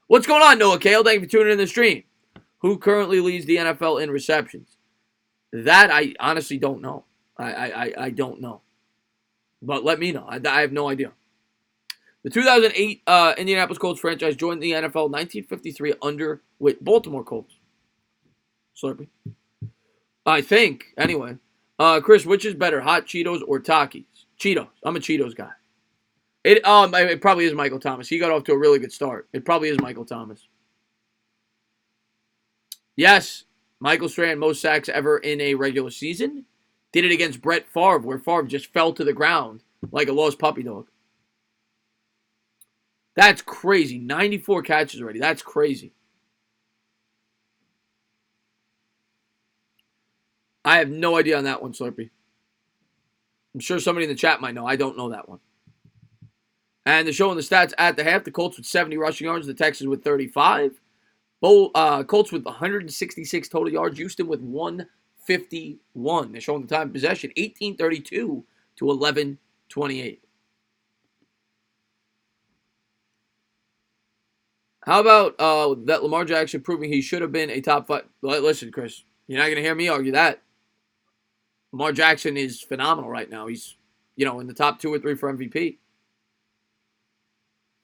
What's going on, Noah Kale? Thank you for tuning in the stream. Who currently leads the NFL in receptions? That I honestly don't know. I don't know. But let me know. I have no idea. The 2008 Indianapolis Colts franchise joined the NFL in 1953 under with Baltimore Colts. Slurpee. I think, anyway. Chris, which is better, hot Cheetos or Takis? Cheetos. I'm a Cheetos guy. It probably is Michael Thomas. He got off to a really good start. It probably is Michael Thomas. Yes, Michael Strahan, most sacks ever in a regular season. Did it against Brett Favre, where Favre just fell to the ground like a lost puppy dog. That's crazy. 94 catches already. That's crazy. I have no idea on that one, Slurpee. I'm sure somebody in the chat might know. I don't know that one. And they're showing the stats at the half. The Colts with 70 rushing yards. The Texans with 35. Colts with 166 total yards. Houston with 151. They're showing the time of possession. 18:32 to 11:28. How about that Lamar Jackson proving he should have been a top 5? Listen, Chris, you're not going to hear me argue that. Lamar Jackson is phenomenal right now. He's, in the top 2 or 3 for MVP.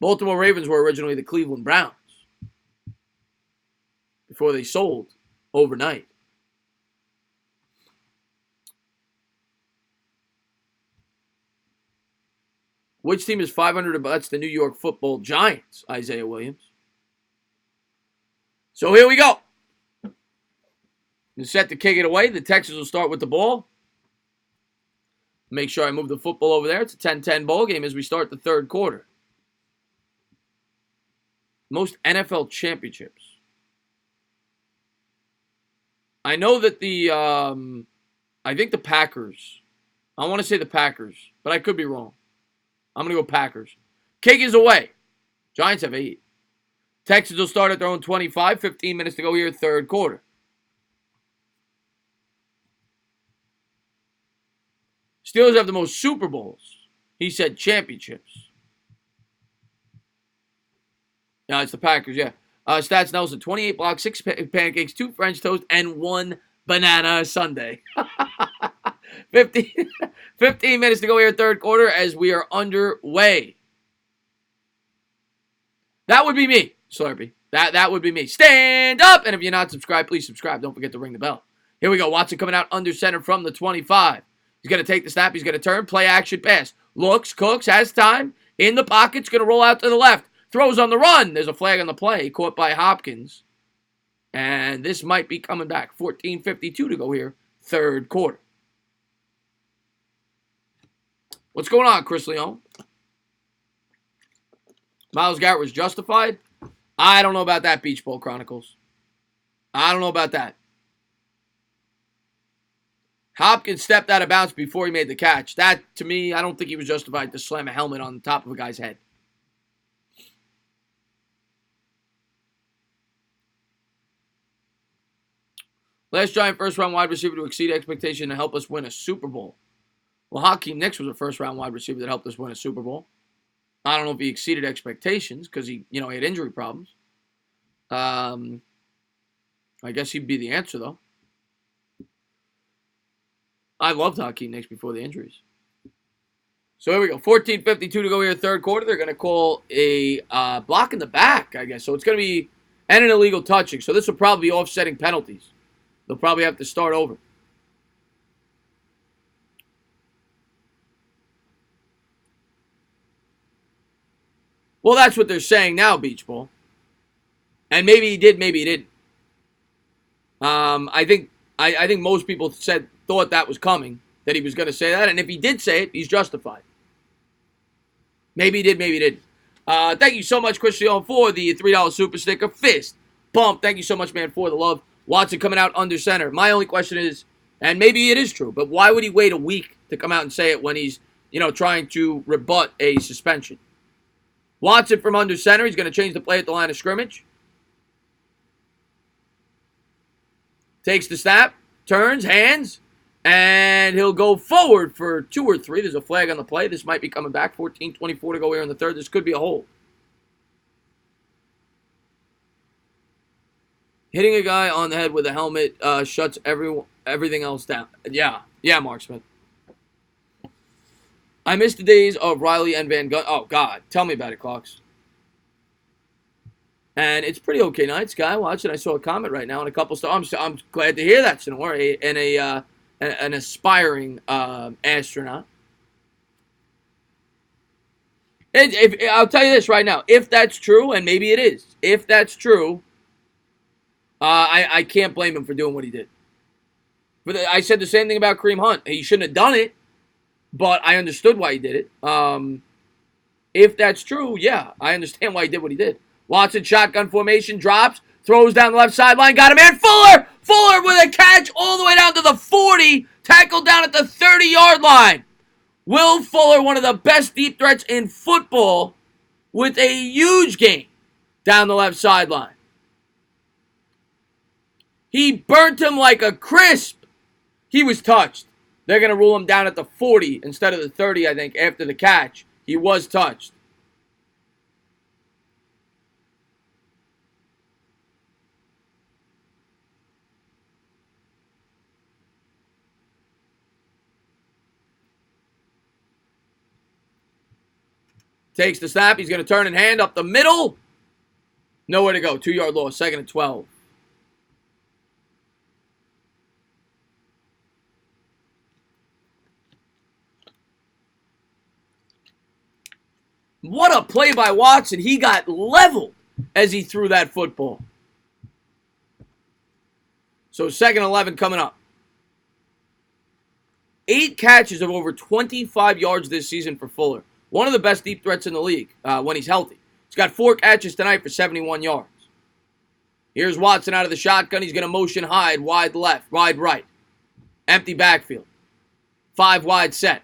Baltimore Ravens were originally the Cleveland Browns before they sold overnight. Which team is 500? That's the New York Football Giants, Isaiah Williams. So here we go. You're set to kick it away. The Texans will start with the ball. Make sure I move the football over there. It's a 10-10 ball game as we start the third quarter. Most NFL championships. I know that I think the Packers. I want to say the Packers, but I could be wrong. I'm going to go Packers. Kick is away. Giants have 8. Texans will start at their own 25. 15 minutes to go here, third quarter. Steelers have the most Super Bowls. He said championships. No, it's the Packers, yeah. Stats Nelson, 28 blocks, 6 pancakes, 2 French toast, and 1 banana sundae. 15 minutes to go here, third quarter, as we are underway. That would be me, Slurpee. That would be me. Stand up! And if you're not subscribed, please subscribe. Don't forget to ring the bell. Here we go. Watson coming out under center from the 25. He's going to take the snap. He's going to turn. Play action pass. Looks, cooks, has time. In the pocket. It's going to roll out to the left. Throws on the run. There's a flag on the play. Caught by Hopkins. And this might be coming back. 14:52 to go here. Third quarter. What's going on, Chris Leone? Myles Garrett was justified? I don't know about that, Beach Bowl Chronicles. I don't know about that. Hopkins stepped out of bounds before he made the catch. That, to me, I don't think he was justified to slam a helmet on the top of a guy's head. Last Giant first-round wide receiver to exceed expectation and help us win a Super Bowl. Well, Hakeem Nicks was a first-round wide receiver that helped us win a Super Bowl. I don't know if he exceeded expectations because he had injury problems. I guess he'd be the answer, though. I loved Hakeem Nicks before the injuries. So here we go. 14:52 to go here, third quarter. They're going to call a block in the back, I guess. So it's going to be an illegal touching. So this will probably be offsetting penalties. They'll probably have to start over. Well, that's what they're saying now, Beach Ball. And maybe he did, maybe he didn't. I think most people thought that was coming, that he was going to say that. And if he did say it, he's justified. Maybe he did, maybe he didn't. Thank you so much, Christian, for the $3 super sticker. Fist bump. Thank you so much, man, for the love. Watson coming out under center. My only question is, and maybe it is true, but why would he wait a week to come out and say it when he's, trying to rebut a suspension? Watson from under center. He's going to change the play at the line of scrimmage. Takes the snap, turns, hands, and he'll go forward for 2 or 3. There's a flag on the play. This might be coming back. 14:24 to go here in the third. This could be a hold. Hitting a guy on the head with a helmet shuts everything else down. Yeah, Mark Smith. I missed the days of Riley and Van Gunn. Oh, God. Tell me about it, Clocks. And it's pretty okay night. Sky watching. I saw a comment right now and a couple stars. I'm glad to hear that, Sonora, and an aspiring astronaut. I'll tell you this right now. If that's true, and maybe it is, if that's true, I can't blame him for doing what he did. But I said the same thing about Kareem Hunt. He shouldn't have done it, but I understood why he did it. If that's true, yeah, I understand why he did what he did. Watson, shotgun formation, drops, throws down the left sideline, got a man. Fuller with a catch all the way down to the 40, tackled down at the 30-yard line. Will Fuller, one of the best deep threats in football, with a huge gain down the left sideline. He burnt him like a crisp. He was touched. They're going to rule him down at the 40 instead of the 30, I think, after the catch. He was touched. Takes the snap. He's going to turn and hand up the middle. Nowhere to go. 2-yard loss. 2nd and 12. What a play by Watson. He got leveled as he threw that football. So 2nd and 11 coming up. 8 catches of over 25 yards this season for Fuller. One of the best deep threats in the league when he's healthy. He's got 4 catches tonight for 71 yards. Here's Watson out of the shotgun. He's going to motion Hyde wide left, wide right. Empty backfield. 5 wide set.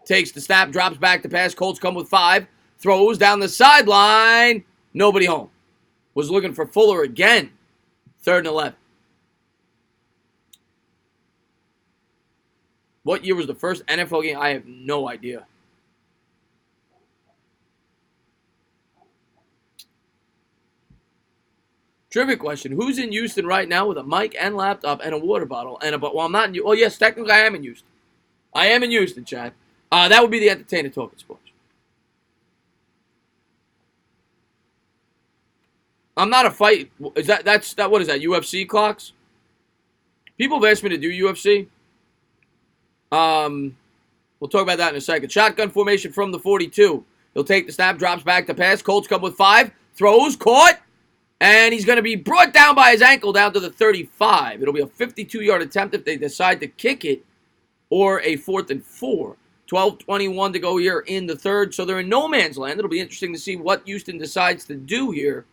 Takes the snap, drops back to pass. Colts come with 5. Throws down the sideline. Nobody home. Was looking for Fuller again. 3rd and 11. What year was the first NFL game? I have no idea. Trivia question. Who's in Houston right now with a mic and laptop and a water bottle? Well, I'm not in Houston. Well, yes, technically I am in Houston. I am in Houston, Chad. That would be the entertainer talking sports. I'm not a fight. What is that, UFC, Clocks? People have asked me to do UFC. We'll talk about that in a second. Shotgun formation from the 42. He'll take the snap, drops back to pass. Colts come with 5. Throws, caught. And he's going to be brought down by his ankle down to the 35. It'll be a 52-yard attempt if they decide to kick it, or a 4th and 4. 12:21 to go here in the third. So they're in no man's land. It'll be interesting to see what Houston decides to do here.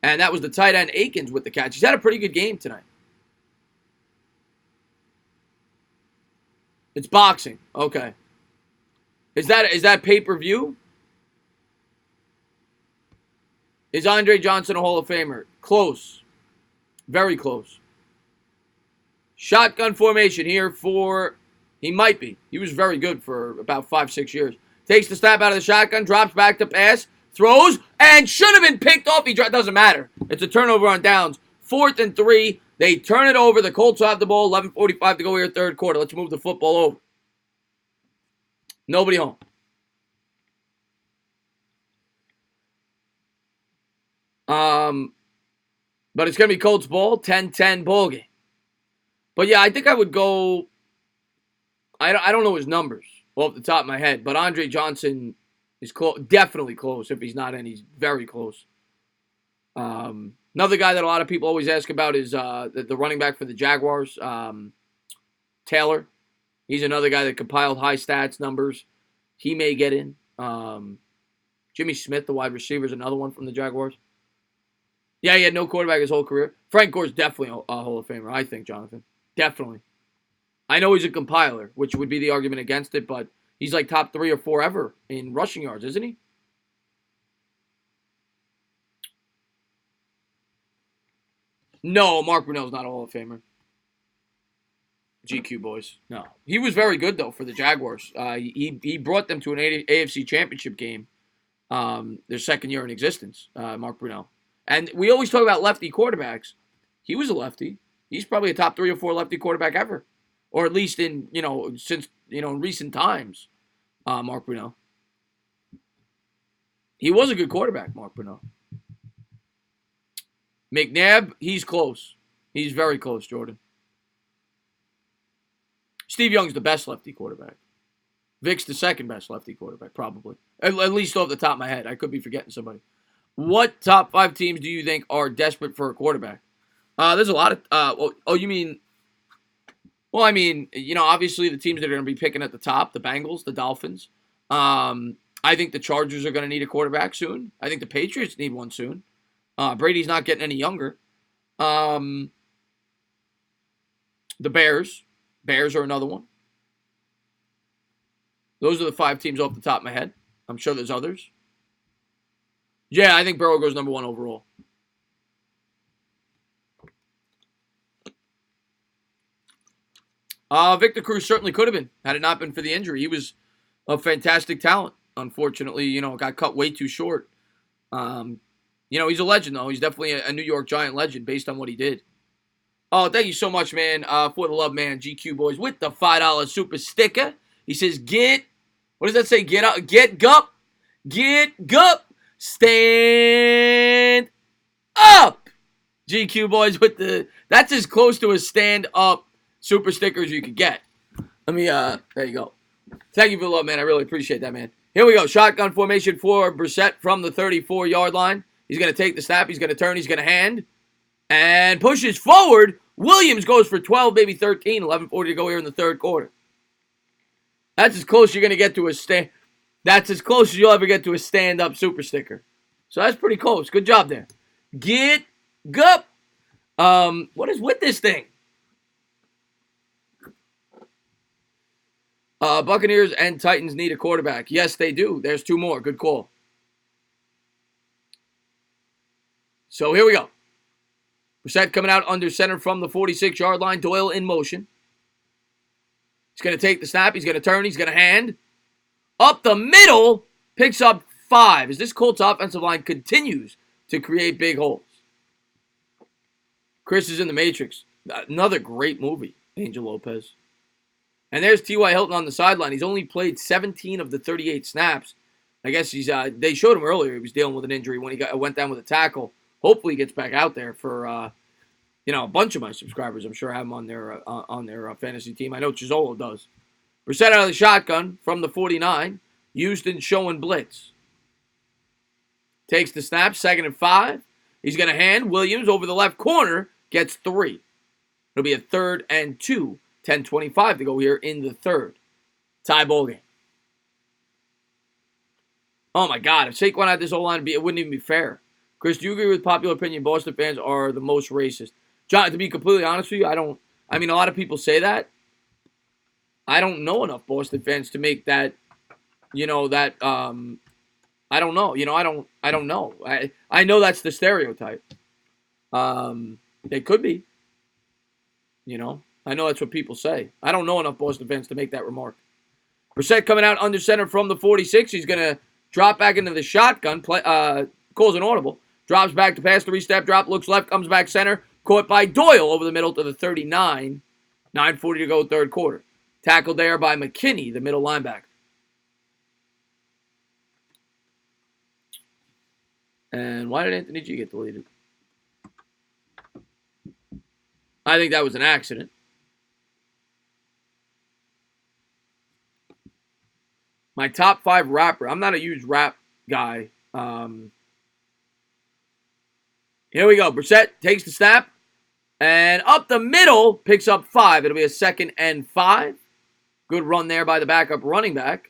And that was the tight end Akins with the catch. He's had a pretty good game tonight. It's boxing. Okay. Is that pay-per-view? Is Andre Johnson a Hall of Famer? Close. Very close. Shotgun formation here for... He might be. He was very good for about 5-6 years. Takes the snap out of the shotgun, drops back to pass, throws, and should have been picked off. Doesn't matter. It's a turnover on downs. 4th and 3. They turn it over. The Colts have the ball. 11:45 to go here, third quarter. Let's move the football over. Nobody home. But it's going to be Colts ball, 10-10 ball game. But yeah, I think I would go. I don't know his numbers off the top of my head, but Andre Johnson is definitely close. If he's not in, he's very close. Another guy that a lot of people always ask about is the running back for the Jaguars, Taylor. He's another guy that compiled high stats numbers. He may get in. Jimmy Smith, the wide receiver, is another one from the Jaguars. Yeah, he had no quarterback his whole career. Frank Gore's definitely a Hall of Famer, I think, Jonathan. Definitely. I know he's a compiler, which would be the argument against it, but he's like top 3 or 4 ever in rushing yards, isn't he? No, Mark Brunell's not a Hall of Famer. GQ boys. No. He was very good, though, for the Jaguars. He brought them to an AFC championship game their second year in existence, Mark Brunell. And we always talk about lefty quarterbacks. He was a lefty. He's probably a top 3 or 4 lefty quarterback ever. Or at least in, since, in recent times, Mark Brunell. He was a good quarterback, Mark Brunell. McNabb, he's close. He's very close, Jordan. Steve Young's the best lefty quarterback. Vic's the second best lefty quarterback, probably. At least off the top of my head. I could be forgetting somebody. What top 5 teams do you think are desperate for a quarterback? There's a lot of... you mean... Well, I mean, obviously the teams that are going to be picking at the top, the Bengals, the Dolphins. I think the Chargers are going to need a quarterback soon. I think the Patriots need one soon. Brady's not getting any younger. The Bears. Bears are another one. Those are the 5 teams off the top of my head. I'm sure there's others. Yeah, I think Burrow goes number 1 overall. Victor Cruz certainly could have been, had it not been for the injury. He was a fantastic talent. Unfortunately, got cut way too short. He's a legend, though. He's definitely a New York Giant legend based on what he did. Oh, thank you so much, man, for the love, man. GQ Boys with the $5 super sticker. He says, what does that say? Get up, get gup, stand up. GQ Boys with that's as close to a stand up super sticker as you could get. Let me, there you go. Thank you for the love, man. I really appreciate that, man. Here we go. Shotgun formation for Brissett from the 34-yard line. He's going to take the snap. He's going to turn. He's going to hand. And pushes forward. Williams goes for 12, maybe 13. 11:40 to go here in the third quarter. That's as close you're going to get to a stand. That's as close as you'll ever get to a stand-up super sticker. So that's pretty close. Good job there. Get gup. What is with this thing? Buccaneers and Titans need a quarterback. Yes, they do. There's 2 more. Good call. So here we go. Brissett coming out under center from the 46-yard line. Doyle in motion. He's going to take the snap. He's going to turn. He's going to hand. Up the middle. Picks up 5 as this Colts offensive line continues to create big holes. Chris is in the Matrix. Another great movie, Angel Lopez. And there's T.Y. Hilton on the sideline. He's only played 17 of the 38 snaps. I guess they showed him earlier. He was dealing with an injury when he went down with a tackle. Hopefully he gets back out there for, a bunch of my subscribers. I'm sure have him on their fantasy team. I know Chizzolo does. Brissett out of the shotgun from the 49. Houston showing blitz. Takes the snap, 2nd and 5. He's going to hand. Williams over the left corner gets 3. It'll be a 3rd and 2. 10:25 to go here in the third. Tie ball game. Oh my God, if Saquon had this O-line, it wouldn't even be fair. Chris, do you agree with popular opinion Boston fans are the most racist? John, to be completely honest with you, a lot of people say that. I don't know enough Boston fans to make that, I don't know. I don't know. I know that's the stereotype. They could be. I know that's what people say. I don't know enough Boston fans to make that remark. Brissett coming out under center from the 46. He's going to drop back into the shotgun. Calls an audible. Drops back to pass, 3-step drop. Looks left, comes back center. Caught by Doyle over the middle to the 39. 9:40 to go, third quarter. Tackled there by McKinney, the middle linebacker. And why did Anthony G get deleted? I think that was an accident. My top 5 rapper. I'm not a huge rap guy. Here we go. Brissett takes the snap. And up the middle, picks up 5. It'll be a 2nd and 5. Good run there by the backup running back.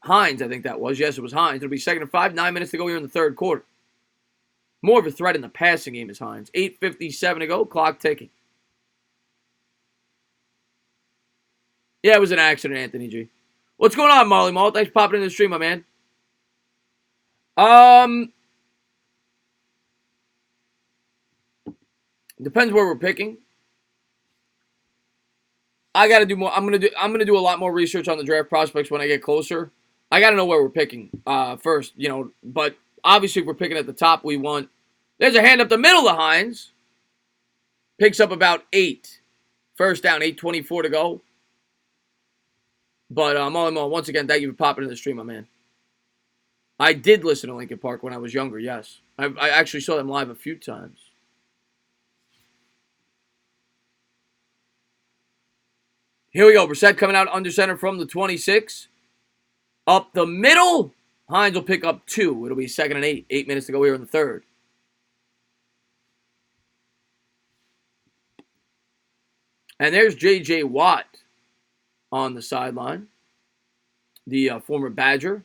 Hines, I think that was. Yes, it was Hines. It'll be 2nd and 5. 9 minutes to go here in the third quarter. More of a threat in the passing game is Hines. 8:57 to go. Clock ticking. Yeah, it was an accident, Anthony G. What's going on, Marley Mall? Thanks for popping in the stream, my man. Depends where we're picking. I got to do more. I'm gonna do a lot more research on the draft prospects when I get closer. I got to know where we're picking first, But obviously, if we're picking at the top, we want. There's a hand up the middle of Hines. Picks up about 8. First down, 8:24 to go. But all in all, once again, thank you for popping in the stream, my man. I did listen to Linkin Park when I was younger, yes. I actually saw them live a few times. Here we go. Brissett coming out under center from the 26. Up the middle. Hines will pick up 2. It'll be 2nd and 8. 8 minutes to go here in the third. And there's J.J. Watt on the sideline. The former Badger.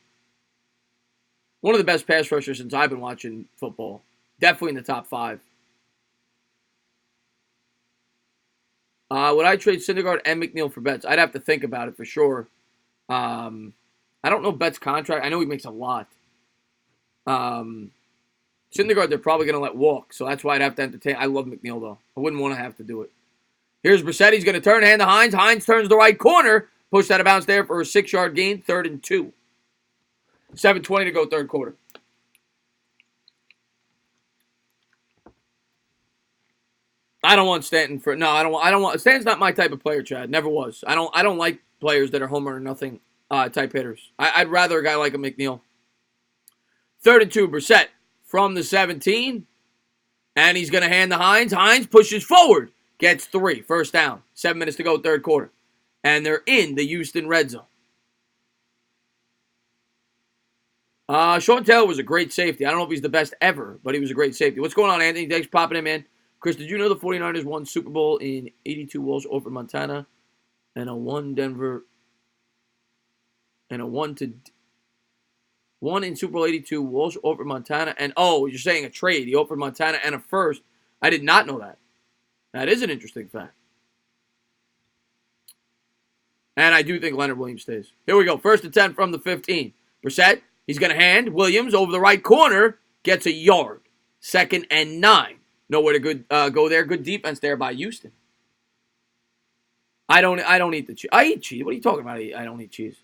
One of the best pass rushers since I've been watching football. Definitely in the top 5. Would I trade Syndergaard and McNeil for Betts? I'd have to think about it for sure. I don't know Betts' contract. I know he makes a lot. Syndergaard, they're probably going to let walk, so that's why I'd have to entertain. I love McNeil, though. I wouldn't want to have to do it. Here's Brissett. He's going to turn, hand to Hines. Hines turns the right corner. Pushed out of bounds there for a 6-yard gain. 3rd and 2. 7:20 to go, third quarter. I don't want Stanton for I don't want Stanton's not my type of player, Chad. Never was. I don't like players that are home run or nothing type hitters. I'd rather a guy like a McNeil. 3rd and 2, Brissett from the 17. And he's going to hand to Hines. Hines pushes forward. Gets 3. First down. 7 minutes to go, third quarter. And they're in the Houston red zone. Sean Taylor was a great safety. I don't know if he's the best ever, but he was a great safety. What's going on, Anthony? Thanks for popping in, man. Chris, did you know the 49ers won Super Bowl in 82 Walsh over Montana and a 1 Denver and a 1 in Super Bowl 82 Walsh over Montana and you're saying a trade. He offered Montana and a first. I did not know that. That is an interesting fact. And I do think Leonard Williams stays. Here we go. 1st and 10 from the 15. Brissett, he's going to hand Williams over the right corner. Gets a yard. 2nd and 9. Nowhere to go there. Good defense there by Houston. I don't eat the cheese. I eat cheese. What are you talking about? I don't eat cheese.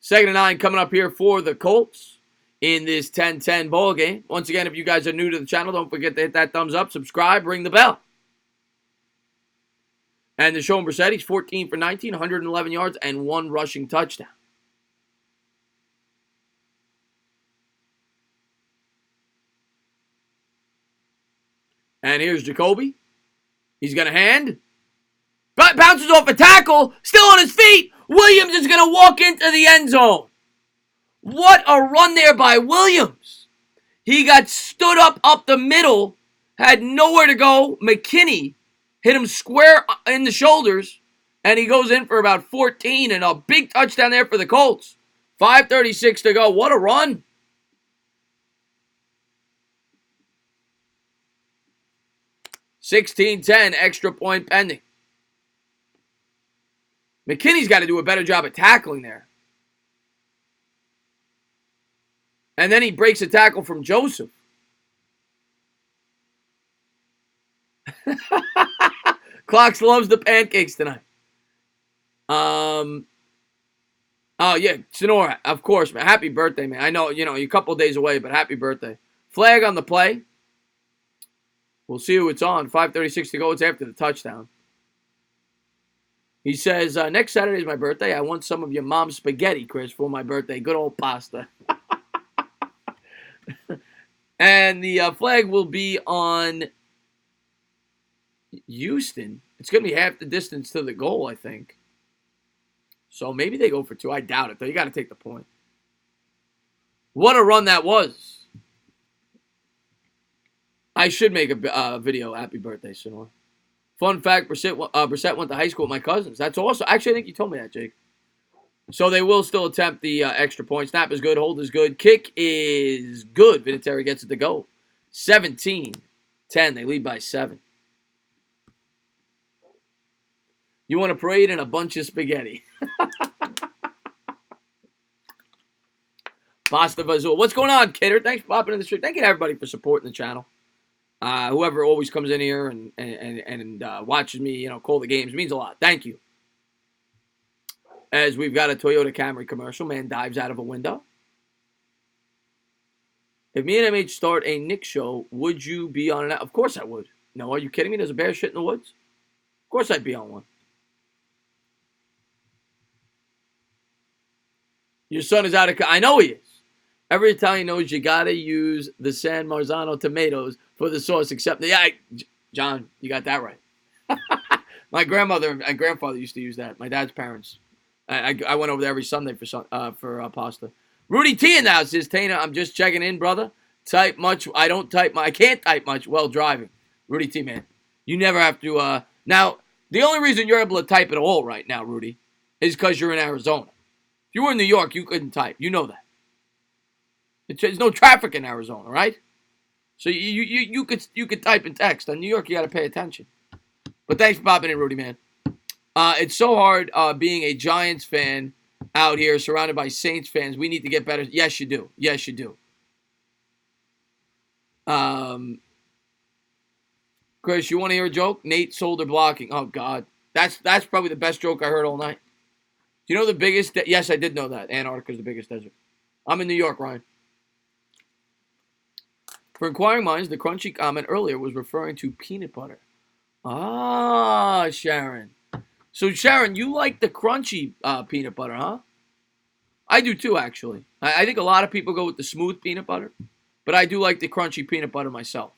2nd and 9 coming up here for the Colts in this 10-10 ball game. Once again, if you guys are new to the channel, don't forget to hit that thumbs up, subscribe, ring the bell. And the Sean Brissett, he's 14 for 19, 111 yards, and 1 rushing touchdown. And here's Jacoby. He's going to hand. But bounces off a tackle. Still on his feet. Williams is going to walk into the end zone. What a run there by Williams. He got stood up the middle. Had nowhere to go. McKinney hit him square in the shoulders. And he goes in for about 14. And a big touchdown there for the Colts. 5:36 to go. What a run. (16-10) extra point pending. McKinney's got to do a better job at tackling there. And then he breaks a tackle from Joseph. Clocks loves the pancakes tonight. Oh, yeah, Sonora, of course, man. Happy birthday, man. I know, you're a couple days away, but happy birthday. Flag on the play. We'll see who it's on. 5:36 to go. It's after the touchdown. He says, next Saturday is my birthday. I want some of your mom's spaghetti, Chris, for my birthday. Good old pasta. And the flag will be on Houston, it's going to be half the distance to the goal, I think. So maybe they go for 2. I doubt it, though. You got to take the point. What a run that was. I should make a video. Happy birthday, Sonor. Fun fact, Brissett went to high school with my cousins. That's awesome. Actually, I think you told me that, Jake. So they will still attempt the extra point. Snap is good. Hold is good. Kick is good. Vinatieri gets it to go. 17-10. They lead by 7. You want a parade and a bunch of spaghetti. Pasta Vazul. What's going on, Kidder? Thanks for popping in the stream. Thank you to everybody for supporting the channel. Whoever always comes in here and watches me, call the games means a lot. Thank you. As we've got a Toyota Camry commercial, man dives out of a window. If me and MH start a Nick show, would you be on it? Of course I would. No, are you kidding me? There's a bear shit in the woods? Of course I'd be on one. Your son is out of... I know he is. Every Italian knows you got to use the San Marzano tomatoes for the sauce, except... John, you got that right. My grandmother and grandfather used to use that. My dad's parents. I went over there every Sunday for pasta. Rudy T in the house says, Tana, I'm just checking in, brother. Type much. I can't type much while driving. Rudy T, man. You never have to... Now, the only reason you're able to type at all right now, Rudy, is because you're in Arizona. If you were in New York, you couldn't type. You know that. There's no traffic in Arizona, right? So you could type and text. In New York, you got to pay attention. But thanks for popping in, Rudy, man. It's so hard being a Giants fan out here surrounded by Saints fans. We need to get better. Yes, you do. Yes, you do. Chris, you want to hear a joke? Nate Solder blocking. Oh, God. That's probably the best joke I heard all night. Do you know the biggest... Yes, I did know that. Antarctica is the biggest desert. I'm in New York, Ryan. For inquiring minds, the crunchy comment earlier was referring to peanut butter. Ah, Sharon. So, Sharon, you like the crunchy peanut butter, huh? I do too, actually. I think a lot of people go with the smooth peanut butter, but I do like the crunchy peanut butter myself.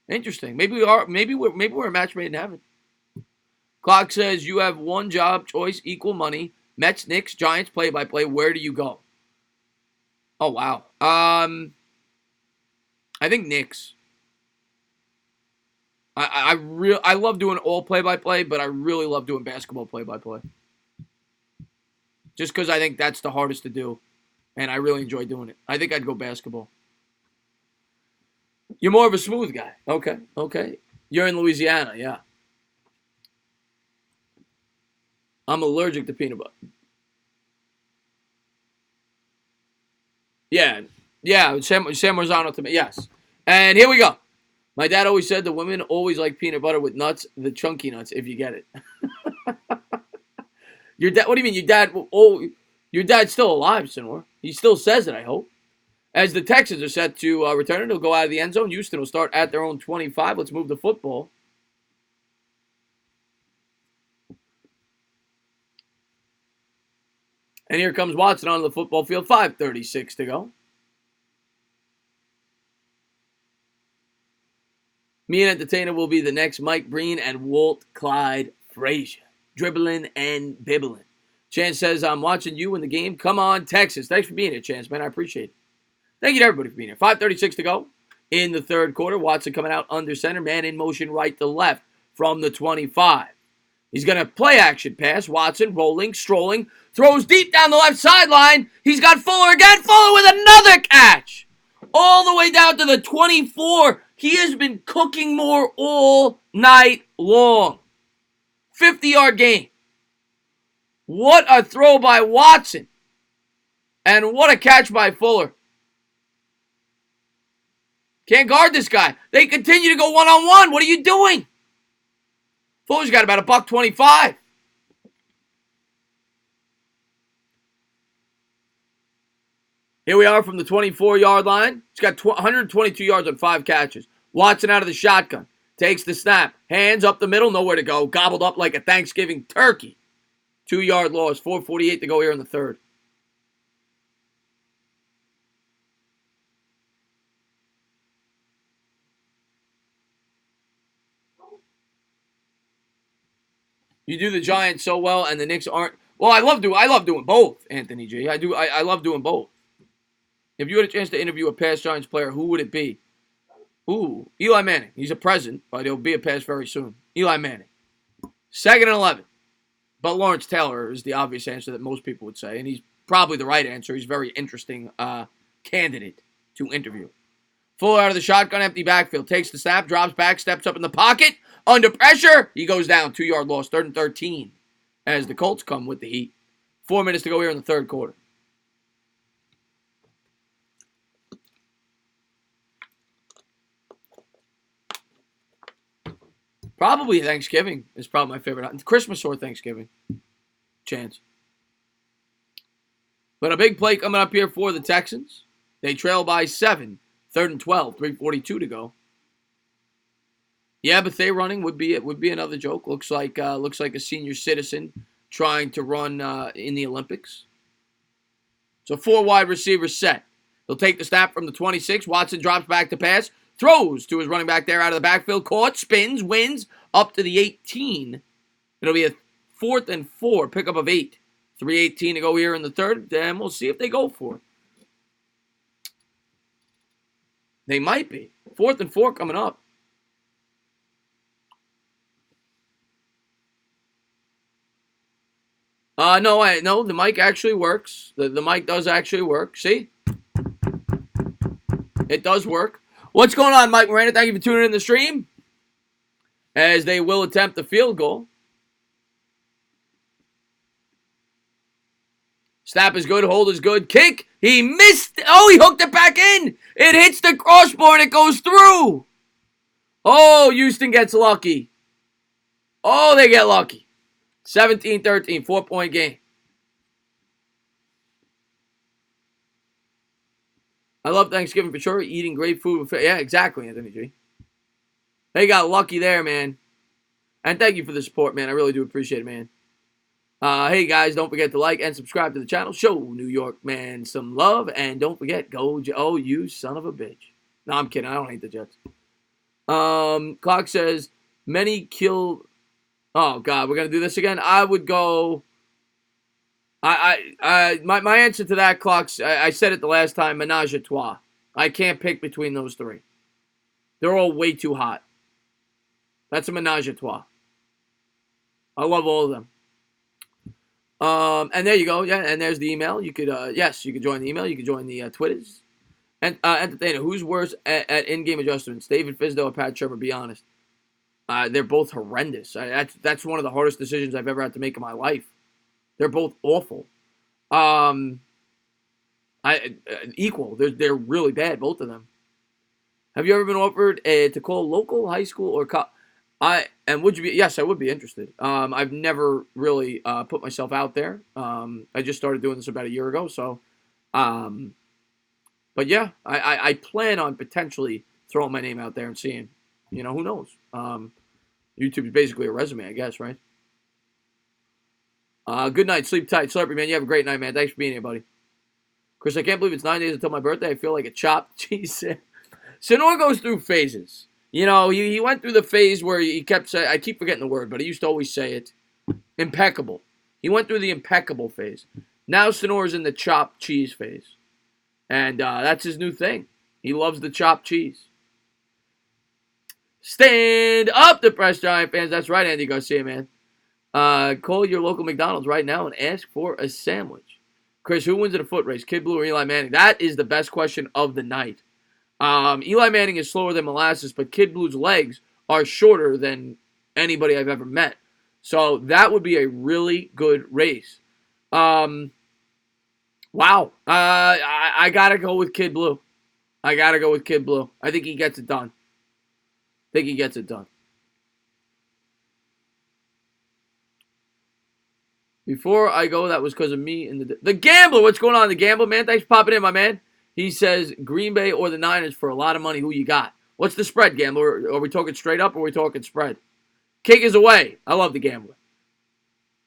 Interesting. Maybe we're a match made in heaven. Clock says you have one job choice, equal money. Mets, Knicks, Giants, play-by-play. Where do you go? Oh, wow. I think Knicks. I love doing all play-by-play, but I really love doing basketball play-by-play. Just because I think that's the hardest to do, and I really enjoy doing it. I think I'd go basketball. You're more of a smooth guy. Okay. You're in Louisiana, yeah. I'm allergic to peanut butter. Yeah, San Marzano to me, yes. And here we go. My dad always said the women always like peanut butter with nuts, the chunky nuts, if you get it. Your dad? What do you mean, your dad? Oh, your dad's still alive, Sinor. He still says it, I hope. As the Texans are set to return, they'll go out of the end zone. Houston will start at their own 25. Let's move the football. And here comes Watson onto the football field. 5:36 to go. Me and Entertainer will be the next Mike Breen and Walt Clyde Frazier. Dribbling and bibbling. Chance says, I'm watching you in the game. Come on, Texas. Thanks for being here, Chance, man. I appreciate it. Thank you to everybody for being here. 5:36 to go in the third quarter. Watson coming out under center. Man in motion right to left from the 25. He's going to play action pass. Watson rolling, strolling, throws deep down the left sideline. He's got Fuller again. Fuller with another catch. All the way down to the 24. He has been cooking more all night long. 50-yard gain. What a throw by Watson. And what a catch by Fuller. Can't guard this guy. They continue to go one-on-one. What are you doing? Fuller's got about $125. Here we are from the 24-yard line. He's got 122 yards on 5 catches. Watson out of the shotgun. Takes the snap. Hands up the middle. Nowhere to go. Gobbled up like a Thanksgiving turkey. 2-yard loss. 4:48 to go here in the third. You do the Giants so well, and the Knicks aren't. Well, I love doing both, Anthony G. I do. I love doing both. If you had a chance to interview a past Giants player, who would it be? Ooh, Eli Manning. He's a present, but he'll be a past very soon. Eli Manning. 2nd and 11. But Lawrence Taylor is the obvious answer that most people would say, and he's probably the right answer. He's a very interesting candidate to interview. Fuller out of the shotgun, empty backfield. Takes the snap, drops back, steps up in the pocket. Under pressure, he goes down. 2-yard loss, 3rd and 13. As the Colts come with the heat. 4 minutes to go here in the third quarter. Probably Thanksgiving is probably my favorite. Christmas or Thanksgiving. Chance. But a big play coming up here for the Texans. They trail by 7. 3rd and 12. 3:42 to go. Yeah, but they running would be another joke. Looks like a senior citizen trying to run in the Olympics. So 4 wide receivers set. He'll take the snap from the 26. Watson drops back to pass. Throws to his running back there out of the backfield. Caught, spins, wins up to the 18. It'll be a 4th and 4, pickup of 8. 3:18 to go here in the third. Then we'll see if they go for it. They might be. 4th and 4 coming up. No, the mic actually works. The mic does actually work. See? It does work. What's going on, Mike Miranda? Thank you for tuning in the stream. As they will attempt the field goal. Snap is good. Hold is good. Kick. He missed. Oh, he hooked it back in. It hits the crossbar and it goes through. Oh, Houston gets lucky. Oh, they get lucky. 17-13, 4-point game. I love Thanksgiving for sure. Eating great food. Yeah, exactly, Anthony G. They got lucky there, man. And thank you for the support, man. I really do appreciate it, man. Hey, guys, don't forget to like and subscribe to the channel. Show New York, man, some love. And don't forget, go, oh, you son of a bitch. No, I'm kidding. I don't hate the Jets. Clock says, many kill... Oh, God, we're going to do this again? I would go... My answer to that, Clocks, I said it the last time, menage a trois. I can't pick between those 3. They're all way too hot. That's a menage a trois. I love all of them. And there you go. Yeah, and there's the email. You could, yes, you could join the email. You could join the Twitters. And Entertainer, who's worse at in-game adjustments, David Fisdale or Pat Shermer? Be honest. They're both horrendous. That's one of the hardest decisions I've ever had to make in my life. They're both awful. Equal. They're really bad, both of them. Have you ever been offered to call local, high school, or would you be? Yes, I would be interested. I've never really put myself out there. I just started doing this about a year ago, so. But yeah, I plan on potentially throwing my name out there and seeing. You know, who knows? YouTube is basically a resume, I guess, right? Good night. Sleep tight. Slurpee, man. You have a great night, man. Thanks for being here, buddy. Chris, I can't believe it's 9 days until my birthday. I feel like a chopped cheese. Sonor goes through phases. You know, he went through the phase where he kept saying, I keep forgetting the word, but he used to always say it, impeccable. He went through the impeccable phase. Now Sonor's in the chopped cheese phase. And that's his new thing. He loves the chopped cheese. Stand up, depressed Giant fans. That's right, Andy Garcia, man. Call your local McDonald's right now and ask for a sandwich. Chris, who wins in a foot race, Kid Blue or Eli Manning? That is the best question of the night. Eli Manning is slower than molasses, but Kid Blue's legs are shorter than anybody I've ever met. So that would be a really good race. Wow. I got to go with Kid Blue. I think he gets it done. Before I go, that was because of me and the Gambler. What's going on, the Gambler, man? Thanks for popping in, my man. He says Green Bay or the Niners for a lot of money. Who you got? What's the spread, Gambler? Are we talking straight up or are we talking spread? Kick is away. I love the Gambler.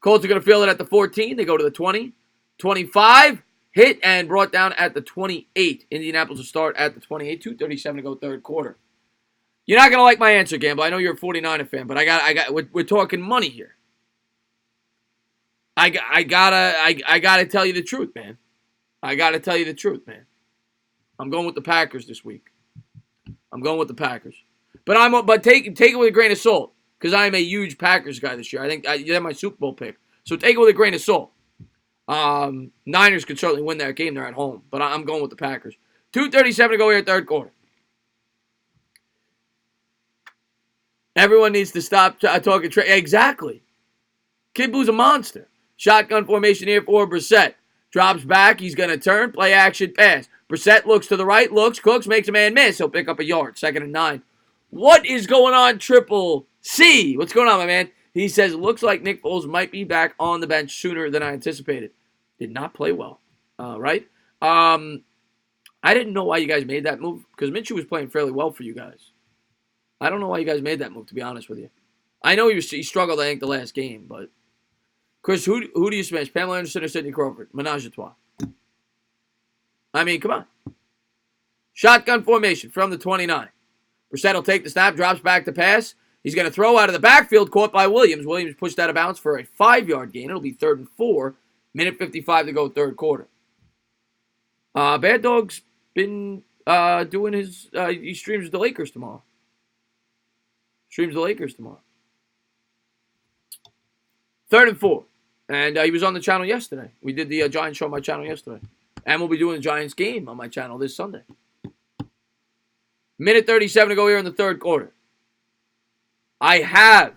Colts are going to field it at the 14. They go to the 20. 25. Hit and brought down at the 28. Indianapolis will start at the 28. 2:37 to go third quarter. You're not going to like my answer, Gambler. I know you're a 49er fan, but we're talking money here. I gotta tell you the truth, man. I gotta tell you the truth, man. I'm going with the Packers this week. I'm going with the Packers. But take it with a grain of salt, because I am a huge Packers guy this year. I think you have my Super Bowl pick, so take it with a grain of salt. Niners could certainly win that game. They're at home, but I'm going with the Packers. 2:37 to go here, third quarter. Everyone needs to stop talking trade. Exactly. Kid Blue's a monster. Shotgun formation here for Brissett. Drops back. He's going to turn. Play action pass. Brissett looks to the right. Looks. Cooks. Makes a man miss. He'll pick up a yard. 2nd and 9. What is going on, Triple C? What's going on, my man? He says, looks like Nick Foles might be back on the bench sooner than I anticipated. Did not play well. Right? I didn't know why you guys made that move, because Minshew was playing fairly well for you guys. I don't know why you guys made that move, to be honest with you. I know he struggled, I think, the last game, but... Chris, who do you smash? Pamela Anderson or Sidney Crawford? Menage a trois. I mean, come on. Shotgun formation from the 29. Brissett will take the snap, drops back to pass. He's going to throw out of the backfield, caught by Williams. Williams pushed out of bounds for a 5-yard gain. It'll be 3rd and 4. Minute 55 to go, third quarter. Bad Dog's been doing his... he streams the Lakers tomorrow. Streams the Lakers tomorrow. 3rd and 4. And he was on the channel yesterday. We did the Giants show on my channel yesterday. And we'll be doing the Giants game on my channel this Sunday. Minute 37 to go here in the third quarter. I have.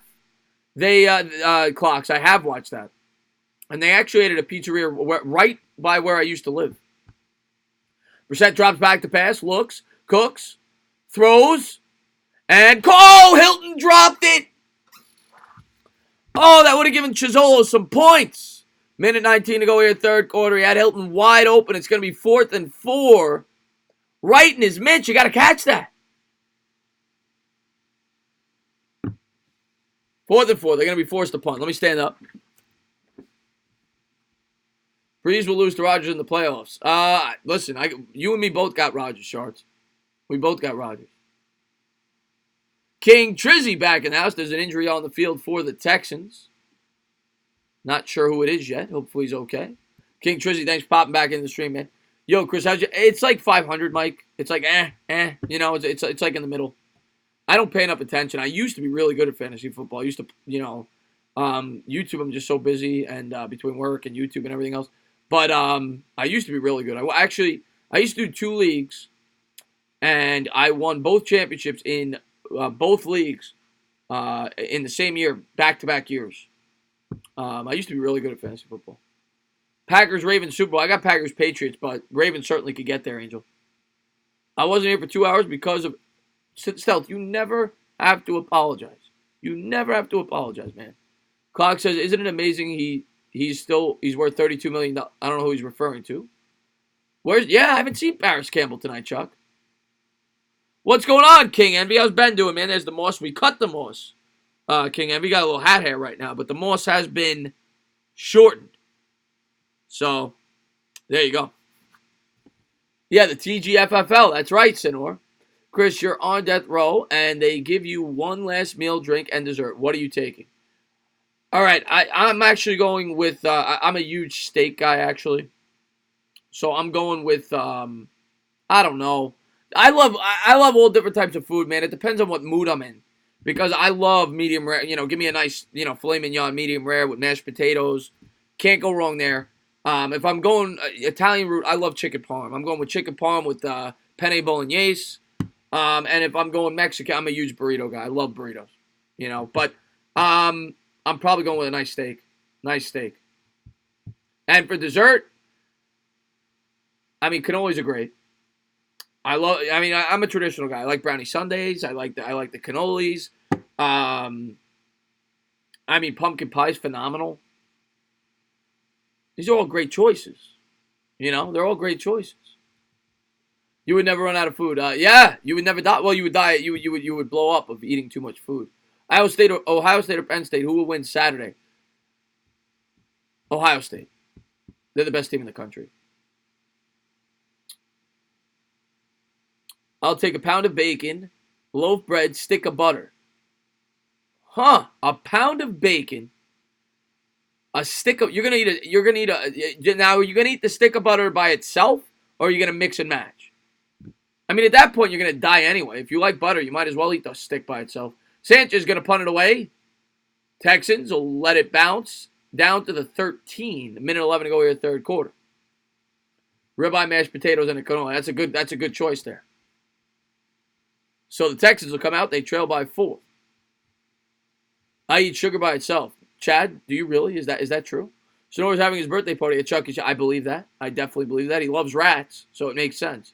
Clocks. I have watched that. And they actually added a pizzeria right by where I used to live. Brissett drops back to pass. Looks. Cooks. Throws. And... Oh! Hilton dropped it! Oh, that would have given Chizzolo some points. Minute 19 to go here, third quarter. He had Hilton wide open. It's going to be 4th and 4. Right in his mitts. You got to catch that. 4th and 4. They're going to be forced to punt. Let me stand up. Breeze will lose to Rodgers in the playoffs. Listen, you and me both got Rodgers, Shards. We both got Rodgers. King Trizzy back in the house. There's an injury on the field for the Texans. Not sure who it is yet. Hopefully he's okay. King Trizzy, thanks for popping back in the stream, man. Yo, Chris, it's like 500, Mike. It's like, You know, it's like in the middle. I don't pay enough attention. I used to be really good at fantasy football. I used to, YouTube, I'm just so busy, and between work and YouTube and everything else. But I used to be really good. I used to do 2 leagues, and I won both championships in both leagues in the same year, back-to-back years. I used to be really good at fantasy football. Packers-Ravens Super Bowl. I got Packers-Patriots, but Ravens certainly could get there, Angel. I wasn't here for 2 hours because of Stealth. You never have to apologize. You never have to apologize, man. Clock says, isn't it amazing he's worth $32 million? I don't know who he's referring to. I haven't seen Paris Campbell tonight, Chuck. What's going on, King Envy? How's Ben doing, man? There's the moss. We cut the moss. King Envy got a little hat hair right now, but the moss has been shortened. So, there you go. Yeah, the TGFFL. That's right, Sinor. Chris, you're on death row, and they give you one last meal, drink, and dessert. What are you taking? All right, I'm actually going with, I'm a huge steak guy, actually. So I'm going with, I don't know. I love all different types of food, man. It depends on what mood I'm in. Because I love medium rare. Give me a nice, filet mignon medium rare with mashed potatoes. Can't go wrong there. If I'm going Italian route, I love chicken parm. I'm going with chicken parm with penne bolognese. And if I'm going Mexican, I'm a huge burrito guy. I love burritos. But I'm probably going with a nice steak. Nice steak. And for dessert, cannolis are great. I'm a traditional guy. I like brownie sundaes. I like the cannolis. Pumpkin pie is phenomenal. These are all great choices. They're all great choices. You would never run out of food. Yeah, you would never die. Well, you would die. You would blow up of eating too much food. Ohio State or Penn State. Who will win Saturday? Ohio State. They're the best team in the country. I'll take a pound of bacon, loaf bread, stick of butter. A pound of bacon, A stick of you're gonna eat now. Are you gonna eat the stick of butter by itself, or are you gonna mix and match? I mean, at that point, you're gonna die anyway. If you like butter, you might as well eat the stick by itself. Sanchez gonna punt it away. Texans will let it bounce down to the 13. Minute 11 to go here, third quarter. Ribeye, mashed potatoes, and a canola. That's a good choice there. So the Texans will come out. They trail by 4. I eat sugar by itself. Chad, do you really? Is that true? Sonora's having his birthday party at Chuck E. Cheese. I believe that. I definitely believe that. He loves rats, so it makes sense.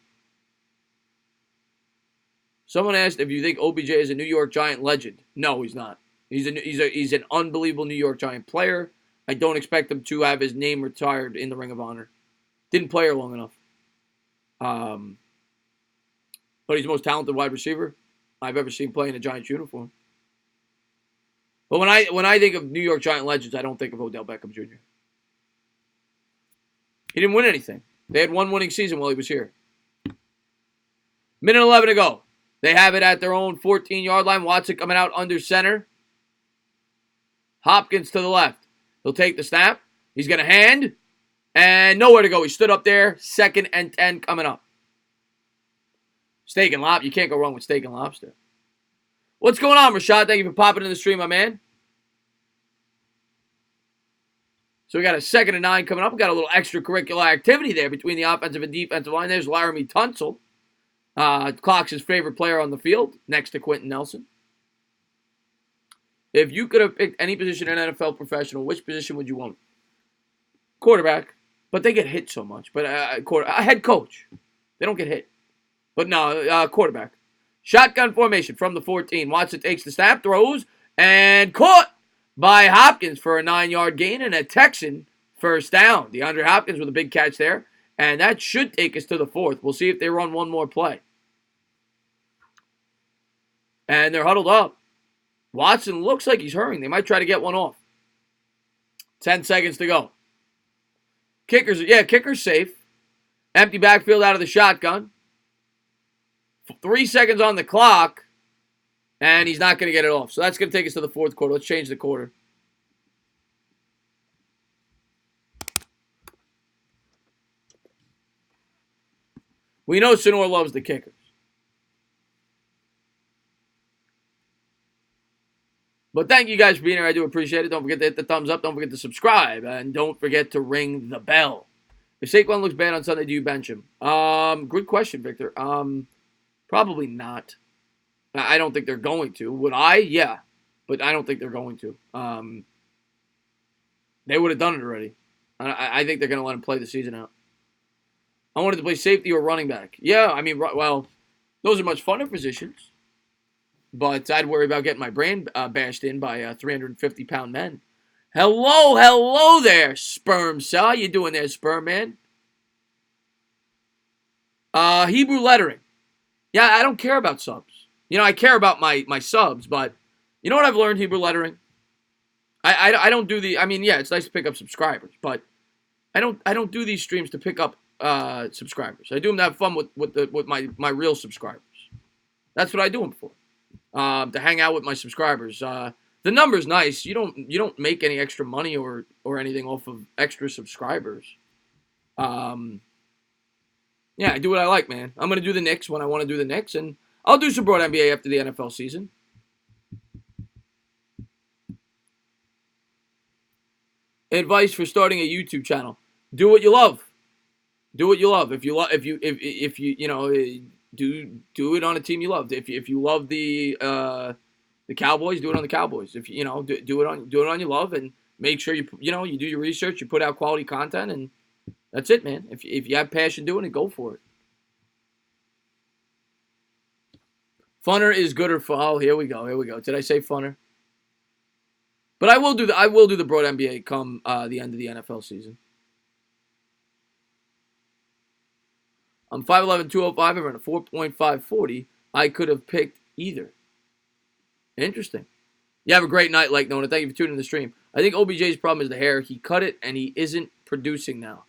Someone asked if you think OBJ is a New York Giant legend. No, he's not. He's an unbelievable New York Giant player. I don't expect him to have his name retired in the Ring of Honor. Didn't play here long enough. But he's the most talented wide receiver I've ever seen play in a Giants uniform. But when I think of New York Giant legends, I don't think of Odell Beckham Jr. He didn't win anything. They had one winning season while he was here. Minute 11 to go. They have it at their own 14-yard line. Watson coming out under center. Hopkins to the left. He'll take the snap. He's going to hand. And nowhere to go. He stood up there. 2nd and 10 coming up. Steak and lobster. You can't go wrong with steak and lobster. What's going on, Rashad? Thank you for popping in the stream, my man. So we got a 2nd and 9 coming up. We got a little extracurricular activity there between the offensive and defensive line. There's Laramie Tunsil. Clock's his favorite player on the field, next to Quentin Nelson. If you could have picked any position in an NFL professional, which position would you want? Quarterback. But they get hit so much. But a head coach. They don't get hit. But no, quarterback. Shotgun formation from the 14. Watson takes the snap, throws, and caught by Hopkins for a 9-yard gain and a Texan first down. DeAndre Hopkins with a big catch there. And that should take us to the 4th. We'll see if they run one more play. And they're huddled up. Watson looks like he's hurrying. They might try to get one off. 10 seconds to go. Kicker's safe. Empty backfield out of the shotgun. 3 seconds on the clock, and he's not going to get it off. So that's going to take us to the 4th quarter. Let's change the quarter. We know Sonora loves the kickers. But thank you guys for being here. I do appreciate it. Don't forget to hit the thumbs up. Don't forget to subscribe. And don't forget to ring the bell. If Saquon looks bad on Sunday, do you bench him? Good question, Victor. Probably not. I don't think they're going to. Would I? Yeah. But I don't think they're going to. They would have done it already. I think they're going to let him play the season out. I wanted to play safety or running back. Yeah, I mean, well, those are much funner positions. But I'd worry about getting my brain bashed in by 350-pound men. Hello there, sperm cell. How you doing there, sperm man? Hebrew lettering. Yeah, I don't care about subs. I care about my subs, but you know what I've learned, Hebrew lettering? I don't do the. I mean, yeah, it's nice to pick up subscribers, but I don't do these streams to pick up subscribers. I do them to have fun with my real subscribers. That's what I do them for. To hang out with my subscribers. The number's nice. You don't make any extra money or anything off of extra subscribers. Yeah, I do what I like, man. I'm gonna do the Knicks when I want to do the Knicks, and I'll do some broad NBA after the NFL season. Advice for starting a YouTube channel: do what you love. Do what you love. If you do it on a team you love. If you love the Cowboys, do it on the Cowboys. If do it on your love, and make sure you do your research. You put out quality content, and that's it, man. If you have passion doing it, go for it. Funner is good or fun. Oh, here we go. Did I say funner? But I will do the broad NBA come the end of the NFL season. I'm 5'11", 205. I run a 4.540. I could have picked either. Interesting. You have a great night, Like Nona. Thank you for tuning in the stream. I think OBJ's problem is the hair. He cut it, and he isn't producing now.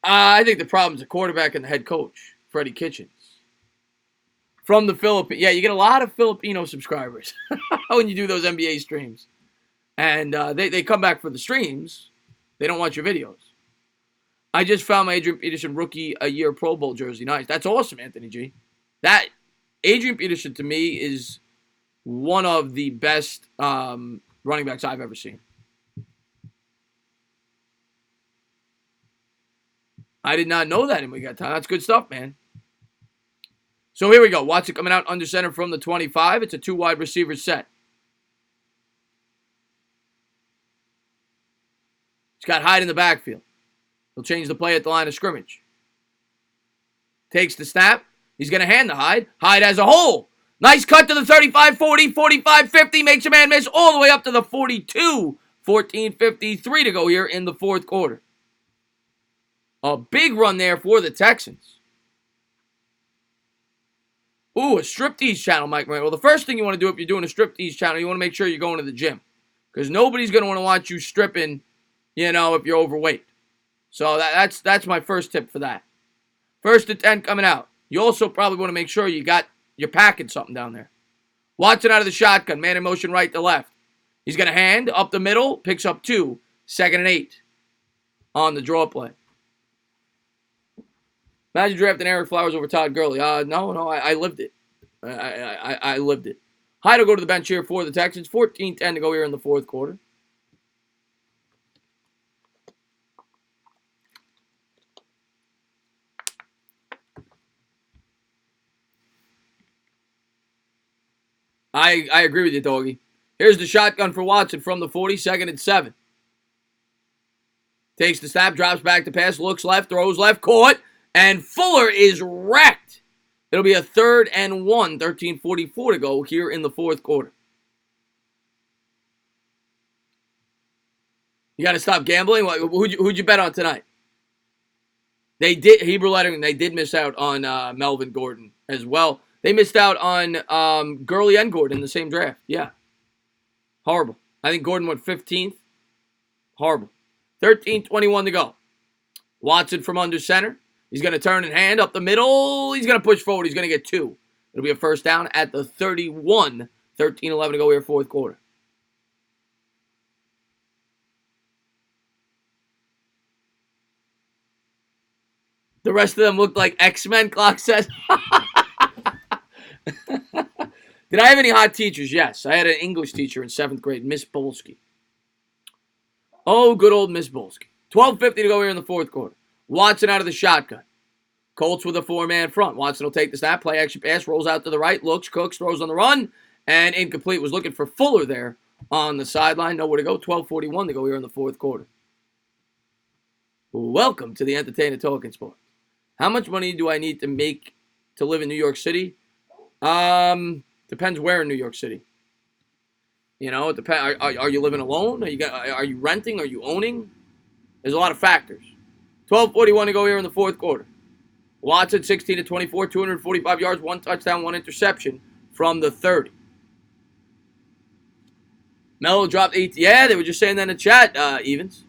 I think the problem is the quarterback and the head coach, Freddie Kitchens. from the Philippines. Yeah, you get a lot of Filipino subscribers when you do those NBA streams. And they come back for the streams. They don't watch your videos. I just found my Adrian Peterson rookie a year Pro Bowl jersey. Nice. That's awesome, Anthony G. That Adrian Peterson, to me, is one of the best running backs I've ever seen. I did not know that, and we got time. That's good stuff, man. So here we go. Watson coming out under center from the 25. It's a 2 wide receiver set. He's got Hyde in the backfield. He'll change the play at the line of scrimmage. Takes the snap. He's going to hand to Hyde. Hyde has a hole. Nice cut to the 35, 40, 45, 50. Makes a man miss all the way up to the 42. 14:53 to go here in the fourth quarter. A big run there for the Texans. Ooh, a striptease channel, Mike Moran. Well, the first thing you want to do if you're doing a striptease channel, you want to make sure you're going to the gym. Because nobody's going to want to watch you stripping, if you're overweight. So that's my first tip for that. 1st and 10 coming out. You also probably want to make sure you're packing something down there. Watson out of the shotgun. Man in motion right to left. He's going to hand up the middle. Picks up 2. 2nd and 8 on the draw play. Imagine drafting Eric Flowers over Todd Gurley. No, I lived it. I lived it. Hyde will go to the bench here for the Texans. 14-10 to go here in the fourth quarter. I agree with you, Doggy. Here's the shotgun for Watson from the 40, 2nd and 7. Takes the snap, drops back to pass, looks left, throws left, caught, and Fuller is wrecked. It'll be a 3rd and 1, 13:44 to go here in the fourth quarter. You got to stop gambling. Who'd you bet on tonight? They did, Hebrew lettering, they did miss out on Melvin Gordon as well. They missed out on Gurley and Gordon in the same draft. Yeah. Horrible. I think Gordon went 15th. Horrible. 13:21 to go. Watson from under center. He's going to turn and hand up the middle. He's going to push forward. He's going to get 2. It'll be a first down at the 31. 13-11 to go here, fourth quarter. The rest of them looked like X-Men, Clock says. Did I have any hot teachers? Yes. I had an English teacher in 7th grade, Miss Bolsky. Oh, good old Miss Bolsky. 12:50 to go here in the fourth quarter. Watson out of the shotgun. Colts with a 4-man front. Watson will take the snap, play action pass, rolls out to the right, looks, cooks, throws on the run, and incomplete. Was looking for Fuller there on the sideline. Nowhere to go. 12:41 to go here in the fourth quarter. Welcome to the Entertainer Talking Sports. How much money do I need to make to live in New York City? Depends where in New York City. It depends. Are you living alone? Are you renting? Are you owning? There's a lot of factors. 12:41 to go here in the fourth quarter. Watson 16-24, 245 yards, 1 touchdown, 1 interception from the 30. Mello dropped 8. Yeah, they were just saying that in the chat, Evans.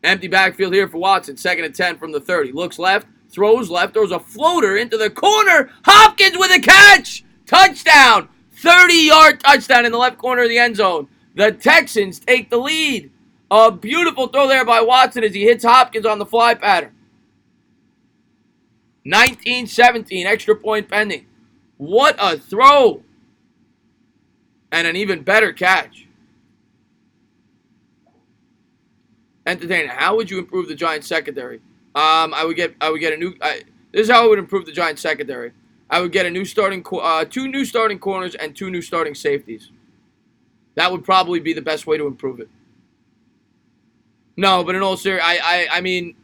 Empty backfield here for Watson. 2nd and 10 from the 30. Looks left, throws a floater into the corner. Hopkins with a catch. Touchdown. 30-yard touchdown in the left corner of the end zone. The Texans take the lead. A beautiful throw there by Watson as he hits Hopkins on the fly pattern. 19-17, extra point pending. What a throw. And an even better catch. Entertainer, how would you improve the Giants secondary? I would get a new. This is how I would improve the Giants secondary. I would get a new starting, 2 new starting corners and 2 new starting safeties. That would probably be the best way to improve it. No, but in all seriousness, I mean,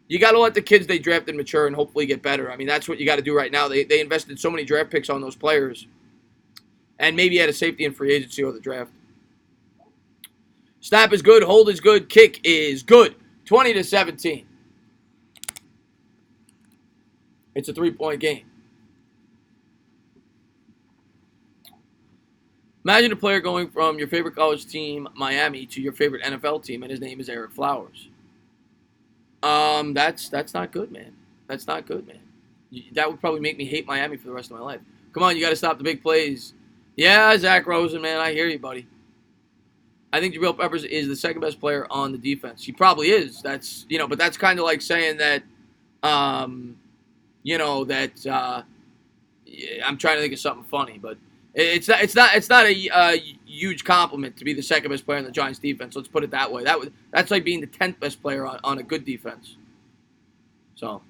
you got to let the kids they drafted mature and hopefully get better. I mean, that's what you got to do right now. They invested so many draft picks on those players, and maybe add a safety in free agency or the draft. Snap is good, hold is good, kick is good. 20-17. It's a 3-point game. Imagine a player going from your favorite college team, Miami, to your favorite NFL team, and his name is Eric Flowers. That's not good, man. That's not good, man. That would probably make me hate Miami for the rest of my life. Come on, you got to stop the big plays. Yeah, Zach Rosen, man, I hear you, buddy. I think Jabril Peppers is the second best player on the defense. He probably is. That's but that's kind of like saying that, um, that I'm trying to think of something funny, but it's not a huge compliment to be the second best player on the Giants defense. Let's put it that way. That's like being the 10th best player on a good defense. So,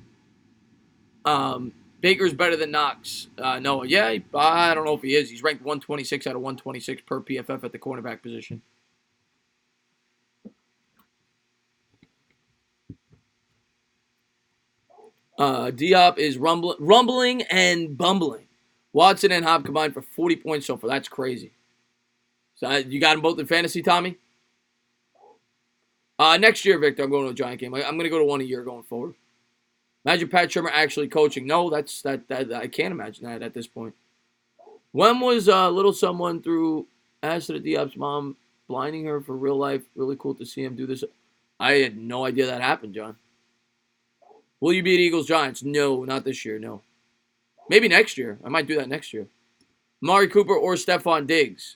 Baker's better than Knox. Noah, yeah, I don't know if he is. He's ranked 126 out of 126 per PFF at the cornerback position. D-Hop is rumbling and bumbling. Watson and Hop combined for 40 points so far. That's crazy. So you got them both in fantasy, Tommy? Next year, Victor, I'm going to a Giant game. I'm going to go to one a year going forward. Imagine Pat Shurmur actually coaching. No, that I can't imagine that at this point. When was little someone through acid at D-Hop's mom blinding her for real life? Really cool to see him do this. I had no idea that happened, John. Will you beat Eagles Giants? No, not this year, no. Maybe next year. I might do that next year. Amari Cooper or Stephon Diggs?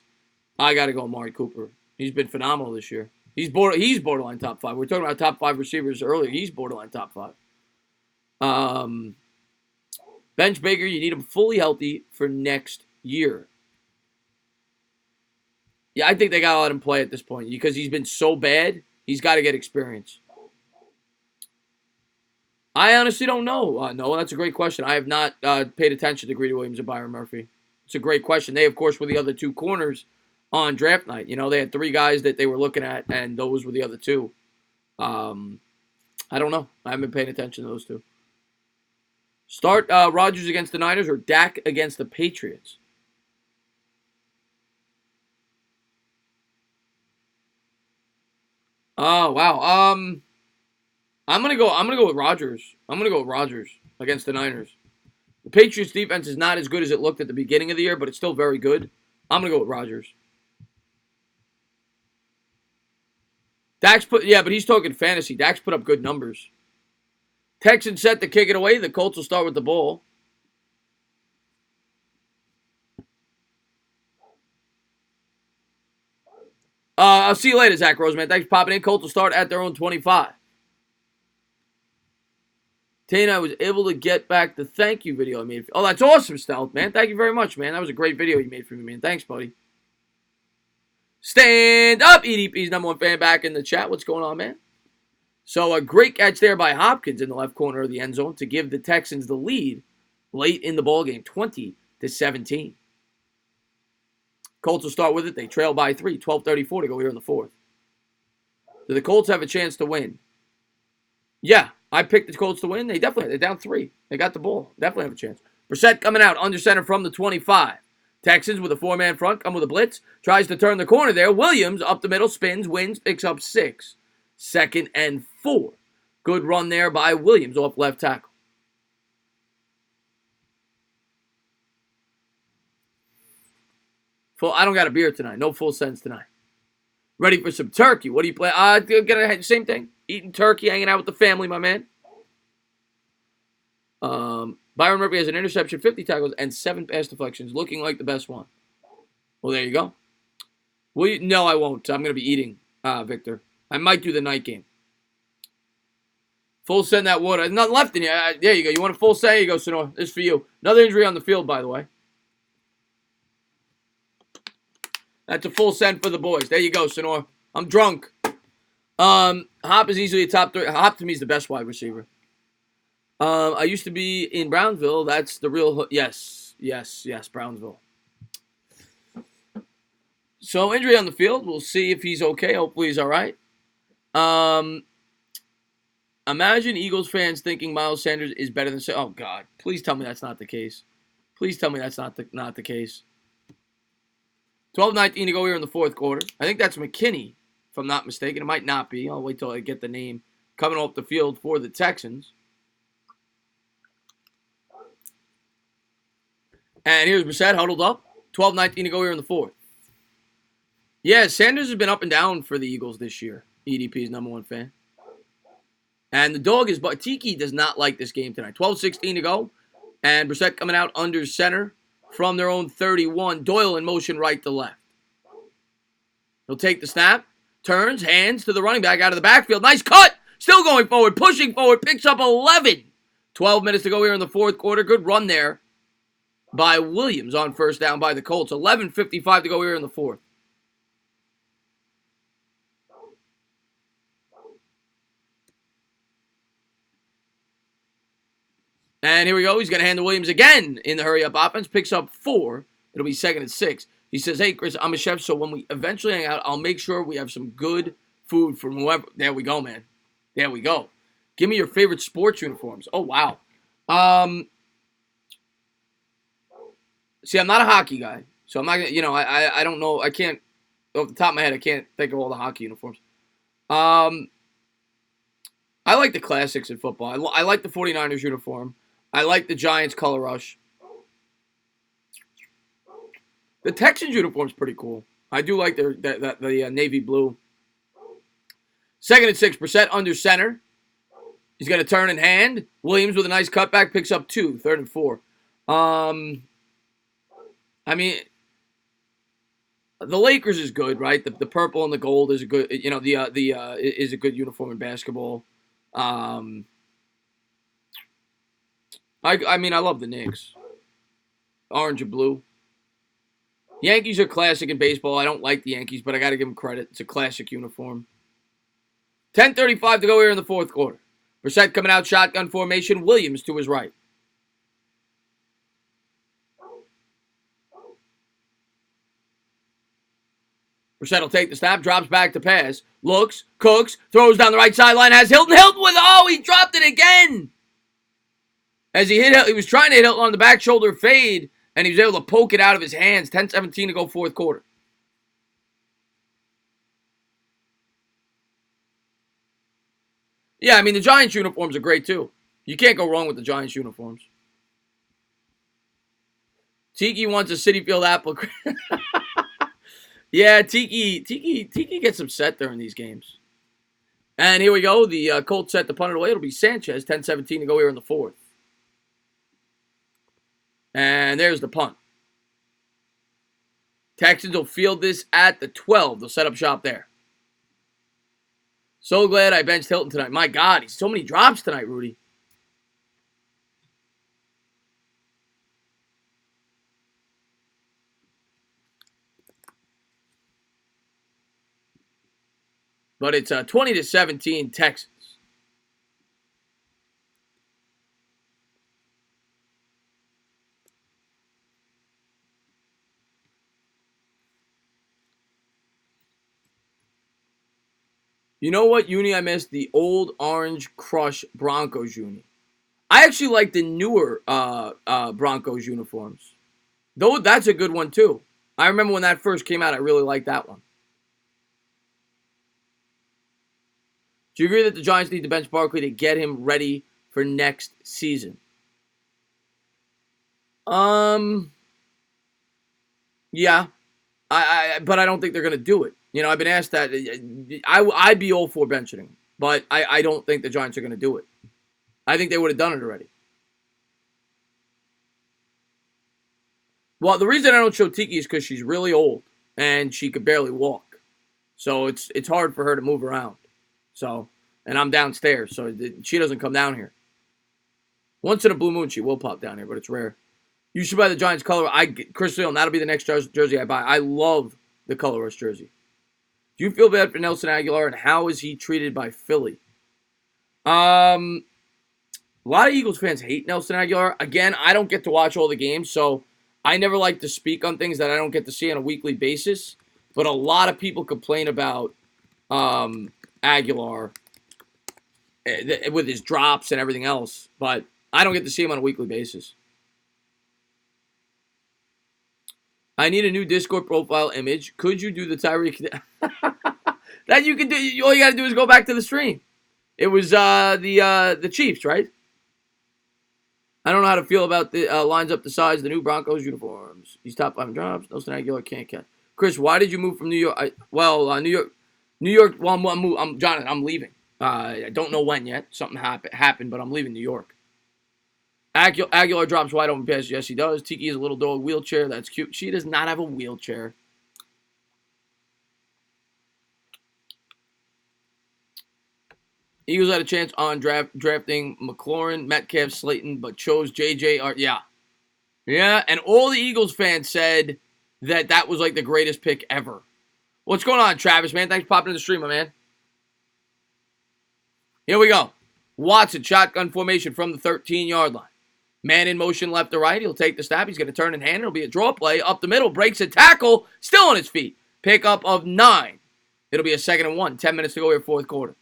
I got to go Amari Cooper. He's been phenomenal this year. He's borderline top 5. We're talking about top 5 receivers earlier. He's borderline top 5. Bench Baker, you need him fully healthy for next year. Yeah, I think they got to let him play at this point because he's been so bad. He's got to get experience. I honestly don't know. No, that's a great question. I have not paid attention to Greedy Williams and Byron Murphy. It's a great question. They, of course, were the other two corners on draft night. They had 3 guys that they were looking at, and those were the other 2. I don't know. I haven't been paying attention to those 2. Start Rodgers against the Niners or Dak against the Patriots? Oh, wow. I'm gonna go with Rodgers. I'm gonna go with Rodgers against the Niners. The Patriots defense is not as good as it looked at the beginning of the year, but it's still very good. I'm gonna go with Rodgers. But he's talking fantasy. Dak's put up good numbers. Texans set to kick it away. The Colts will start with the ball. I'll see you later, Zach Roseman. Thanks for popping in. Colts will start at their own 25. Tane, I was able to get back the thank you video I made. Oh, that's awesome, Stealth, man. Thank you very much, man. That was a great video you made for me, man. Thanks, buddy. Stand up, EDP's #1 fan back in the chat. What's going on, man? So a great catch there by Hopkins in the left corner of the end zone to give the Texans the lead late in the ballgame, 20-17. Colts will start with it. They trail by 3, 12:34 to go here in the 4th. Do the Colts have a chance to win? Yeah, I picked the Colts to win. They're down 3. They got the ball. Definitely have a chance. Brissett coming out under center from the 25. Texans with a 4-man front, come with a blitz. Tries to turn the corner there. Williams up the middle, spins, wins, picks up 6. 2nd and 4. Good run there by Williams off left tackle. I don't got a beer tonight. No full sends tonight. Ready for some turkey. What do you play? Same thing. Eating turkey, hanging out with the family, my man. Byron Murphy has an interception, 50 tackles, and 7 pass deflections, looking like the best one. Well, there you go. No, I won't. I'm going to be eating, Victor. I might do the night game. Full send that water. There's nothing left in you. There you go. You want a full send? Here you go, Sonora. This is for you. Another injury on the field, by the way. That's a full send for the boys. There you go, Sonora. I'm drunk. Hop is easily a top 3. Hop to me is the best wide receiver. I used to be in Brownsville. That's the real. Yes, Brownsville. So injury on the field. We'll see if he's okay. Hopefully he's all right. Imagine Eagles fans thinking Miles Sanders is better than. Oh God! Please tell me that's not the case. Please tell me that's not the case. 12:19 to go here in the 4th quarter. I think that's McKinney, if I'm not mistaken. It might not be. I'll wait till I get the name coming off the field for the Texans. And here's Brissett huddled up. 12:19 to go here in the 4th. Yeah, Sanders has been up and down for the Eagles this year. EDP's #1 fan. And the dog is, but Tiki does not like this game tonight. 12:16 to go. And Brissett coming out under center from their own 31. Doyle in motion right to left. He'll take the snap, turns, hands to the running back out of the backfield. Nice cut! Still going forward, pushing forward, picks up 11. 12 minutes to go here in the fourth quarter. Good run there by Williams on first down by the Colts. 11:55 to go here in the fourth. And here we go. He's going to hand to Williams again in the hurry-up offense. Picks up 4. It'll be 2nd and 6. He says, hey, Chris, I'm a chef, so when we eventually hang out, I'll make sure we have some good food from whoever. There we go, man. There we go. Give me your favorite sports uniforms. Oh, wow. See, I'm not a hockey guy, so I'm not going to, I don't know. I can't, off the top of my head, I can't think of all the hockey uniforms. I like the classics in football. I like the 49ers uniform. I like the Giants color rush. The Texans uniform's pretty cool. I do like the navy blue. 2nd and 6. Brissett under center. He's going to turn and hand. Williams with a nice cutback picks up 2. 3rd and 4. I mean, the Lakers is good, right? The purple and the gold is a good. Is a good uniform in basketball. I love the Knicks. Orange and blue. Yankees are classic in baseball. I don't like the Yankees, but I got to give them credit. It's a classic uniform. 10:35 to go here in the fourth quarter. Brissett coming out shotgun formation. Williams to his right. Brissett will take the snap, drops back to pass, looks, cooks, throws down the right sideline, has Hilton. Hilton with, he dropped it again. As he was trying to hit Hilton on the back shoulder fade, and he was able to poke it out of his hands. 10:17 to go fourth quarter. Yeah, I mean, the Giants uniforms are great, too. You can't go wrong with the Giants uniforms. Tiki wants a Citi Field apple. Yeah, Tiki gets upset during these games. And here we go. The Colts set the punt away. It'll be Sanchez. 10:17 to go here in the fourth. And there's the punt. Texans will field this at the 12. They'll set up shop there. So glad I benched Hilton tonight. My God, he's so many drops tonight, Rudy. But it's 20-17 Texans. You know what uni I missed? The old Orange Crush Broncos uni. I actually like the newer Broncos uniforms. Though that's a good one too. I remember when that first came out, I really liked that one. Do you agree that the Giants need to bench Barkley to get him ready for next season? Yeah. But I don't think they're going to do it. I've been asked that. I'd be all for benching him, but I don't think the Giants are going to do it. I think they would have done it already. Well, the reason I don't show Tiki is because she's really old and she could barely walk. So it's hard for her to move around. So, and I'm downstairs, so she doesn't come down here. Once in a blue moon, she will pop down here, but it's rare. You should buy the Giants color. Chris Leon, that'll be the next jersey I buy. I love the color rush jersey. Do you feel bad for Nelson Aguilar, and how is he treated by Philly? A lot of Eagles fans hate Nelson Aguilar. Again, I don't get to watch all the games, so I never like to speak on things that I don't get to see on a weekly basis. But a lot of people complain about Aguilar with his drops and everything else. But I don't get to see him on a weekly basis. I need a new Discord profile image. Could you do the Tyreek? That you can do. All you got to do is go back to the stream. It was the Chiefs, right? I don't know how to feel about the lines up the size of the new Broncos uniforms. These top 5 drops. Nelson Aguilar can't catch. Chris, why did you move from New York? New York. Well, I'm Jonathan. I'm leaving. I don't know when yet. Something happened, but I'm leaving New York. Aguilar drops wide open pass. Yes, he does. Tiki is a little dog wheelchair. That's cute. She does not have a wheelchair. Eagles had a chance on drafting McLaurin, Metcalf, Slayton, but chose J.J. Yeah. Yeah, and all the Eagles fans said that was like the greatest pick ever. What's going on, Travis, man? Thanks for popping in the stream, my man. Here we go. Watson, shotgun formation from the 13-yard line. Man in motion left to right. He'll take the snap. He's going to turn and hand. It'll be a draw play. Up the middle. Breaks a tackle. Still on his feet. Pickup of 9. It'll be a 2nd and 1. 10 minutes to go here, fourth quarter.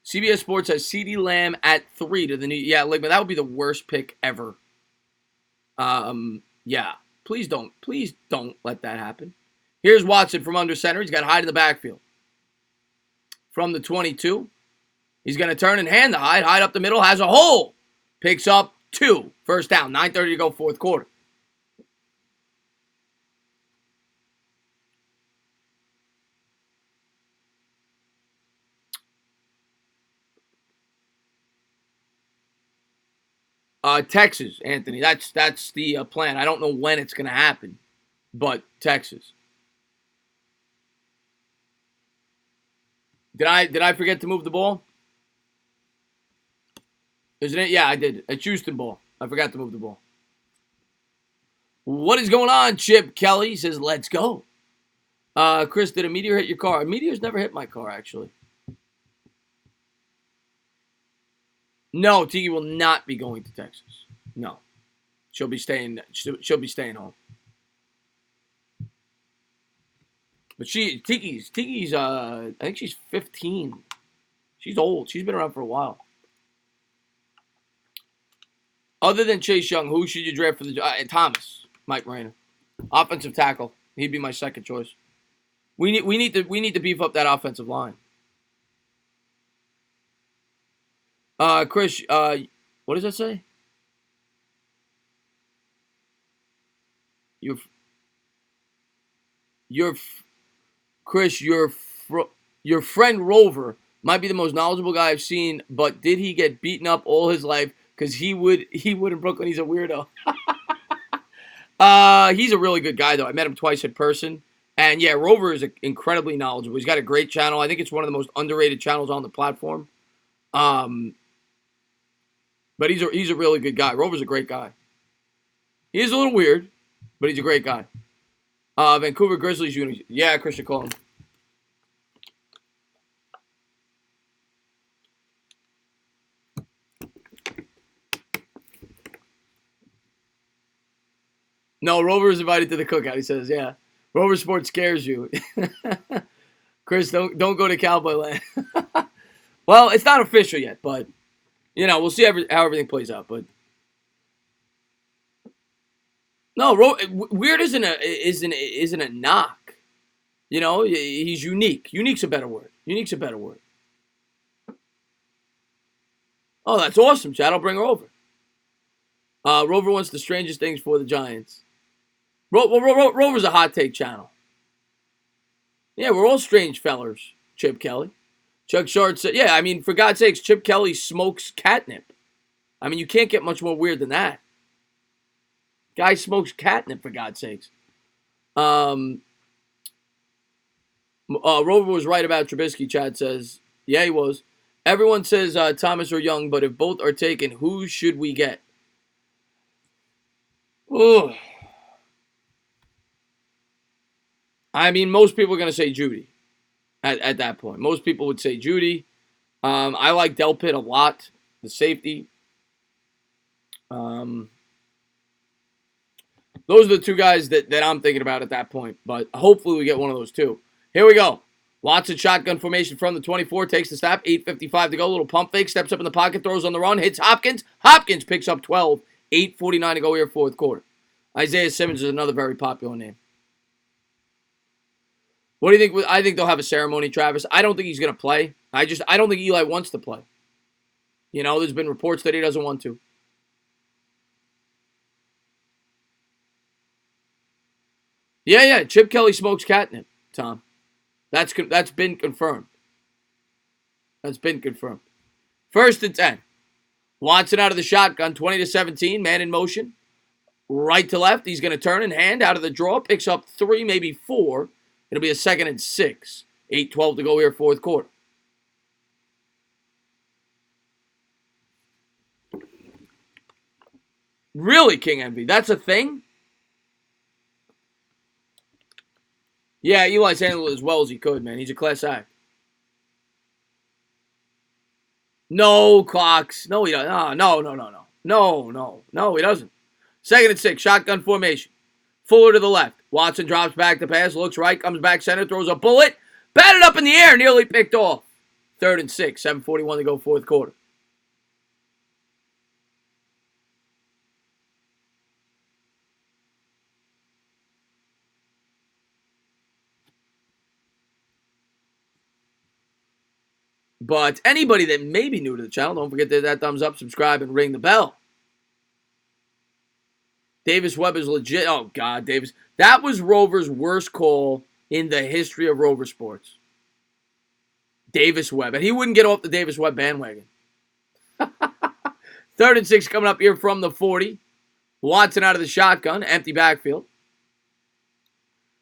CBS Sports has CeeDee Lamb at 3 to the new. Yeah, like, that would be the worst pick ever. Yeah. Please don't let that happen. Here's Watson from under center. He's got Hyde in the backfield. From the 22, he's going to turn and hand the Hyde. Hyde up the middle, has a hole. Picks up 2. First down. 9:30 to go, fourth quarter. Texas, Anthony. That's the plan. I don't know when it's going to happen, but Texas. Did I forget to move the ball? Isn't it? Yeah, I did. It's Houston ball. I forgot to move the ball. What is going on, Chip Kelly? He says, let's go. Chris, did a meteor hit your car? A meteor's never hit my car, actually. No, Tiki will not be going to Texas. No. She'll be staying home. But Tiki's I think she's 15. She's old. She's been around for a while. Other than Chase Young, who should you draft for the Thomas, Mike Moreno. Offensive tackle. He'd be my second choice. We need to beef up that offensive line. Chris, what does that say? Chris, your friend Rover might be the most knowledgeable guy I've seen, but did he get beaten up all his life? Because he would in Brooklyn. He's a weirdo. He's a really good guy, though. I met him twice in person. And, yeah, Rover is incredibly knowledgeable. He's got a great channel. I think it's one of the most underrated channels on the platform. But he's a really good guy. Rover's a great guy. He is a little weird, but he's a great guy. Vancouver Grizzlies unit. Yeah, Christian Cullen. No, Rover is invited to the cookout. He says, yeah. Rover Sports scares you. Chris, don't go to Cowboy Land. Well, it's not official yet, but, we'll see how everything plays out. But no, weird isn't a knock. He's unique. Unique's a better word. Oh, that's awesome, Chad. I'll bring her over. Rover wants the strangest things for the Giants. Rover's a hot take channel. Yeah, we're all strange fellers, Chip Kelly. Chuck Short said, yeah, for God's sakes, Chip Kelly smokes catnip. You can't get much more weird than that. Guy smokes catnip, for God's sakes. Rover was right about Trubisky, Chad says. Yeah, he was. Everyone says Thomas or Young, but if both are taken, who should we get? Ooh. Most people are going to say Judy at that point. Most people would say Judy. I like Delpit a lot, the safety. Those are the two guys that I'm thinking about at that point. But hopefully we get one of those two. Here we go. Watson shotgun formation from the 24. Takes the snap. 8:55 to go. Little pump fake. Steps up in the pocket. Throws on the run. Hits Hopkins. Hopkins picks up 12. 8:49 to go here, fourth quarter. Isaiah Simmons is another very popular name. What do you think? I think they'll have a ceremony, Travis. I don't think he's going to play. I don't think Eli wants to play. There's been reports that he doesn't want to. Yeah. Chip Kelly smokes catnip, Tom. That's been confirmed. That's been confirmed. 1st and 10. Watson out of the shotgun, 20-17, man in motion. Right to left, he's going to turn and hand out of the draw, picks up 3, maybe 4. It'll be a 2nd and 6. 8:12 to go here, 4th quarter. Really, King Envy? That's a thing? Yeah, Eli's handled it as well as he could, man. He's a class act. No, Clocks. No, he doesn't. No, he doesn't. 2nd and 6, shotgun formation. Fuller to the left. Watson drops back to pass, looks right, comes back center, throws a bullet. Batted up in the air, nearly picked off. 3rd and 6, 7:41 to go, 4th quarter. But anybody that may be new to the channel, don't forget to hit that thumbs up, subscribe, and ring the bell. Davis Webb is legit. Oh, God, Davis. That was Rover's worst call in the history of Rover Sports. Davis Webb. And he wouldn't get off the Davis Webb bandwagon. 3rd and 6 coming up here from the 40. Watson out of the shotgun. Empty backfield.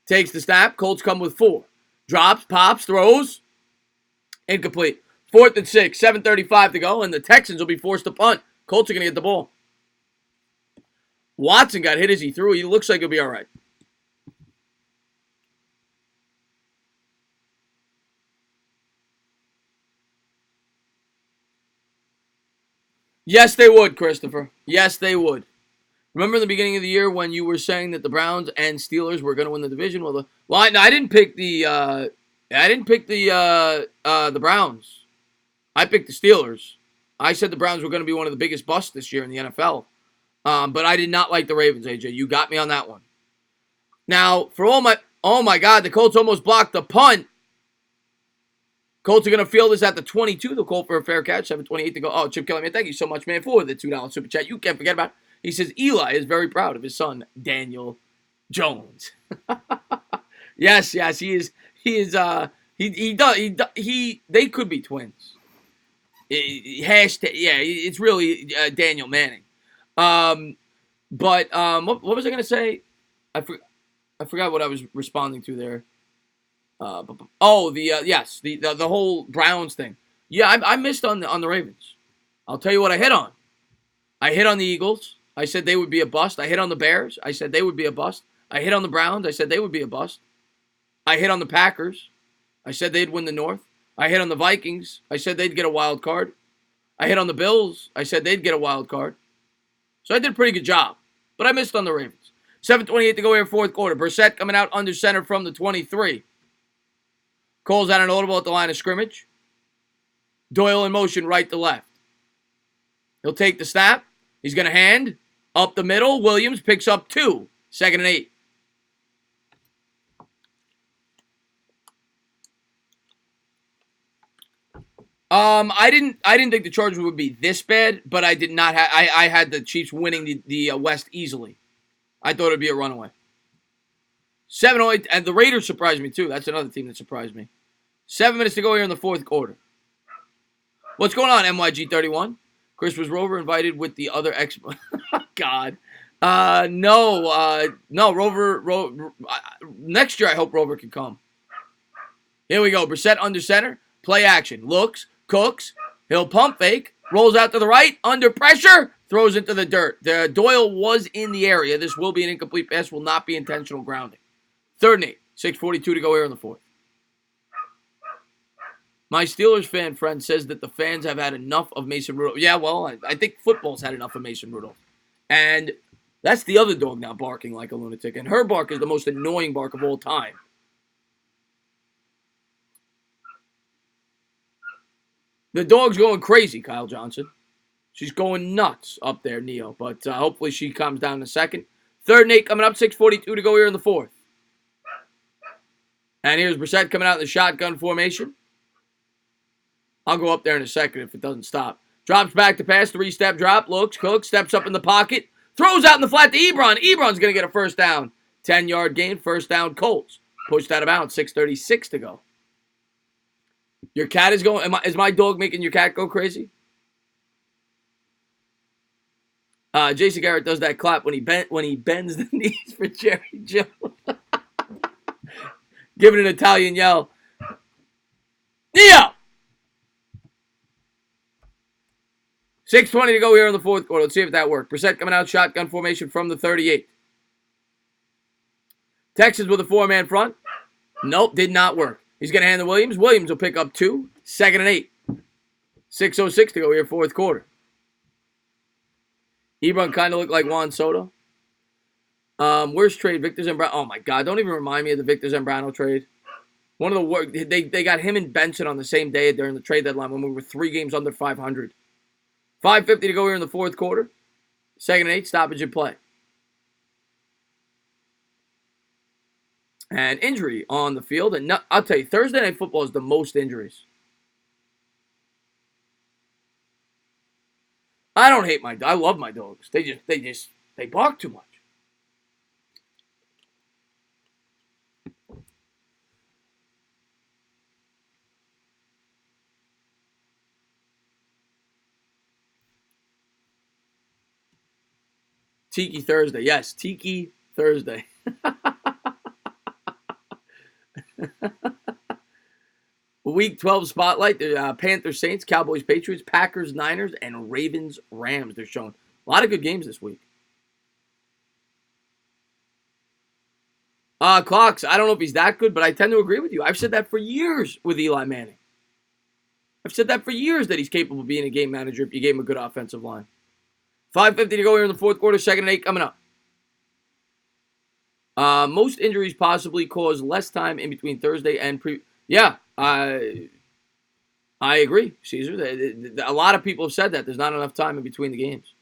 Takes the snap. Colts come with 4. Drops, pops, throws. Incomplete. 4th and 6. 7:35 to go. And the Texans will be forced to punt. Colts are going to get the ball. Watson got hit as he threw. He looks like he'll be all right. Yes, they would, Christopher. Yes, they would. Remember in the beginning of the year when you were saying that the Browns and Steelers were going to win the division? Well, I didn't pick the Browns. I picked the Steelers. I said the Browns were going to be one of the biggest busts this year in the NFL. But I did not like the Ravens, AJ. You got me on that one. Now, for oh my God, the Colts almost blocked the punt. Colts are going to field this at the 22. They'll call for a fair catch. 7:28 to go. Oh, Chip Kelly, man, thank you so much, man, for the $2 super chat. You can't forget about it. He says Eli is very proud of his son, Daniel Jones. Yes, he is. They could be twins. It's really Daniel Manning. What was I going to say? I forgot what I was responding to there. The whole Browns thing. Yeah, I missed on the Ravens. I'll tell you what I hit on. I hit on the Eagles. I said they would be a bust. I hit on the Bears. I said they would be a bust. I hit on the Browns. I said they would be a bust. I hit on the Packers. I said they'd win the North. I hit on the Vikings. I said they'd get a wild card. I hit on the Bills. I said they'd get a wild card. So I did a pretty good job. But I missed on the Ravens. 7:28 to go here, 4th quarter. Brissett coming out under center from the 23. Calls out an audible at the line of scrimmage. Doyle in motion right to left. He'll take the snap. He's going to hand. Up the middle. Williams picks up 2. 2nd and 8. I didn't think the Chargers would be this bad, but I did not I had the Chiefs winning the West easily. I thought it'd be a runaway. 7:08, and the Raiders surprised me too. That's another team that surprised me. 7 minutes to go here in the 4th quarter. What's going on, MYG31? Chris, was Rover invited with the other God. No, Rover, next year I hope Rover can come. Here we go. Brissett under center. Play action. Looks, cooks. He'll pump fake. Rolls out to the right. Under pressure. Throws into the dirt. Doyle was in the area. This will be an incomplete pass. Will not be intentional grounding. 3rd and 8. 6:42 to go here in the 4th. My Steelers fan friend says that the fans have had enough of Mason Rudolph. Yeah, well, I think football's had enough of Mason Rudolph. And that's the other dog now barking like a lunatic. And her bark is the most annoying bark of all time. The dog's going crazy, Kyle Johnson. She's going nuts up there, Neo. But hopefully she calms down in a second. 3rd and 8 coming up. 6:42 to go here in the 4th. And here's Brissett coming out in the shotgun formation. I'll go up there in a second if it doesn't stop. Drops back to pass. 3-step drop. Looks, cooks, steps up in the pocket. Throws out in the flat to Ebron. Ebron's going to get a first down. 10-yard gain, first down, Colts. Pushed out of bounds, 6:36 to go. Your cat is going. Is my dog making your cat go crazy? Jason Garrett does that clap when he bends the knees for Jerry Jones. Give it an Italian yell. Neo! 6:20 to go here in the fourth quarter. Let's see if that worked. Brissett coming out, shotgun formation from the 38. Texans with a 4-man front. Nope, did not work. He's going to hand to Williams. Williams will pick up 2. 2nd and 8. 6:06 to go here, fourth quarter. Ebron kind of looked like Juan Soto. Worst trade, Victor Zambrano. Oh, my God. Don't even remind me of the Victor Zambrano trade. One of the worst. They got him and Benson on the same day during the trade deadline when we were 3 games under 500. 5:50 to go here in the fourth quarter. 2nd and 8, stoppage and play. And injury on the field. And I'll tell you, Thursday Night Football is the most injuries. I don't hate I love my dogs. They bark too much. Tiki Thursday. Yes, Tiki Thursday. Week 12 spotlight. The Panthers, Saints, Cowboys, Patriots, Packers, Niners, and Ravens, Rams. They're showing a lot of good games this week. Clocks, I don't know if he's that good, but I tend to agree with you. I've said that for years with Eli Manning. I've said that for years that he's capable of being a game manager if you gave him a good offensive line. 5:50 to go here in the fourth quarter. 2nd and 8 coming up. Most injuries possibly cause less time in between Thursday and Yeah, I agree, Caesar. A lot of people have said that. There's not enough time in between the games.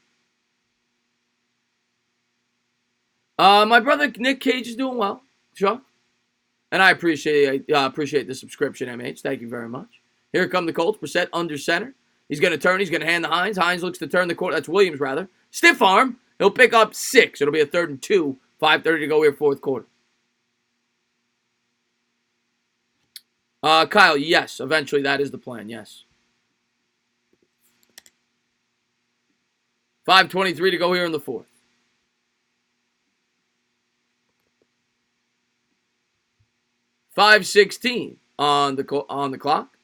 My brother Nick Cage is doing well, Chuck. And I appreciate the subscription, MH. Thank you very much. Here come the Colts. Brissett under center. He's going to turn. He's going to hand to Hines. Hines looks to turn the quarter. That's Williams, rather. Stiff arm. He'll pick up 6. It'll be a 3rd and 2. 5:30 to go here, fourth quarter. Kyle, yes. Eventually, that is the plan, yes. 5:23 to go here in the fourth. 5:16 on the clock.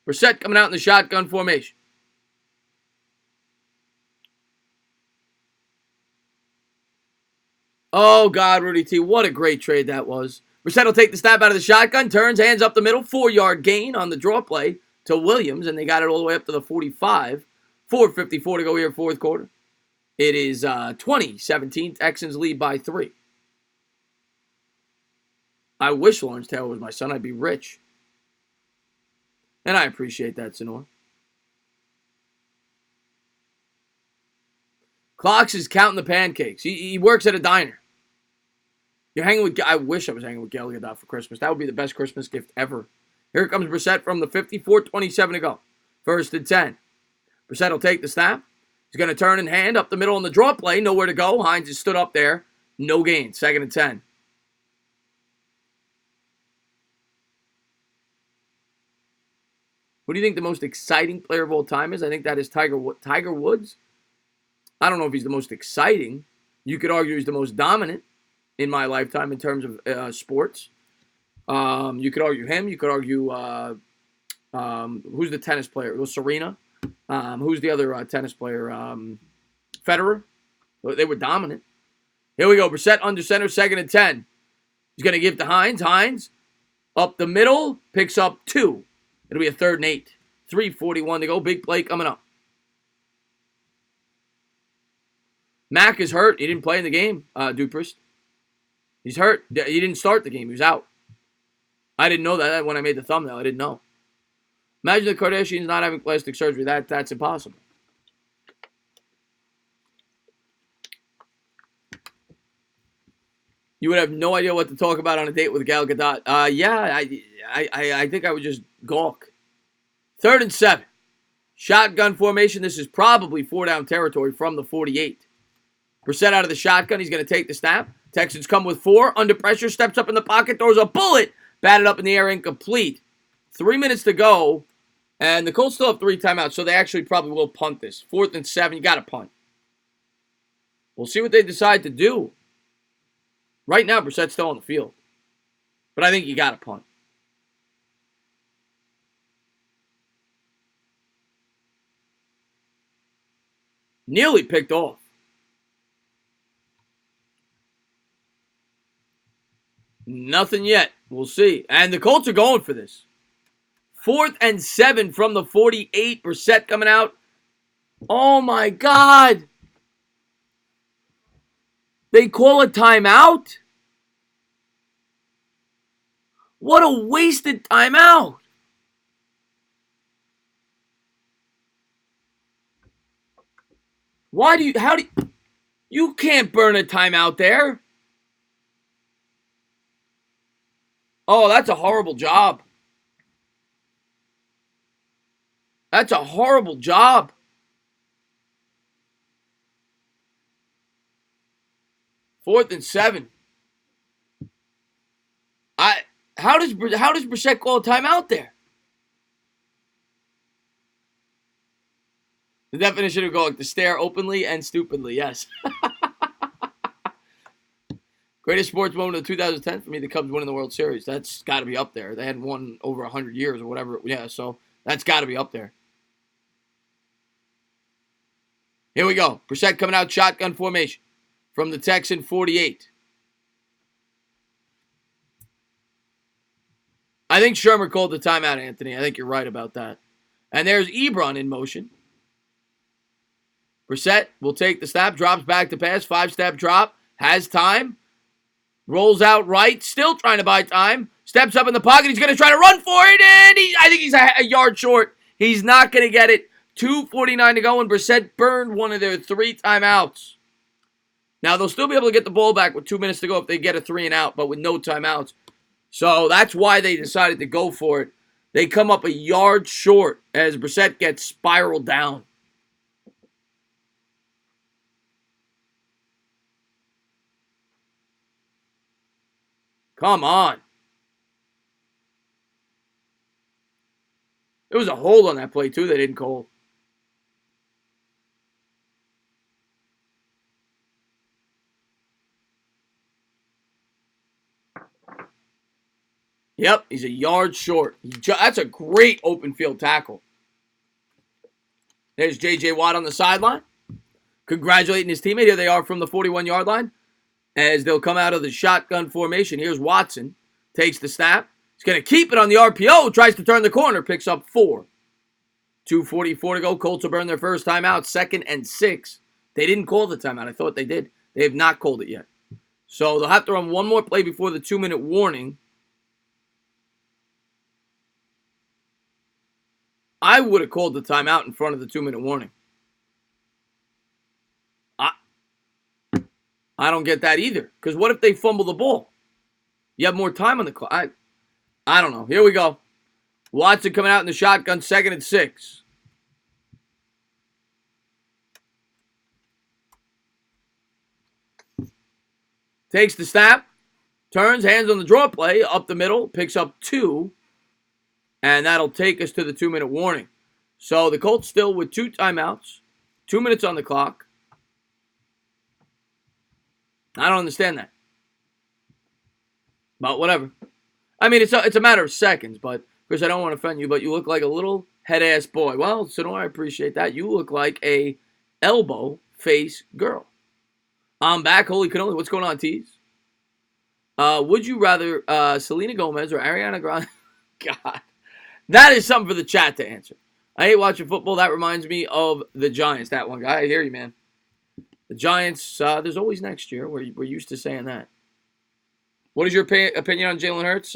Brissett coming out in the shotgun formation. Oh, God, Rudy T. What a great trade that was. Brissett will take the snap out of the shotgun, turns, hands up the middle, 4-yard gain on the draw play to Williams, and they got it all the way up to the 45. 4:54 to go here, fourth quarter. It is 20-17. Texans lead by 3. I wish Lawrence Taylor was my son. I'd be rich. And I appreciate that, Sonor. Clocks is counting the pancakes. He works at a diner. You're hanging with... I wish I was hanging with Gal Gadot for Christmas. That would be the best Christmas gift ever. Here comes Brissett from the 50. 4:27 to go. 1st and 10. Brissett will take the snap. He's going to turn and hand up the middle on the draw play. Nowhere to go. Hines is stood up there. No gain. 2nd and 10. Who do you think the most exciting player of all time is? I think that is Tiger Woods. I don't know if he's the most exciting. You could argue he's the most dominant in my lifetime in terms of sports. You could argue him. You could argue who's the tennis player? It was Serena. Who's the other tennis player? Federer. They were dominant. Here we go. Brissett under center, 2nd and 10. He's going to give to Hines. Hines up the middle, picks up 2. It'll be a 3rd and 8. 3:41 to go. Big play coming up. Mack is hurt. He didn't play in the game, Duprist. He's hurt. He didn't start the game. He was out. I didn't know that when I made the thumbnail. I didn't know. Imagine the Kardashians not having plastic surgery. That's impossible. You would have no idea what to talk about on a date with Gal Gadot. Yeah, I think I would just gawk. 3rd and 7. Shotgun formation. This is probably 4-down territory from the 48. Brissett out of the shotgun. He's going to take the snap. Texans come with 4. Under pressure, steps up in the pocket, throws a bullet. Batted up in the air, incomplete. 3 minutes to go. And the Colts still have 3 timeouts, so they actually probably will punt this. 4th and 7, you got to punt. We'll see what they decide to do. Right now, Brissett's still on the field. But I think you got to punt. Nearly picked off. Nothing yet. We'll see. And the Colts are going for this. 4th and 7 from the 48. Brissett coming out. Oh, my God. They call a timeout? What a wasted timeout. You can't burn a timeout there. Oh, that's a horrible job. That's a horrible job. Fourth and 7. How does Brissett call a timeout there? The definition of going to stare openly and stupidly. Yes. Greatest sports moment of 2010 for me, the Cubs winning the World Series. That's got to be up there. They hadn't won over 100 years or whatever. Yeah, so that's got to be up there. Here we go. Brissett coming out shotgun formation from the Texan 48. I think Shermer called the timeout, Anthony. I think you're right about that. And there's Ebron in motion. Brissett will take the snap, drops back to pass, 5-step drop, has time, rolls out right, still trying to buy time, steps up in the pocket, he's going to try to run for it, and I think he's a yard short. He's not going to get it. 2:49 to go, and Brissett burned one of their 3 timeouts. Now, they'll still be able to get the ball back with 2 minutes to go if they get a 3 and out, but with no timeouts. So that's why they decided to go for it. They come up a yard short as Brissett gets spiraled down. Come on. There was a hold on that play, too, they didn't call. Yep, he's a yard short. That's a great open field tackle. There's J.J. Watt on the sideline, congratulating his teammate. Here they are from the 41-yard line as they'll come out of the shotgun formation. Here's Watson, takes the snap. He's going to keep it on the RPO, tries to turn the corner, picks up 4. 2:44 to go. Colts will burn their first timeout, 2nd and 6. They didn't call the timeout. I thought they did. They have not called it yet. So they'll have to run one more play before the 2-minute warning. I would have called the timeout in front of the 2-minute warning. I don't get that either. Because what if they fumble the ball? You have more time on the clock. I don't know. Here we go. Watson coming out in the shotgun, 2nd and 6. Takes the snap. Turns, hands on the draw play, up the middle, picks up 2. And that'll take us to the 2-minute warning. So the Colts still with 2 timeouts, 2 minutes on the clock. I don't understand that. But whatever. I mean, it's a matter of seconds, but Chris, I don't want to offend you, but you look like a little head-ass boy. Well, Sonora, I appreciate that. You look like a elbow face girl. I'm back. Holy cannoli. What's going on, Tees? Would you rather Selena Gomez or Ariana Grande? God. That is something for the chat to answer. I hate watching football. That reminds me of the Giants. That one guy. I hear you, man. The Giants, there's always next year. We're used to saying that. What is your opinion on Jalen Hurts?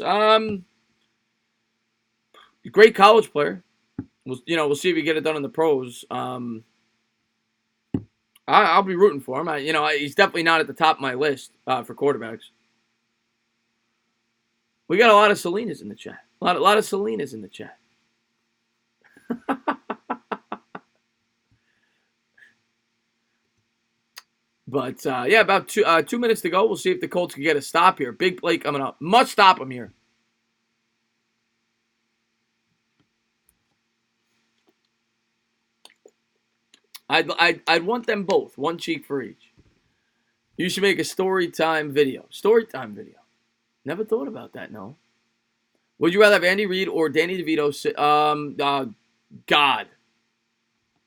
Great college player. We'll see if he get it done in the pros. I'll be rooting for him. He's definitely not at the top of my list for quarterbacks. We got a lot of Selenas in the chat. A lot of Selenas in the chat. But, yeah, about 2 minutes to go. We'll see if the Colts can get a stop here. Big play coming up. Must stop them here. I'd want them both. One cheek for each. You should make a story time video. Story time video. Never thought about that, no. Would you rather have Andy Reid or Danny DeVito God.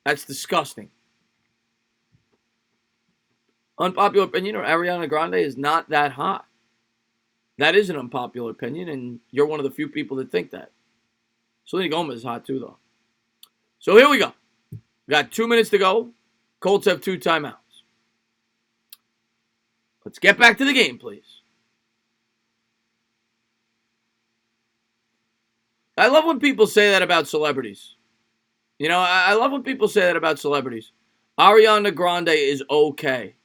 That's disgusting. Unpopular opinion, or Ariana Grande is not that hot. That is an unpopular opinion, and you're one of the few people that think that. Selena Gomez is hot too, though. So here we go. We got 2 minutes to go. Colts have 2 timeouts. Let's get back to the game, please. I love when people say that about celebrities. You know, I love when people say that about celebrities. Ariana Grande is okay.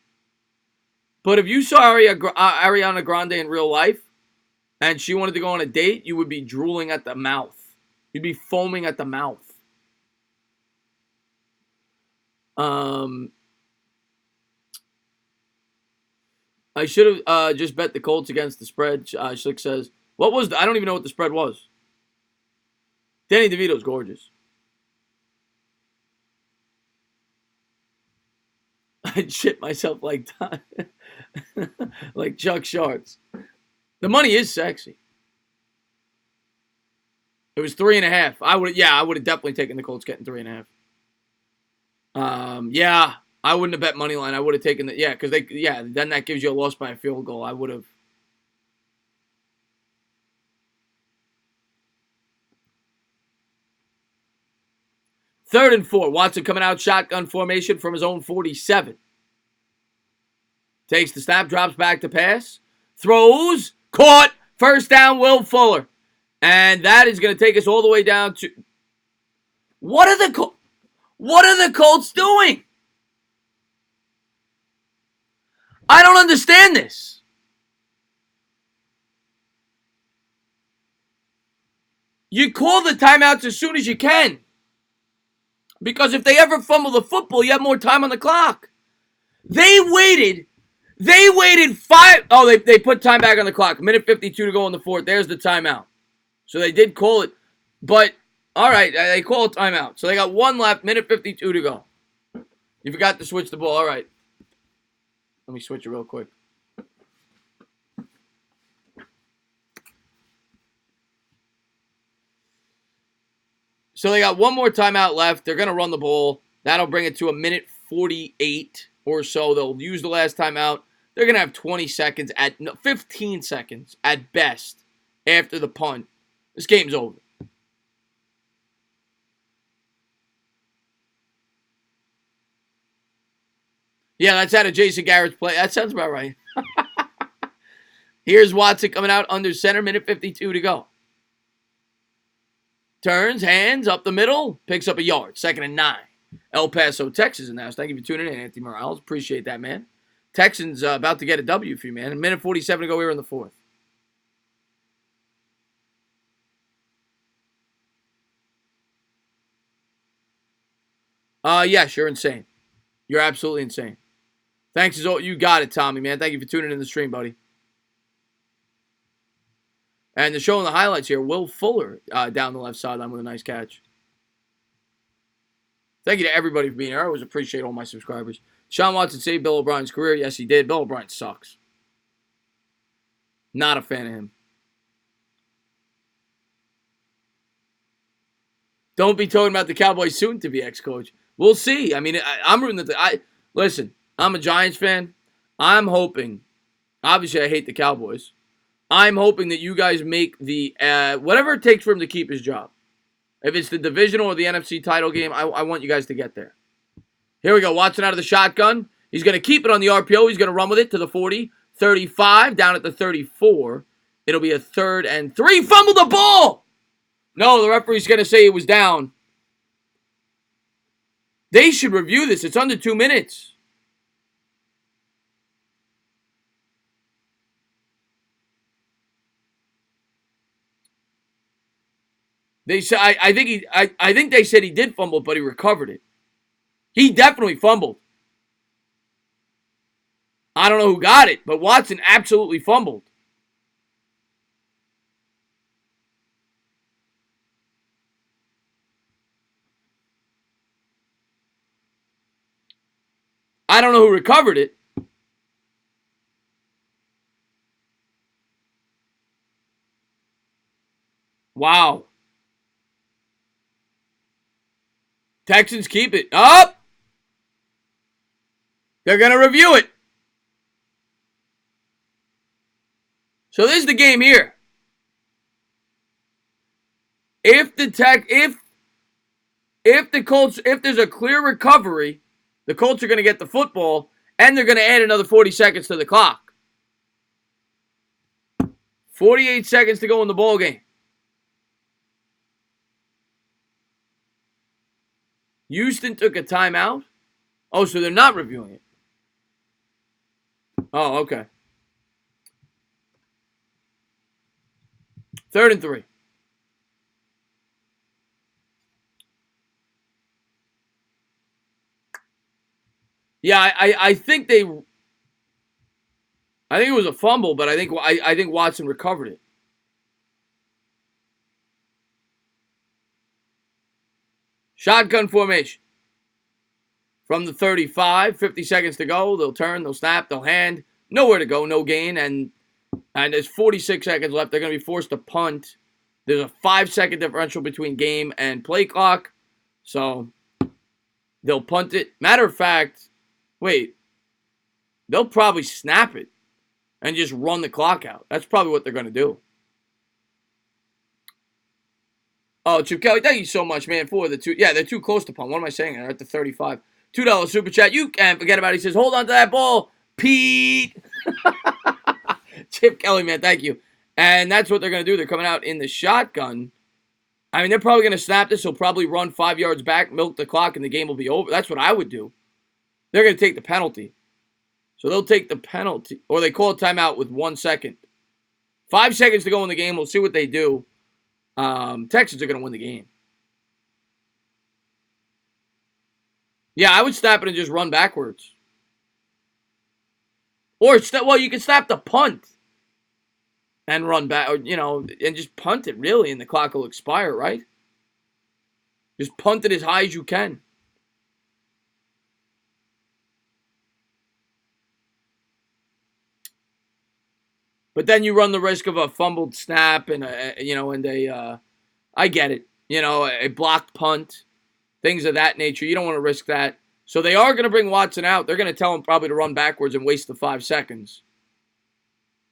But if you saw Ariana Grande in real life and she wanted to go on a date, you would be drooling at the mouth. You'd be foaming at the mouth. I should have just bet the Colts against the spread. Schlick says, what was I don't even know what the spread was. Danny DeVito's gorgeous. I'd shit myself like like Chuck Sharks. The money is sexy. It was 3.5. I would have definitely taken the Colts getting 3.5. Yeah, I wouldn't have bet money line. I would have taken the because then that gives you a loss by a field goal. I would have. Third and 4. Watson coming out shotgun formation from his own 47. Takes the snap, drops back to pass, throws, caught, first down, Will Fuller. And that is going to take us all the way down to What are the Colts doing? I don't understand this. You call the timeouts as soon as you can. Because if they ever fumble the football, you have more time on the clock. They waited 5. Oh, they put time back on the clock. 1:52 to go in the fourth. There's the timeout. So they did call it. But, all right, they call a timeout. So they got 1 left, 1:52 to go. You forgot to switch the ball. All right. Let me switch it real quick. So they got 1 more timeout left. They're going to run the ball. That'll bring it to 1:48 or so. They'll use the last timeout. They're going to have 15 seconds at best after the punt. This game's over. Yeah, that's out of Jason Garrett's play. That sounds about right. Here's Watson coming out under center, 1:52 to go. Turns, hands, up the middle, picks up a yard. 2nd and 9. El Paso, Texas in the house. Thank you for tuning in, Anthony Morales. Appreciate that, man. Texans about to get a W for you, man. 1:47 to go here in the fourth. Yes, you're insane. You're absolutely insane. Thanks as always. You got it, Tommy, man. Thank you for tuning in the stream, buddy. And they're showing the highlights here. Will Fuller down the left sideline with a nice catch. Thank you to everybody for being here. I always appreciate all my subscribers. Sean Watson saved Bill O'Brien's career. Yes, he did. Bill O'Brien sucks. Not a fan of him. Don't be talking about the Cowboys soon-to-be ex-coach. We'll see. I mean, I'm rooting listen, I'm a Giants fan. I'm hoping. Obviously, I hate the Cowboys. I'm hoping that you guys make the whatever it takes for him to keep his job. If it's the divisional or the NFC title game, I want you guys to get there. Here we go. Watson out of the shotgun. He's going to keep it on the RPO. He's going to run with it to the 40, 35, down at the 34. It'll be a 3rd and 3. Fumble the ball! No, the referee's going to say it was down. They should review this. It's under 2 minutes. They said I think they said he did fumble, but he recovered it. He definitely fumbled. I don't know who got it, but Watson absolutely fumbled. I don't know who recovered it. Wow. Texans keep it. Up. They're going to review it. So this is the game here. If the Colts, if there's a clear recovery, the Colts are going to get the football, and they're going to add another 40 seconds to the clock. 48 seconds to go in the ball game. Houston took a timeout. Oh, so they're not reviewing it. Oh, okay. 3rd and 3. Yeah, I think it was a fumble, but I think Watson recovered it. Shotgun formation. From the 35, 50 seconds to go. They'll turn, they'll snap, they'll hand. Nowhere to go, no gain, and there's 46 seconds left. They're going to be forced to punt. There's a 5-second differential between game and play clock, so they'll punt it. Matter of fact, they'll probably snap it and just run the clock out. That's probably what they're going to do. Oh, Chip Kelly, thank you so much, man, for the two. Yeah, they're too close to punt. What am I saying? They're at the 35. $2 super chat. You can't forget about it. He says, hold on to that ball, Pete. Chip Kelly, man, thank you. And that's what they're going to do. They're coming out in the shotgun. I mean, they're probably going to snap this. He'll probably run 5 yards back, milk the clock, and the game will be over. That's what I would do. They're going to take the penalty. So they'll take the penalty. Or they call a timeout with 1 second. 5 seconds to go in the game. We'll see what they do. Texans are going to win the game. Yeah, I would snap it and just run backwards. Or, you can snap the punt and run back, or, and just punt it, really, and the clock will expire, right? Just punt it as high as you can. But then you run the risk of a fumbled snap and I get it, a blocked punt, things of that nature. You don't want to risk that. So they are going to bring Watson out. They're going to tell him probably to run backwards and waste the 5 seconds.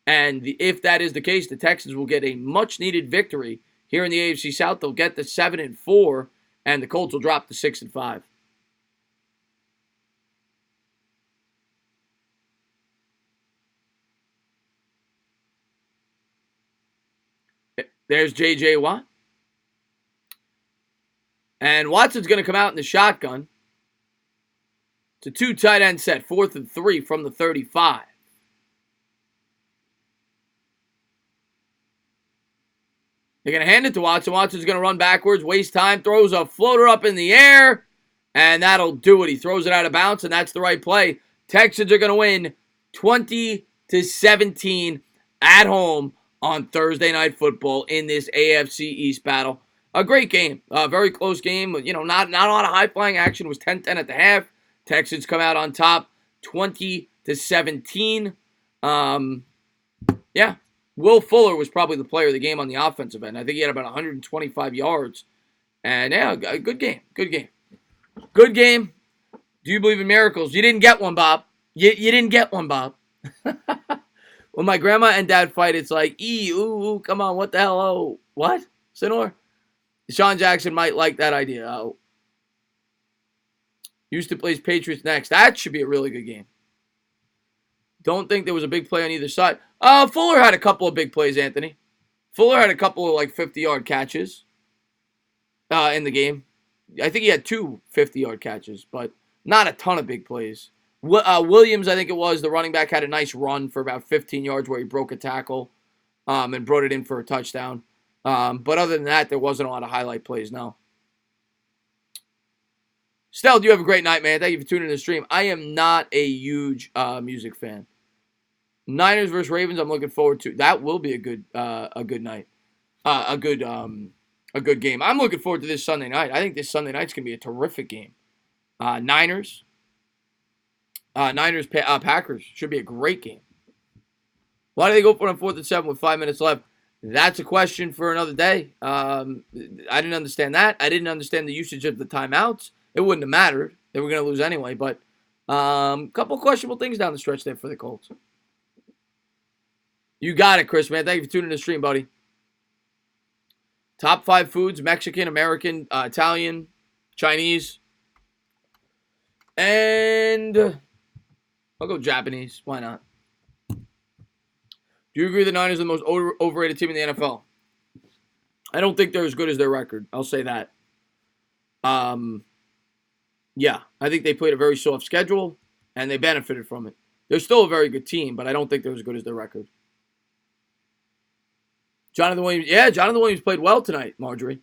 And if that is the case, the Texans will get a much-needed victory here in the AFC South. They'll get the 7-4, and the Colts will drop to 6-5. There's J.J. Watt. And Watson's going to come out in the shotgun. It's a 2 tight end set, 4th and 3 from the 35. They're going to hand it to Watson. Watson's going to run backwards, waste time, throws a floater up in the air, and that'll do it. He throws it out of bounds, and that's the right play. Texans are going to win 20-17 at home on Thursday Night Football in this AFC East battle. A great game. A very close game. Not a lot of high-flying action. It was 10-10 at the half. Texans come out on top 20-17. Yeah. Will Fuller was probably the player of the game on the offensive end. I think he had about 125 yards. And, yeah, a good game. Good game. Good game. Do you believe in miracles? You didn't get one, Bob. You didn't get one, Bob. When my grandma and dad fight, it's like, ooh, come on, what the hell? Oh, what? Sinor? Sean Jackson might like that idea. Oh. Houston plays Patriots next. That should be a really good game. Don't think there was a big play on either side. Fuller had a couple of big plays, Anthony. Fuller had a couple of 50-yard catches in the game. I think he had 2 50-yard catches, but not a ton of big plays. Williams, I think it was, the running back, had a nice run for about 15 yards where he broke a tackle and brought it in for a touchdown. But other than that, there wasn't a lot of highlight plays, no. Stell, you have a great night, man. Thank you for tuning in the stream. I am not a huge music fan. Niners versus Ravens, I'm looking forward to. That will be a good night. A good game. I'm looking forward to this Sunday night. I think this Sunday night's going to be a terrific game. Niners Packers should be a great game. Why do they go for it on 4th and 7 with 5 minutes left? That's a question for another day. I didn't understand that. I didn't understand the usage of the timeouts. It wouldn't have mattered. They were going to lose anyway. But a couple questionable things down the stretch there for the Colts. You got it, Chris, man. Thank you for tuning in the stream, buddy. Top 5 foods: Mexican, American, Italian, Chinese. And I'll go Japanese. Why not? Do you agree the Niners are the most overrated team in the NFL? I don't think they're as good as their record. I'll say that. Yeah, I think they played a very soft schedule, and they benefited from it. They're still a very good team, but I don't think they're as good as their record. Jonathan Williams. Yeah, Jonathan Williams played well tonight, Marjorie.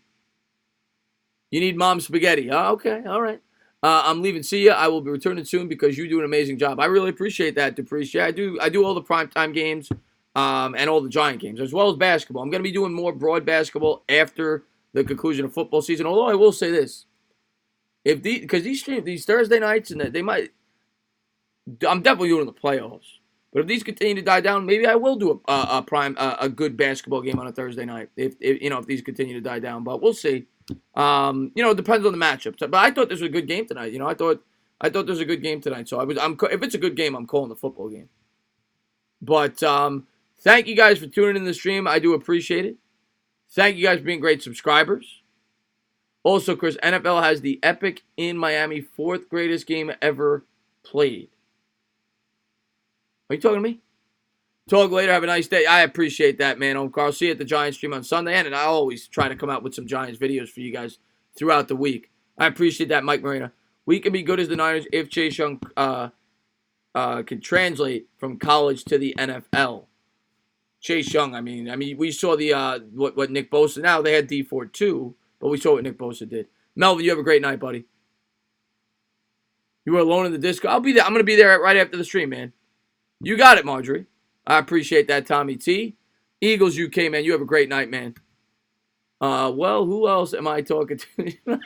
You need mom's spaghetti. Okay, all right. I'm leaving. See ya. I will be returning soon because you do an amazing job. I really appreciate that, Dupree. Yeah, I do all the primetime games. And all the Giant games, as well as basketball. I'm going to be doing more broad basketball after the conclusion of football season. Although I will say this, because these Thursday nights and they might, I'm definitely doing the playoffs. But if these continue to die down, maybe I will do a good basketball game on a Thursday night. If these continue to die down, but we'll see. It depends on the matchup. But I thought this was a good game tonight. I thought this was a good game tonight. So if it's a good game, I'm calling the football game. But thank you guys for tuning in the stream. I do appreciate it. Thank you guys for being great subscribers. Also, Chris, NFL has the Epic in Miami 4th greatest game ever played. Are you talking to me? Talk later. Have a nice day. I appreciate that, man. Carl, see you at the Giants stream on Sunday. And I always try to come out with some Giants videos for you guys throughout the week. I appreciate that, Mike Marina. We can be good as the Niners if Chase Young can translate from college to the NFL. Chase Young, I mean, we saw the what Nick Bosa. Now they had D Ford too, but we saw what Nick Bosa did. Melvin, you have a great night, buddy. You were alone in the disco. I'll be there. I'm gonna be there right after the stream, man. You got it, Marjorie. I appreciate that, Tommy T. Eagles UK, man. You have a great night, man. Well, who else am I talking to?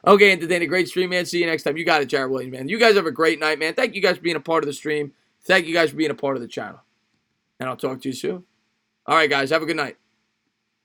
Okay, entertaining. Great stream, man. See you next time. You got it, Jared Williams, man. You guys have a great night, man. Thank you guys for being a part of the stream. Thank you guys for being a part of the channel. And I'll talk to you soon. All right, guys. Have a good night.